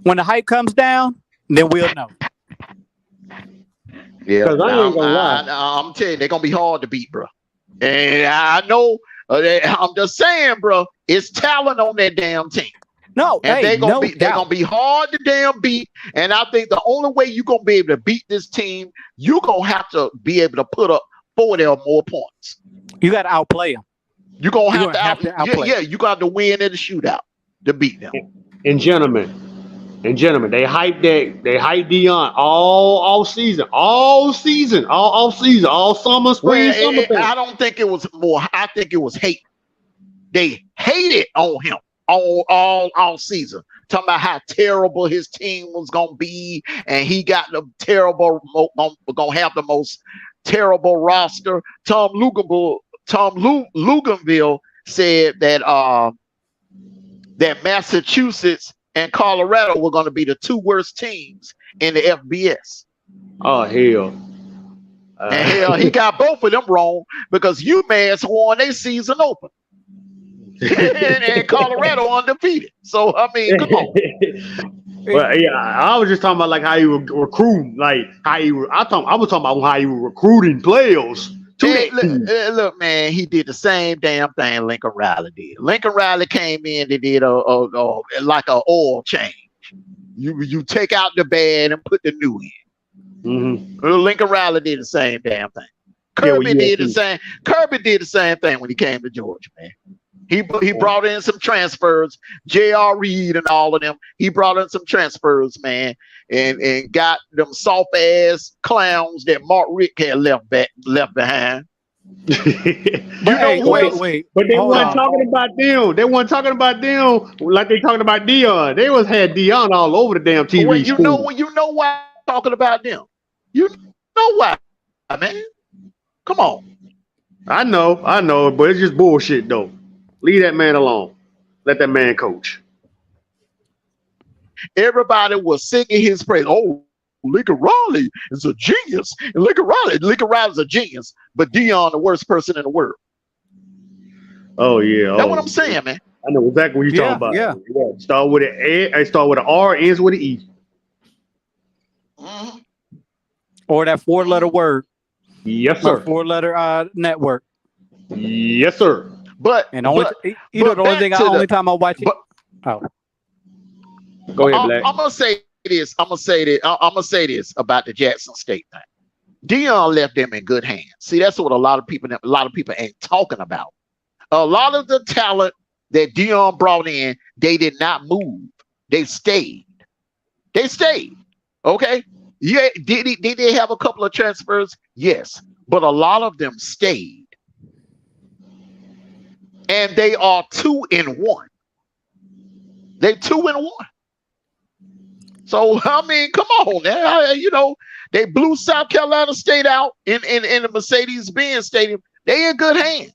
When the hype comes down, then we'll know. Yeah, I'm telling you, they're gonna be hard to beat, bro. And I know. I'm just saying, bro. It's talent on that damn team. No, And hey, they're no gonna doubt. be hard to damn beat. And I think the only way you're gonna be able to beat this team, you're gonna have to be able to put up 40 or more points. You got to outplay them. You're gonna You're have gonna to have to outplay. yeah, you got to win in the shootout to beat them. And gentlemen, they hyped Deion all season, all summer, spring, summertime. I don't think it was more. I think it was hate. They hated on him all season, talking about how terrible his team was gonna be, and he got the terrible, gonna have the most terrible roster. Tom Luganville said that that Massachusetts and Colorado were going to be the two worst teams in the FBS. Oh hell! And hell, he got both of them wrong because UMass won their season open. and Colorado undefeated. So I mean, come on. Well, yeah, I was just talking about like how you were recruiting, like how you were. I was talking about how you were recruiting players. Look, man, he did the same damn thing Lincoln Riley did. Lincoln Riley came in, they did a like an oil change. You take out the bad and put the new in. Mm-hmm. Lincoln Riley did the same damn thing. Kirby did the same. Kirby did the same thing when he came to Georgia, man. He brought in some transfers, J.R. Reed and all of them. He brought in some transfers, man, and got them soft ass clowns that Mark Rick had left behind. But hey, wait. But they weren't talking about them. They weren't talking about them like they talking about Deion. They had Deion all over the damn TV. Well, you know why I'm talking about them. You know why, man. Come on. I know, but it's just bullshit though. Leave that man alone. Let that man coach. Everybody was singing his praise. Oh, Lincoln Riley is a genius. And Lincoln Riley's a genius, but Deion the worst person in the world. Oh yeah. That's what I'm saying, man. I know exactly what you're talking about. Yeah. Start with an A, start with an R, ends with an E. Mm-hmm. Or that 4-letter word. Yes, sir. 4-letter network. Yes, sir. But the only time I watch it. Go ahead, Black. I'm gonna say this about the Jackson State thing. Deion left them in good hands. See, that's what a lot of people ain't talking about. A lot of the talent that Deion brought in, they did not move. They stayed. Okay. Yeah. Did they have a couple of transfers? Yes, but a lot of them stayed. And they are 2-1. They 2-1. So I mean, come on now. They blew South Carolina State out in the Mercedes-Benz Stadium. They in good hands.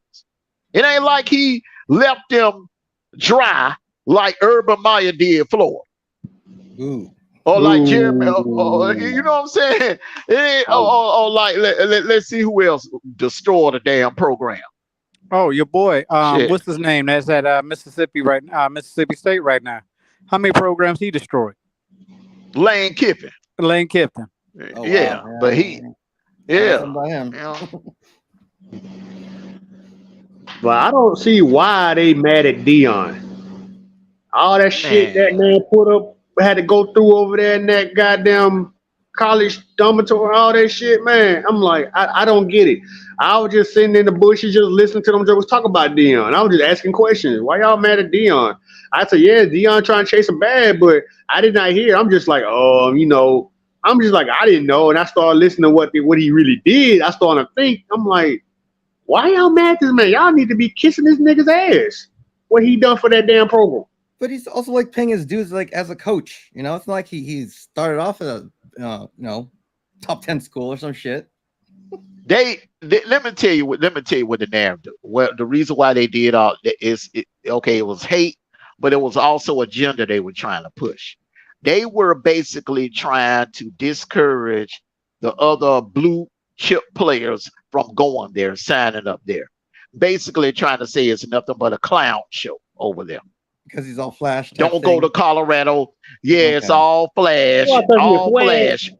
It ain't like he left them dry like Urban Meyer did Florida. Ooh. Or like Jeremy, you know what I'm saying? Like let's see who else destroyed the damn program. Oh, your boy. What's his name? That's at Mississippi State right now. How many programs he destroyed? Lane Kiffin. Oh, yeah, wow. But he, yeah. By him. But I don't see why they mad at Deion. All that shit that man put up, had to go through over there in that goddamn college dormitory, all that shit, man. I'm like, I don't get it. I was just sitting in the bushes, just listening to them jokers talk about Deion. I was just asking questions. Why y'all mad at Deion? I said, yeah, Deion trying to chase a bag, but I did not hear. I'm just like, I'm just like, I didn't know. And I started listening to what he really did. I started to think, I'm like, why y'all mad at this man? Y'all need to be kissing this nigga's ass. What he done for that damn program. But he's also like paying his dues like as a coach. It's not like he started off at a top 10 school or some shit. They let me tell you what the narrative. Well, the reason why they did all is it was hate, but it was also agenda they were trying to push. They were basically trying to discourage the other blue chip players from going there, signing up there. Basically trying to say it's nothing but a clown show over there. Because he's all flash. Don't go to Colorado. Yeah, okay. It's all flash. All flash.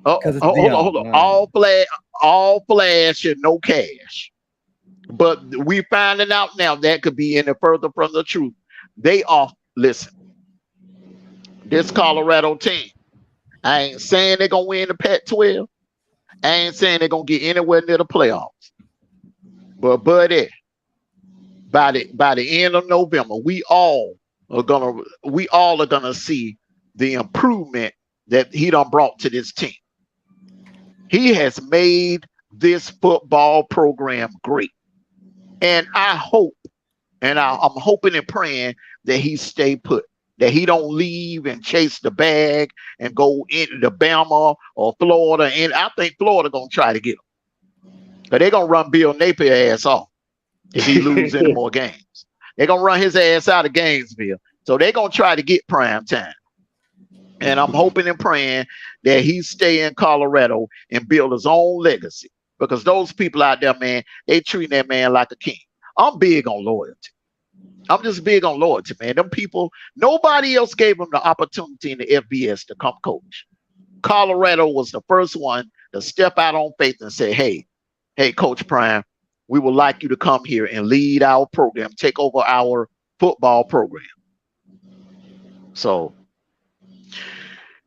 Hold on. All flash and no cash. But we finding out now that could be any further from the truth. They are, listen, this Colorado team. I ain't saying they're gonna win the Pac-12. I ain't saying they're gonna get anywhere near the playoffs. But buddy, by the end of November, we all are gonna see the improvement that he done brought to this team. He has made this football program great. And I hope, and I'm hoping and praying that he stay put, that he don't leave and chase the bag and go into the Bama or Florida. And I think Florida gonna try to get him. But they're gonna run Bill Napier ass off if he loses any more games. They're gonna run his ass out of Gainesville. So they're gonna try to get prime time. And I'm hoping and praying that he stay in Colorado and build his own legacy. Because those people out there, man, they treat that man like a king. I'm big on loyalty. I'm just big on loyalty, man. Them people, nobody else gave them the opportunity in the FBS to come coach. Colorado was the first one to step out on faith and say, hey, Coach Prime, we would like you to come here and lead our program, take over our football program. So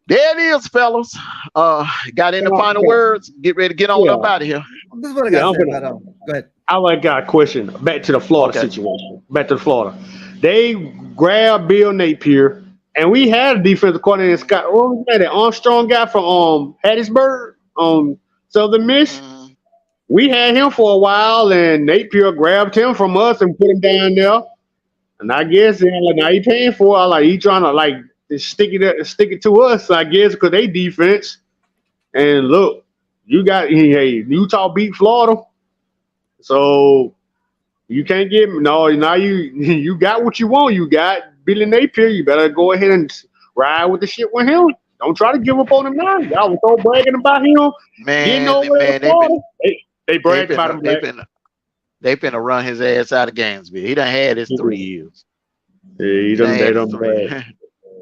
there it is, fellas. Got any final words? Get ready to get on up out of here. This is what I got to say about go ahead. I got a question. Back to the Florida situation. Back to Florida. They grabbed Bill Napier, and we had a defensive coordinator, Scott. What was that Armstrong guy from Hattiesburg, Southern Miss? We had him for a while, and Napier grabbed him from us and put him down there. And I guess now he paying for it. Like he trying to stick it to us, I guess, because they defense. And look, Utah beat Florida, so you can't get now you got what you want. You got Billy Napier. You better go ahead and ride with the shit with him. Don't try to give up on him now. Y'all was so bragging about him. They bragged about him. They finna run his ass out of Gainesville. He done had his 3 years. Yeah, he done brag.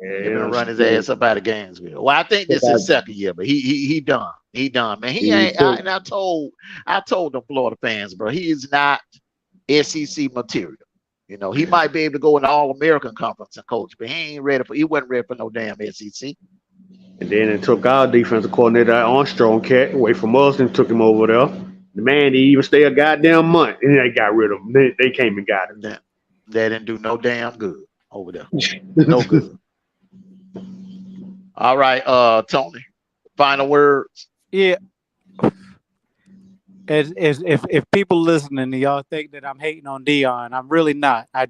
They're gonna run his ass up out of Gainesville. Well, I think this is his second year, but he done. He done, man. He ain't. I told the Florida fans, bro, he is not SEC material. You know, he might be able to go in the All-American Conference and coach, but he wasn't ready for no damn SEC. And then it took our defensive coordinator, Armstrong cat, away from us and took him over there. The man didn't even stay a goddamn month, and they got rid of him. They came and got him. That didn't do no damn good over there. No good. All right, Tony. Final words. Yeah. As if people listening to y'all think that I'm hating on Deion, I'm really not. I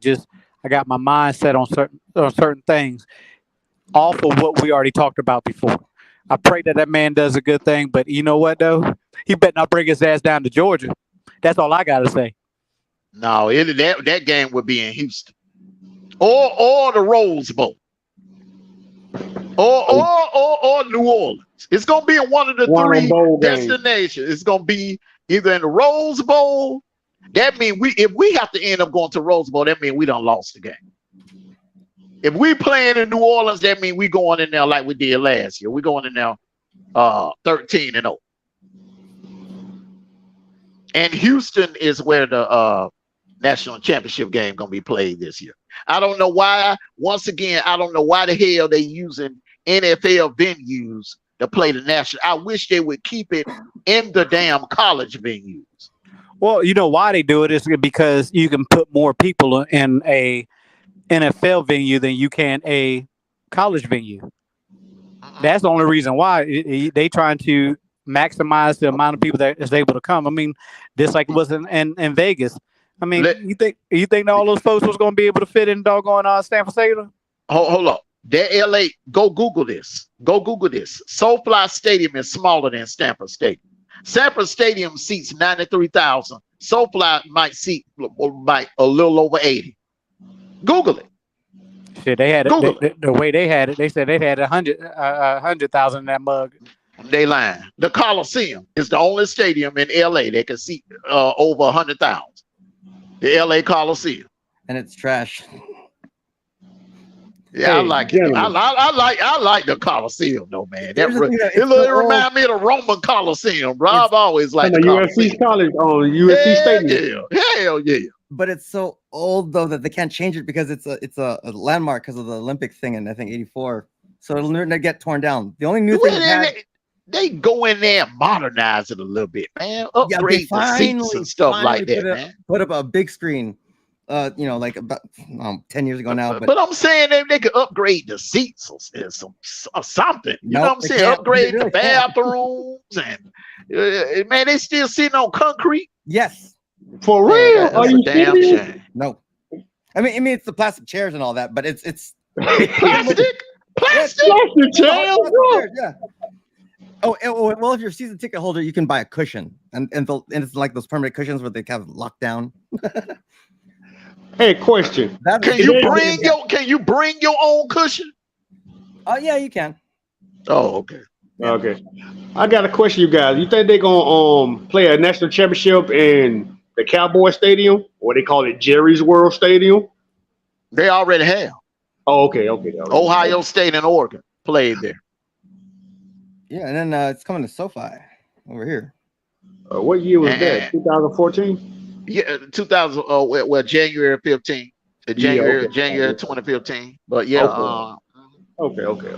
got my mind set on certain things off of what we already talked about before. I pray that man does a good thing, but you know what though? He better not bring his ass down to Georgia. That's all I gotta say. No, that game would be in Houston, or the Rose Bowl, or New Orleans. It's gonna be in one of the three destinations. It's gonna be either in the Rose Bowl. That means if we have to end up going to Rose Bowl, that means we done lost the game. If we playing in New Orleans, that means we going in there like we did last year. We going in there 13-0. And Houston is where the national championship game gonna be played this year. I don't know why. Once again, I don't know why the hell they using NFL venues to play the national. I wish they would keep it in the damn college venues. Well, you know why they do it is because you can put more people in a NFL venue than you can a college venue. That's the only reason why they trying to maximize the amount of people that is able to come. I mean, just like it was in Vegas. I mean, you think all those folks was going to be able to fit in doggone Stanford Stadium? Hold up. That LA, go Google this. SoFi Stadium is smaller than Stanford Stadium. Stanford Stadium seats 93,000. SoFi might seat a little over 80. Google it. Shit, they had it. The way they had it, they said they had 100,000 in that mug. They lying. The Coliseum is the only stadium in LA that can seat over 100,000. The LA Coliseum. And it's trash. Yeah, I like it. I like the Coliseum though, man. It reminds me of the Roman Coliseum, bro. I've always liked the USC College on USC Stadium. Hell yeah. But it's so old though that they can't change it because it's a landmark because of the Olympic thing in I think '84. so it'll never get torn down. The only new Well, thing we had, they go in there and modernize it a little bit, man. Upgrade the seats and stuff like that, man. Put up a big screen, like about 10 years ago now. But I'm saying they could upgrade the seats or something. You know what I'm saying? Upgrade the bathrooms and man, they still sitting on concrete. Yes, for real. Are you damn shame? No, I mean it's the plastic chairs and all that, but it's plastic chairs. Yeah. Oh, well, if you're a season ticket holder, you can buy a cushion, and it's like those permanent cushions where they kind of lock down. Hey, question: Can you bring your own cushion? Oh, yeah, you can. Oh, okay. Okay, I got a question, you guys. You think they're gonna play a national championship in the Cowboy Stadium, or they call it Jerry's World Stadium? They already have. Oh, okay. Ohio State and Oregon played there. Yeah, and then it's coming to SoFi over here. What year was that? 2014. Yeah, 2000. Well, January 15th. January 2015. But yeah. Okay.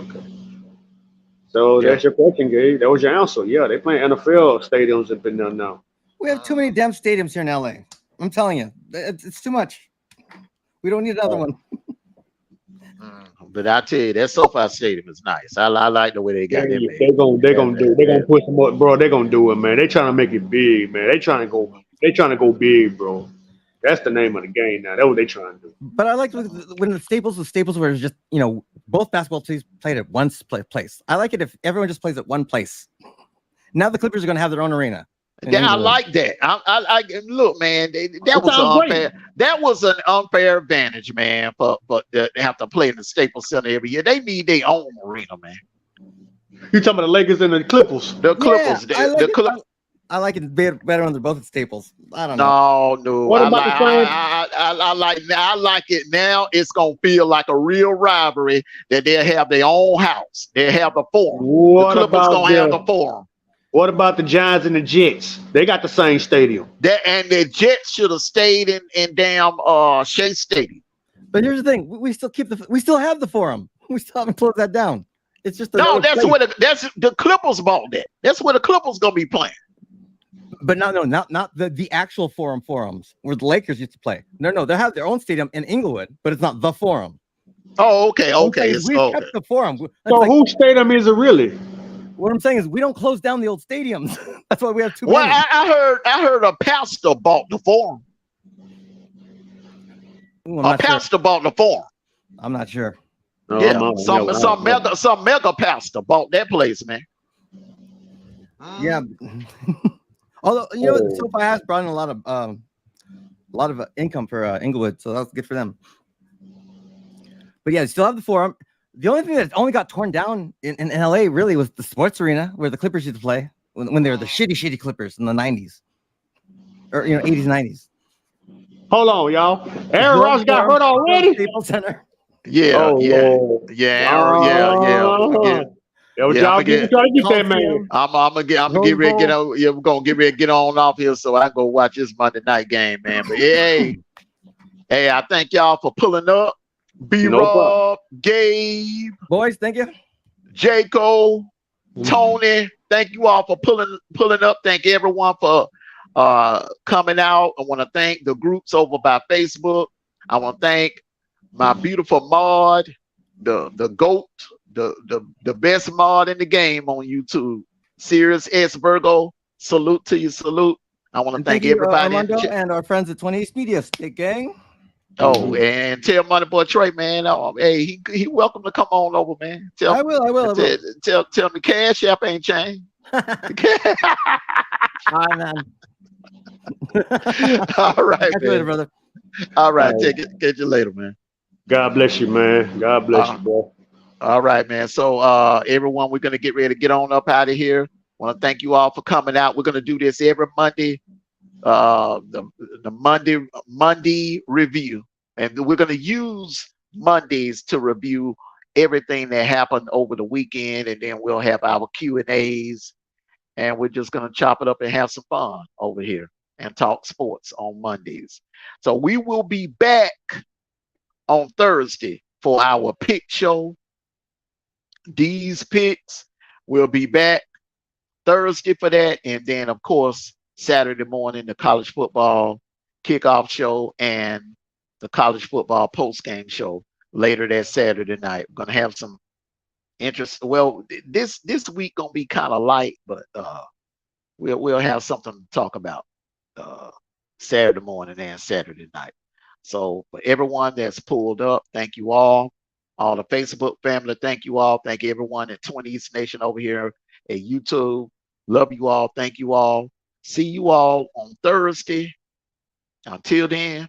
So that's your question, Gabe. That was your answer. Yeah, they playing NFL stadiums up in there now. We have too many damn stadiums here in LA. I'm telling you, it's too much. We don't need another one. But I tell you, that SoFi Stadium is nice. I like the way they got it. They're gonna put some more, bro. They're gonna do it, man. They trying to make it big, man. They trying to go big, bro. That's the name of the game now. That's what they trying to do. But I like when the Staples where it's just both basketball teams played at one place. I like it if everyone just plays at one place. Now the Clippers are gonna have their own arena. Yeah, I like that. I look, man. That was an unfair advantage, man. For they have to play in the Staples Center every year. They need their own arena, man. You talking about the Lakers and the Clippers? The Clippers. Yeah, I like it better when they're both at Staples. I don't know. No. What about I like it now. It's gonna feel like a real rivalry that they'll have their own house. They'll have the Forum. The Clippers gonna have the Forum. What about the Giants and the Jets? They got the same stadium. And the Jets should have stayed in damn Shea Stadium. But here's the thing: we still have the Forum. We still haven't closed that down. It's just that's the Clippers bought that. That's where the Clippers gonna be playing. But not the actual forums where the Lakers used to play. No, they have their own stadium in Inglewood, but it's not the Forum. Oh, okay. We kept the Forum. So whose stadium is it really? What I'm saying is we don't close down the old stadiums. That's why we have too many. Well, I heard a pastor bought the Forum. Pastor bought the Forum. I'm not sure. No, yeah, some mega pastor bought that place, man. Yeah. Although SoFi has brought in a lot of income for Inglewood, so that's good for them. But yeah, they still have the Forum. The only thing that only got torn down in LA really was the sports arena where the Clippers used to play when they were the shitty Clippers in the 90s or 80s, 90s. Hold on, y'all. Aaron Ross got hurt already. Staples Center. Yeah. Yo, y'all get that man. I'm gonna get ready to get on. Yeah, we're gonna get ready to get on off here so I can go watch this Monday night game, man. But hey, I thank y'all for pulling up. B-Rob, Gabe, boys, thank you. Jaco, Tony, thank you all for pulling up. Thank everyone for coming out. I want to thank the groups over by Facebook. I want to thank my beautiful mod, the GOAT, the best mod in the game on YouTube, Sirius S Virgo. Salute to you, salute. I want to thank everybody Armando and our friends at 20 East Media. Stick gang. Oh, and tell Money Boy Trey, man. Hey, he welcome to come on over, man. I will. Tell me Cash App ain't changed. All right, man. All right, catch you later, brother. All right, catch you later, man. God bless you, man. God bless you, bro. All right, man. So everyone, we're gonna get ready to get on up out of here. Want to thank you all for coming out. We're gonna do this every Monday. The Monday review, and we're going to use Mondays to review everything that happened over the weekend, and then we'll have our Q&As, and we're just going to chop it up and have some fun over here and talk sports on Mondays. So we will be back on Thursday for our pick show. these picks. We'll be back Thursday for that. And then, of course, Saturday morning, the college football kickoff show and the college football post-game show later that Saturday night. We're going to have some interest. Well, this week going to be kind of light, but we'll have something to talk about Saturday morning and Saturday night. So for everyone that's pulled up, thank you all. All the Facebook family, thank you all. Thank everyone at 20 East Nation over here at YouTube. Love you all. Thank you all. See you all on Thursday. Until then,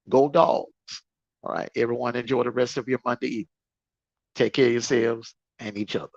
go Dogs. All right. Everyone enjoy the rest of your Monday evening. Take care of yourselves and each other.